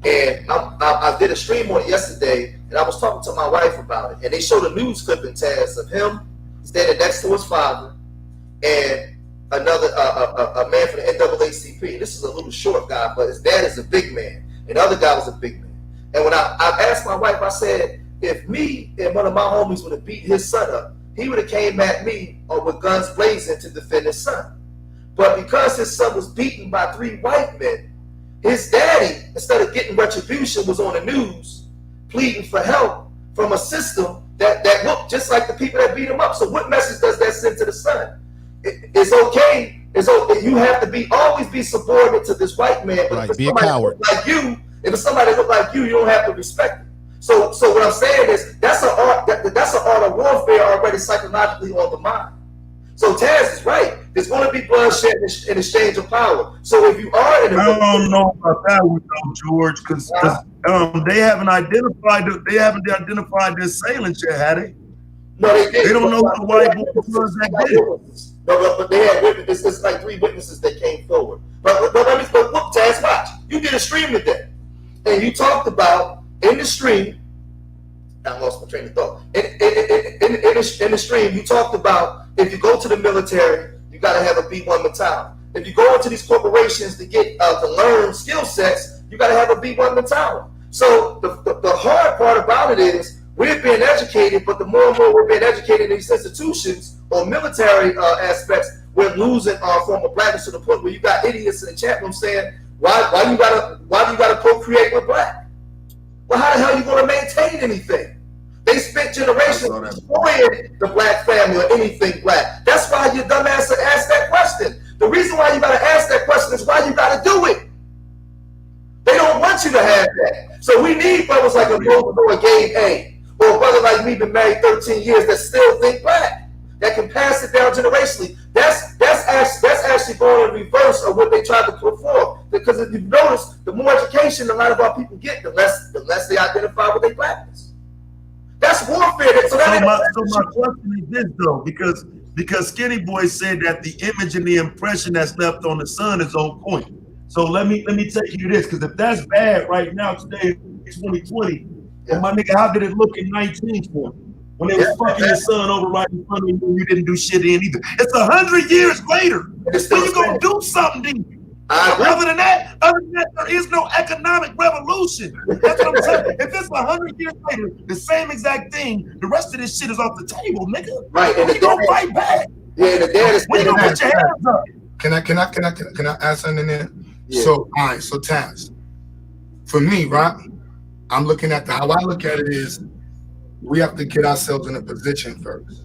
And I did a stream on it yesterday, and I was talking to my wife about it, and they showed a news clipping, Taz, of him standing next to his father and another a man from the NAACP. This is a little short guy, but his dad is a big man, and the other guy was a big man. And when I asked my wife, I said, if me and one of my homies would have beat his son up, he would have came at me with guns blazing to defend his son. But because his son was beaten by 3 white men, his daddy, instead of getting retribution, was on the news pleading for help from a system that whooped just like the people that beat him up. So what message does that send to the son? It's okay. It's okay. You have to always be subordinate to this white man. But right, be a coward. Like you, if somebody look like you don't have to respect it. So what I'm saying is that's an art of warfare already psychologically on the mind. So Taz is right. There's going to be bloodshed in exchange of power. So if you are in I don't know about that one, though, George, because they haven't identified the assailants yet, had they? No, they did. They don't know who the white boy was that did it. No, but they had witnesses. It's like 3 witnesses that came forward. But look, Taz, watch. You did a stream today, and you talked about in the stream. I lost my train of thought. In the stream, you talked about if you go to the military, you got to have a B1 battalion. If you go into these corporations to get to learn skill sets, you got to have a B1 battalion. So the hard part about it is we're being educated, but the more and more we're being educated in these institutions or military aspects, we're losing our form of blackness to the point where you got idiots in the chat room saying, why you gotta procreate with black? Well, how the hell are you going to maintain anything? They spent generations destroying the black family or anything black. That's why your dumbass asked that question. The reason why you got to ask that question is why you got to do it. They don't want you to have that. So we need brothers like a Golden or Gabe A, or a brother like me, been married 13 years, that still think black, that can pass it down generationally. That's actually going in reverse of what they tried to put forth. Because if you've noticed, the more education a lot of our people get, the less they identify with their blackness. That's warfare. So my question is this, though, because Skinny Boy said that the image and the impression that's left on the son is on point. So let me take you to this, because if that's bad right now today, 2020, well, my nigga, how did it look in 1920 when they was fucking your son over right in front of you and you didn't do shit in either? It's 100 years later. When you gonna do something, then? Other than that, there is no economic revolution. That's what I'm saying. If it's 100 years later, the same exact thing, the rest of this shit is off the table, nigga. Right. And you gonna fight back. Yeah, the dad is when you gonna put your hands up. Can I add something in there? Yeah. So, all right, so Taz, for me, right, I'm looking at how I look at it is we have to get ourselves in a position first.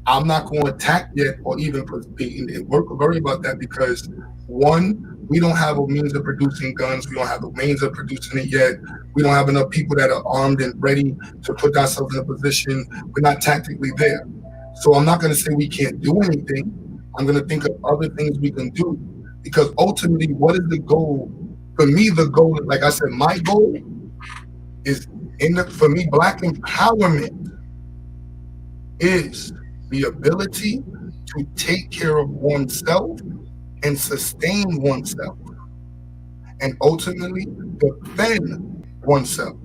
I'm not going to attack yet or even worry about that because, one, we don't have a means of producing guns. We don't have a means of producing it yet. We don't have enough people that are armed and ready to put ourselves in a position. We're not tactically there. So I'm not going to say we can't do anything. I'm going to think of other things we can do. Because ultimately, what is the goal? For me, the goal, like I said, my goal is, for me, Black empowerment is the ability to take care of oneself and sustain oneself, and ultimately defend oneself.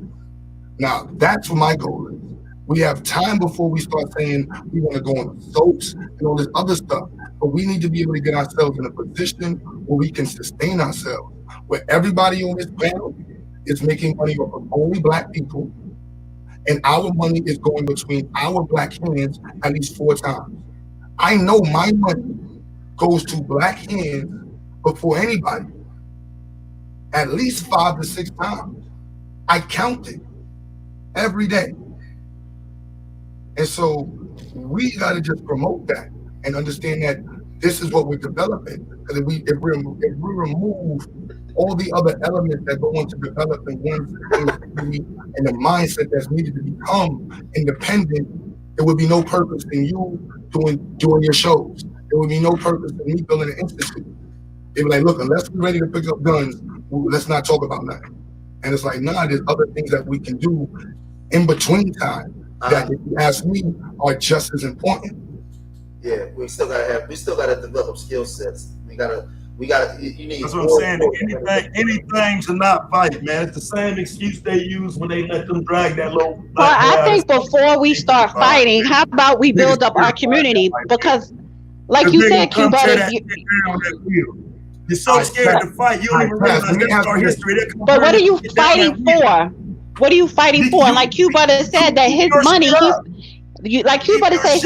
Now, that's what my goal is. We have time before we start saying we want to go on assaults and all this other stuff. But we need to be able to get ourselves in a position where we can sustain ourselves, where everybody on this panel is making money off of only Black people, and our money is going between our Black hands at least 4 times. I know my money goes to Black hands before anybody, at least 5 to 6 times. I count it every day. And so we got to just promote that and understand that this is what we're developing. Because if we remove all the other elements that go into developing one's identity and the mindset that's needed to become independent, there would be no purpose in you doing your shows. there would be no purpose in me building an institute. They were like, look, unless we're ready to pick up guns, let's not talk about nothing. And it's like, nah, there's other things that we can do in between time that, if you ask me, are just as important. Yeah, we still gotta develop skill sets. We gotta. You need. That's what I'm saying. Anything to not fight, man. It's the same excuse they use when they let them drag that little. Well, I think before we start fighting, how about we build up our community? Because, like you said, Cuba, you're so scared to fight, you don't even realize that's our history. But what are you fighting for? What are you fighting for? And like Cuba said, that his money, like Cuba said,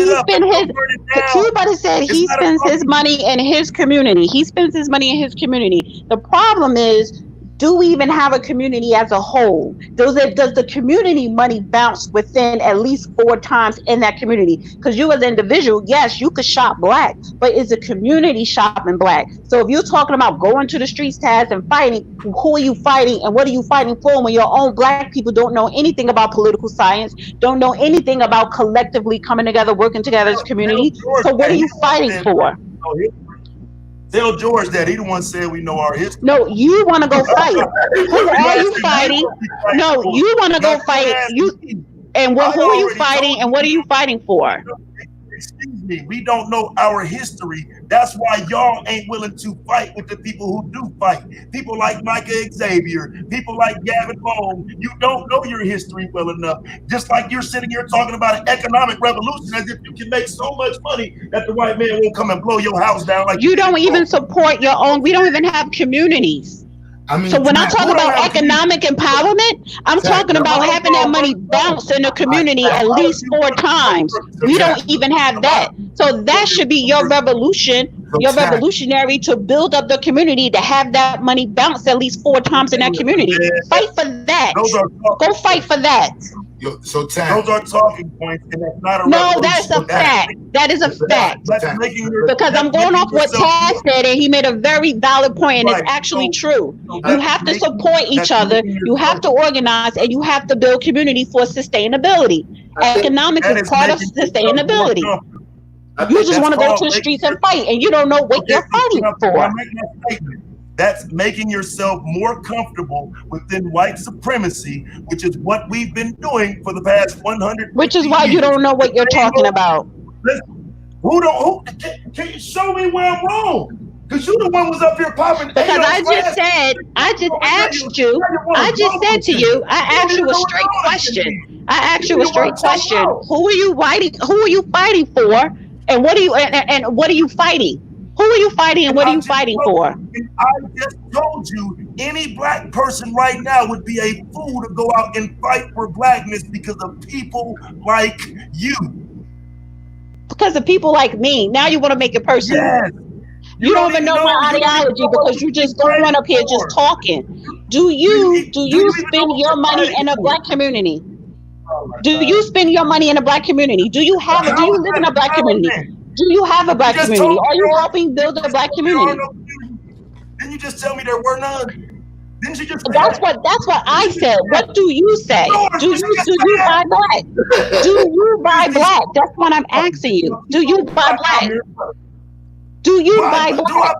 he spends his money in his community. He spends his money in his community. The problem is, do we even have a community as a whole? Does the community money bounce within at least 4 times in that community? Because you as an individual, yes, you could shop black, but is the community shopping black? So if you're talking about going to the streets, Taz, and fighting, who are you fighting and what are you fighting for when your own black people don't know anything about political science, don't know anything about collectively coming together, working together as a community? So what are you fighting for? Tell George that. He the one said we know our history. No, you want to go fight. Who are you fighting? No, you want to go fight. And who are you fighting and what are you fighting for? Excuse me, we don't know our history. That's why y'all ain't willing to fight with the people who do fight. People like Micah Xavier, people like Gavin Long. You don't know your history well enough. Just like you're sitting here talking about an economic revolution as if you can make so much money that the white man won't come and blow your house down. Like you don't even support your own. We don't even have communities. I mean, so when I talk about economic empowerment, I'm talking about having that money bounce in the community at least 4 times. We don't even have that. So that should be your revolution, your revolutionary to build up the community, to have that money bounce at least 4 times in that community. Fight for that. Go fight for that. So those are talking points, and that's not a no. That's a fact. That is a fact. Because I'm going off what Taz said, and he made a very valid point, and it's actually true. You have to support each other. You have to organize, and you have to build community for sustainability. Economics is part of sustainability. You just want to go to the streets and fight, and you don't know what you're fighting for. That's making yourself more comfortable within white supremacy, which is what we've been doing for the past 100 years. Which is why you don't know what you're talking about. Can you show me where I'm wrong? Because you the one was up here popping. Because I just asked you, I just said to you, I asked you a straight question. Who are you fighting for? And what are you fighting? Who are you fighting and what are you fighting for? I just told you, any black person right now would be a fool to go out and fight for blackness because of people like you. Because of people like me. Now you want to make it personal. Yes. You don't even know my ideology because you just go on up here just talking. Do you spend your money in a black community? Do you spend your money in a black community? Do you live in a black community? Do you have a black community? Are you helping build a black community? Didn't you just tell me there were none? Didn't you just? That's what I said. What do you say? Do you buy black? Do you buy black? That's what I'm asking you. Do you buy black? Do you buy black?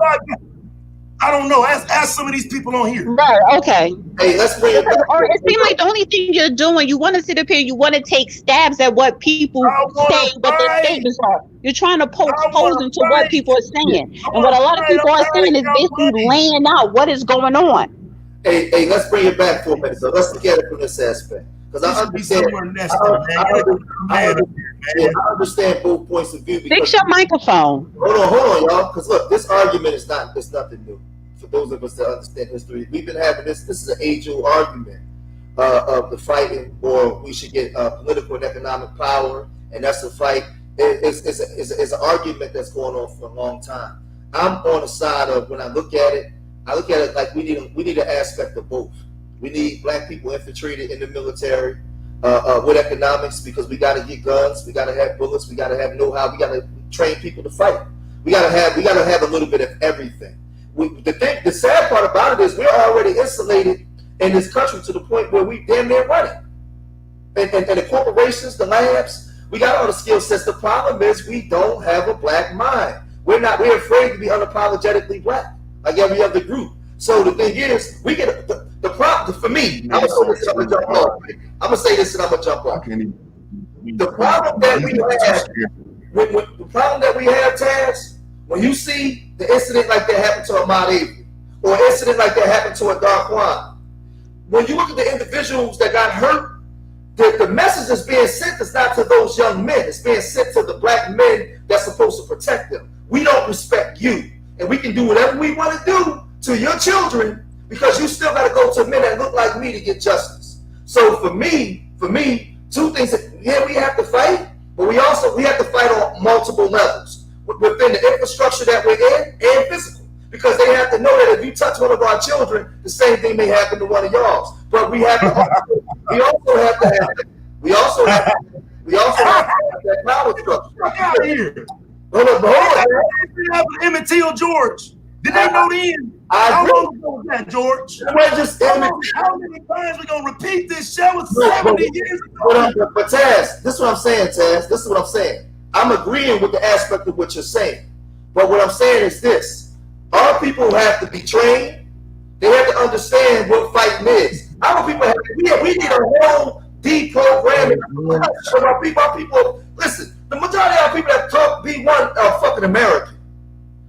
I don't know. Ask some of these people on here. Right. Okay. Hey, let's bring it back. Or it seems like the only thing you're doing, you want to sit up here, you want to take stabs at what people say, what their statements are. You're trying to poke holes into what people are saying, and what a lot of people are saying is basically laying out what is going on. Hey, let's bring it back for a minute. So let's look at it from this aspect, because I understand both points of view. Fix your microphone. Hold on, y'all. Because look, this argument is nothing new. For those of us that understand history, we've been having this. This is an age-old argument of the fighting, or we should get political and economic power, and that's a fight. It's an argument that's going on for a long time. I'm on the side of, when I look at it like we need an aspect of both. We need black people infiltrated in the military with economics, because we got to get guns, we got to have bullets, we got to have know-how, we got to train people to fight. We got to have a little bit of everything. The sad part about it is we're already insulated in this country to the point where we damn near running. And the corporations, the labs, we got all the skill sets. The problem is we don't have a black mind. We're afraid to be unapologetically black, like every other group. So the thing is, we get the problem for me. I'm gonna jump off. I'm gonna say this and I'm gonna jump off. The problem that we have, the problem that we have, Taz, when you see the incident like that happen to Ahmaud Avery, or an incident like that happen to a Daquan, when you look at the individuals that got hurt, the message that's being sent is not to those young men. It's being sent to the black men that's supposed to protect them. We don't respect you, and we can do whatever we want to do to your children because you still got to go to men that look like me to get justice. So for me, two things. Yeah, we have to fight, but we have to fight on multiple levels within the infrastructure that we're in and physical, because they have to know that if you touch one of our children, the same thing may happen to one of y'all's. But we also have that power structure. Hold on. Emmett Till George. Did they know then? How long ago was that, George? How many times we gonna repeat this show? It's 70 years ago. But Taz, this is what I'm saying, Taz. This is what I'm saying. I'm agreeing with the aspect of what you're saying. But what I'm saying is this. Our people have to be trained. They have to understand what fighting is. Our people we need a whole deprogramming. Our people, listen, the majority of our people that talk B1 are fucking American.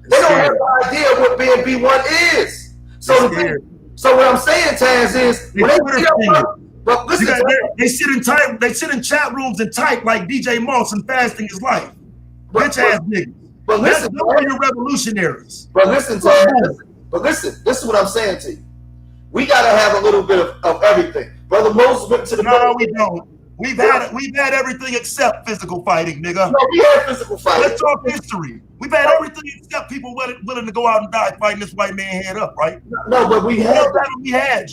They don't have no idea what being B1 is. So what I'm saying, Taz, is when but listen, they sit in chat rooms and type like DJ Moss and fasting his life. Bitch ass niggas. But listen, those are your revolutionaries. But listen, Taz, this is what I'm saying to you. We gotta have a little bit of everything. Brother Moses went to the No, we don't. We've had everything except physical fighting, nigga. No, we had physical fighting. Let's talk history. We've had everything except people willing to go out and die fighting this white man head up, right? No, but we had. What we had,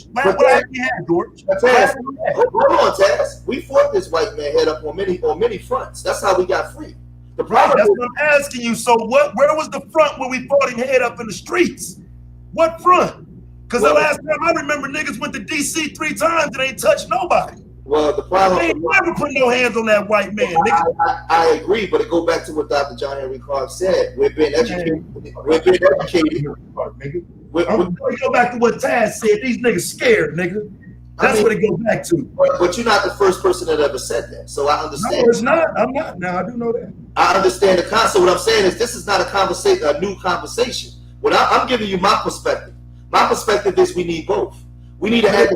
George? Taz, hold on, Taz. We fought this white man head up on many fronts. That's how we got free. The problem. That's what I'm asking you. So where was the front where we fought him head up in the streets? What front? Because the last time I remember, niggas went to DC 3 times and ain't touched nobody. Well, the problem. They ain't never put no hands on that white man, nigga. I agree, but it go back to what Dr. John Henry Clark said. We've been educated. We've been educated. We go back to what Taz said. These niggas scared, nigga. That's what it goes back to. But you're not the first person that ever said that, so I understand. No, it's not. I'm not. Now I do know that. I understand the concept. What I'm saying is, this is not a new conversation. What I'm giving you my perspective. My perspective is we need both. We need to have.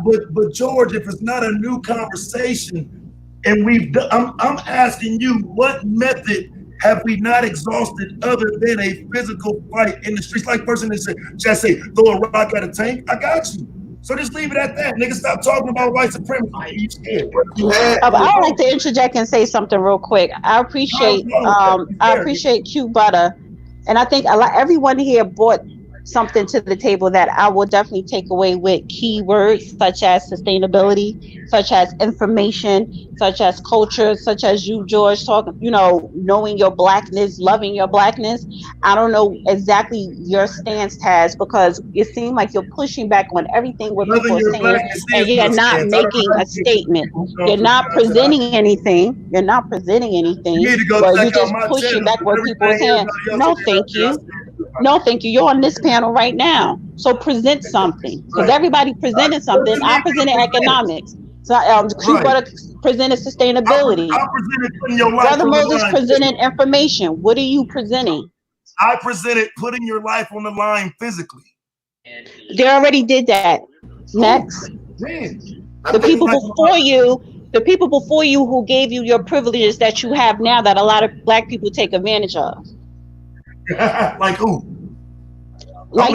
But George, if it's not a new conversation, and I'm asking you, what method have we not exhausted other than a physical fight in the streets? Like person that just say throw a rock at a tank. I got you. So just leave it at that. Nigga, stop talking about white supremacy. I would like to interject and say something real quick. I appreciate Q Butter, and I think everyone here brought something to the table that I will definitely take away with keywords such as sustainability, such as information, such as culture, such as you, George, talking, knowing your blackness, loving your blackness. I don't know exactly your stance, Taz, because it seems like you're pushing back on everything what people are saying, and you're not making a statement. You're not presenting anything. You're not presenting anything. You're just pushing back what people are saying. No, thank you. No, thank you. You're on this panel right now. So present something. Because everybody presented something. I presented economics. So presented sustainability. I presented putting your life Brother on Moses the line. presented information. What are you presenting? I presented putting your life on the line physically. They already did that. Next. The people before you who gave you your privileges that you have now that a lot of black people take advantage of. Like who? Like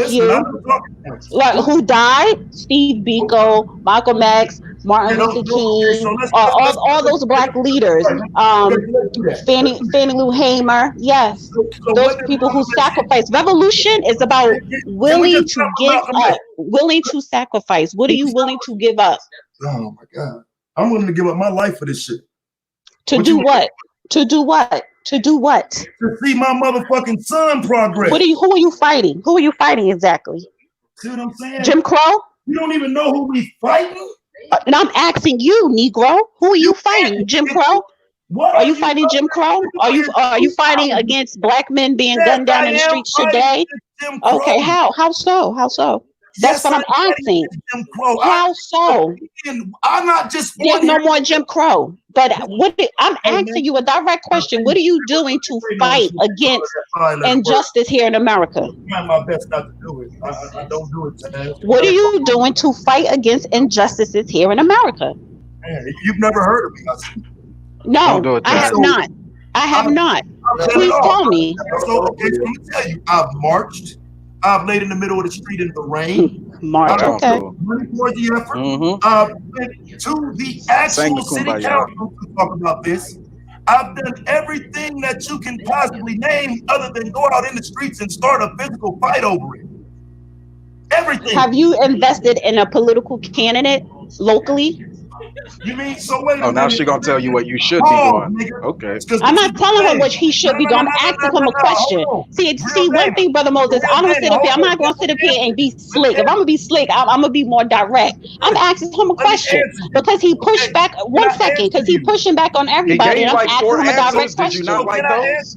like who died? Steve Biko, Malcolm X, Martin Luther King, all those black leaders. Fannie Lou Hamer. Yes, those people who sacrifice. Revolution is about willing to give up, willing to sacrifice. What are you willing to give up? Oh my God, I'm willing to give up my life for this shit. To do what? To do what? To do what? To see my motherfucking son progress. Who are you fighting? Who are you fighting exactly? See what I'm saying? Jim Crow? You don't even know who we fighting? And I'm asking you, Negro, who are you fighting? Jim Crow? What Are you fighting Jim Crow? Are you fighting against black men being gunned down in the streets today? Jim Crow. Okay, how so? How so? That's Yes, what I'm asking. Jim Crow. How so? I'm not just. There's no more Jim Crow. But I'm asking you a direct question. What are you doing to fight against injustice here in America? I'm trying my best not to do it. I don't do it, man. What are you doing to fight against injustices here in America? Man, you've never heard of me. No, I have not. I have not. Please tell me. So, okay, so let me tell you, I've marched. I've laid in the middle of the street in the rain. March, okay. For the effort. Went to the actual city council to talk about this. I've done everything that you can possibly name other than go out in the streets and start a physical fight over it. Everything. Have you invested in a political candidate locally? You mean, so wait a minute. Now she's gonna tell you what you should be doing. Okay. I'm not telling her what he should be doing. I'm asking him a question. See, one thing, Brother Moses, I don't sit up here. I'm not gonna sit up here and be slick. If I'm gonna be slick, I'm gonna be more direct. I'm asking him a question because he pushed back. 1 second, because he pushing back on everybody. And I'm asking him a direct question. Did you not like those?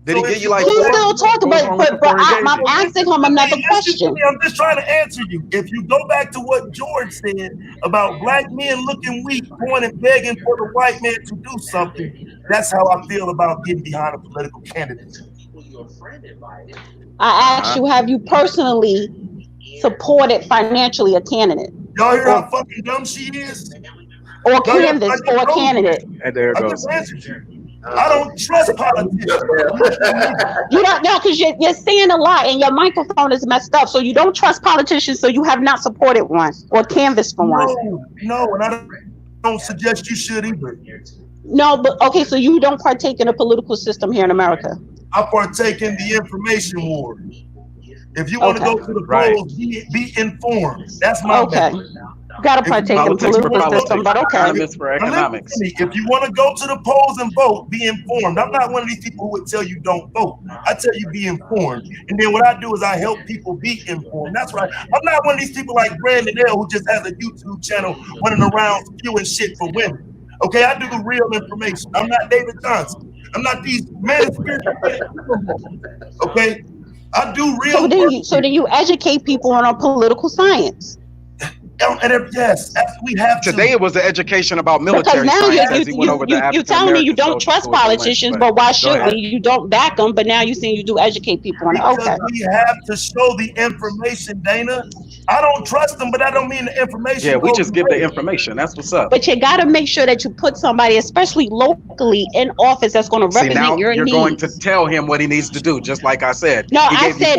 Did he give you like he's still talking, but I'm asking him another question. I'm just trying to answer you. If you go back to what George said about black men looking weak, going and begging for the white man to do something, that's how I feel about getting behind a political candidate. I asked you, have you personally supported financially a candidate? Y'all hear how fucking dumb she is? Or canvas for a candidate? And there it I goes. just answered you. I don't trust politicians. You don't know because you're saying a lot and your microphone is messed up. So you don't trust politicians, so you have not supported one or canvassed for one. No, and I don't suggest you should either. No, but okay, so you don't partake in a political system here in America. I partake in the information war. If you want to go to the polls, be informed. That's my method. Got to partake in the political system, but okay. For economics. If you want to go to the polls and vote, be informed. I'm not one of these people who would tell you don't vote. I tell you be informed. And then what I do is I help people be informed. That's right. I'm not one of these people like Brandon L who just has a YouTube channel running around spewing shit for women. Okay, I do the real information. I'm not David Johnson. I'm not these men. Okay, I do real. So then you educate people on political science. And yes, we have to. Today it was the education about military science. You're telling me you don't trust politicians, but why should we? You don't back them, but now you're saying you do educate people on it. Okay. We have to show the information, Dana. I don't trust them, but I don't mean the information. Yeah, we just give the information. That's what's up. But you got to make sure that you put somebody, especially locally, in office that's going to represent your needs. You're going to tell him what he needs to do, just like I said. No, I said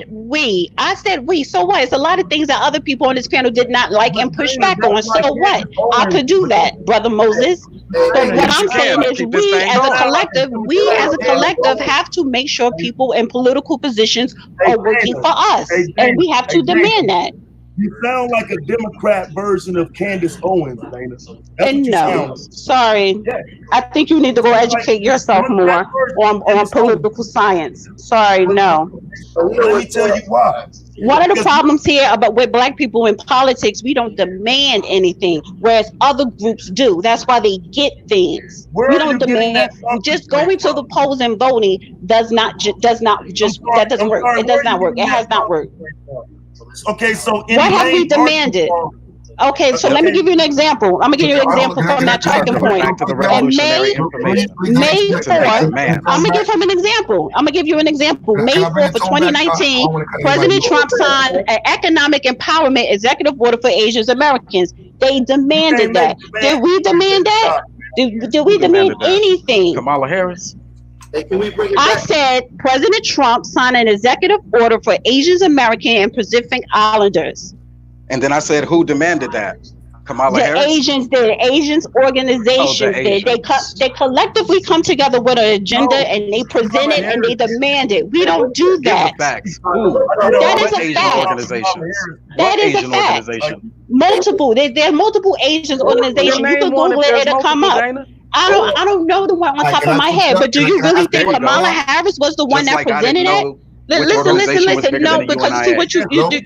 we. I said we. So what? It's a lot of things that other people on this panel did not like and push back on. So what? I could do that, Brother Moses. But what I'm saying is we as a collective have to make sure people in political positions are working for us. And we have to demand that. You sound like a Democrat version of Candace Owens, Dana. And no, sorry. I think you need to go educate yourself more on political science. Sorry, no. Let me tell you why. One of the problems here about with black people in politics, we don't demand anything, whereas other groups do. That's why they get things. We don't demand. Just going to the polls and voting does not work. It does not work. It has not worked. Okay, so what have we demanded? Okay, so let me give you an example. I'm gonna give you an example from that talking point. May 4th, I'm gonna give him an example. I'm gonna give you an example. May 4th of 2019, President Trump signed an economic empowerment executive order for Asian Americans. They demanded that. Did we demand that? Did we demand anything? Kamala Harris. Hey, can we bring it I back? said President Trump signed an executive order for Asian American and Pacific Islanders. And then I said, who demanded that? Kamala Harris? Asians did. Asians organizations did. They collectively come together with an agenda and they present it and they demand it. We don't do that. That is a fact. That is a fact. Multiple. There are multiple Asian organizations. You can Google it, it'll come up. I don't know the one on top of my head, but do you really think Kamala Harris was the one that presented it? Listen. No, because see what you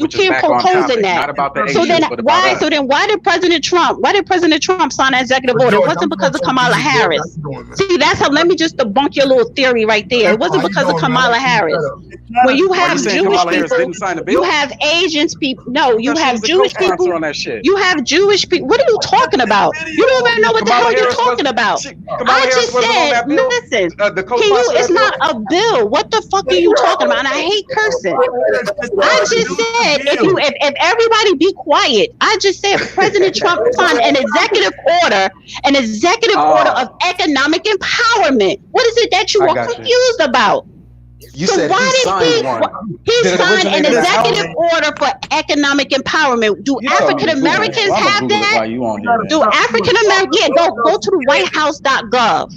can't propose in that. Not about the So then Asians, but about us. why did President Trump sign an executive order? It wasn't because of Kamala Harris. See, that's how. Let me just debunk your little theory right there. It wasn't because of Kamala Harris. When you have Jewish people, you have Asians people. No, you have Jewish people. You have Jewish people. What are you talking about? You don't even know what the hell you're talking about. I just said, listen, it's not a bill. What the fuck are you talking about? And I hate cursing. I just said, if everybody be quiet, I just said President Trump signed an executive order of economic empowerment. What is it that you are confused about? You said he signed one. He signed an executive order for economic empowerment. Do African Americans have that? Do African Americans? Yeah, go to the whitehouse.gov.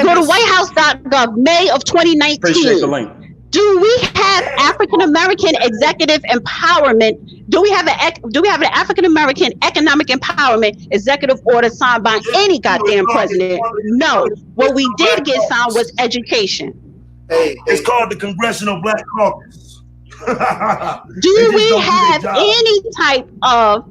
Go to whitehouse.gov, May of 2019. Appreciate the link. Do we have African American executive empowerment? Do we have an African American economic empowerment executive order signed by any goddamn president? No. What we did get signed was education. It's called the Congressional Black Caucus. Do we have any type of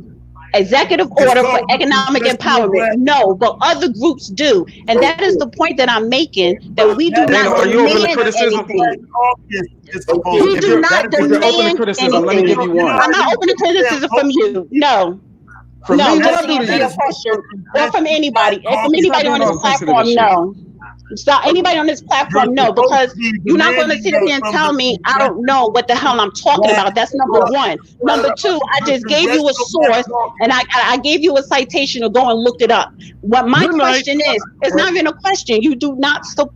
executive order for economic empowerment? No, but other groups do. And that is the point that I'm making, that we do not demand anything. We do not demand anything. Let me give you one. I'm not open to criticism from you. No. From me, just answer your question. Or from anybody. From anybody on this platform, no. So anybody on this platform, no, because you're not going to sit here and tell me I don't know what the hell I'm talking about. That's number one. Number two, I just gave you a source and I gave you a citation to go and look it up. What my question is, it's not even a question. You do not support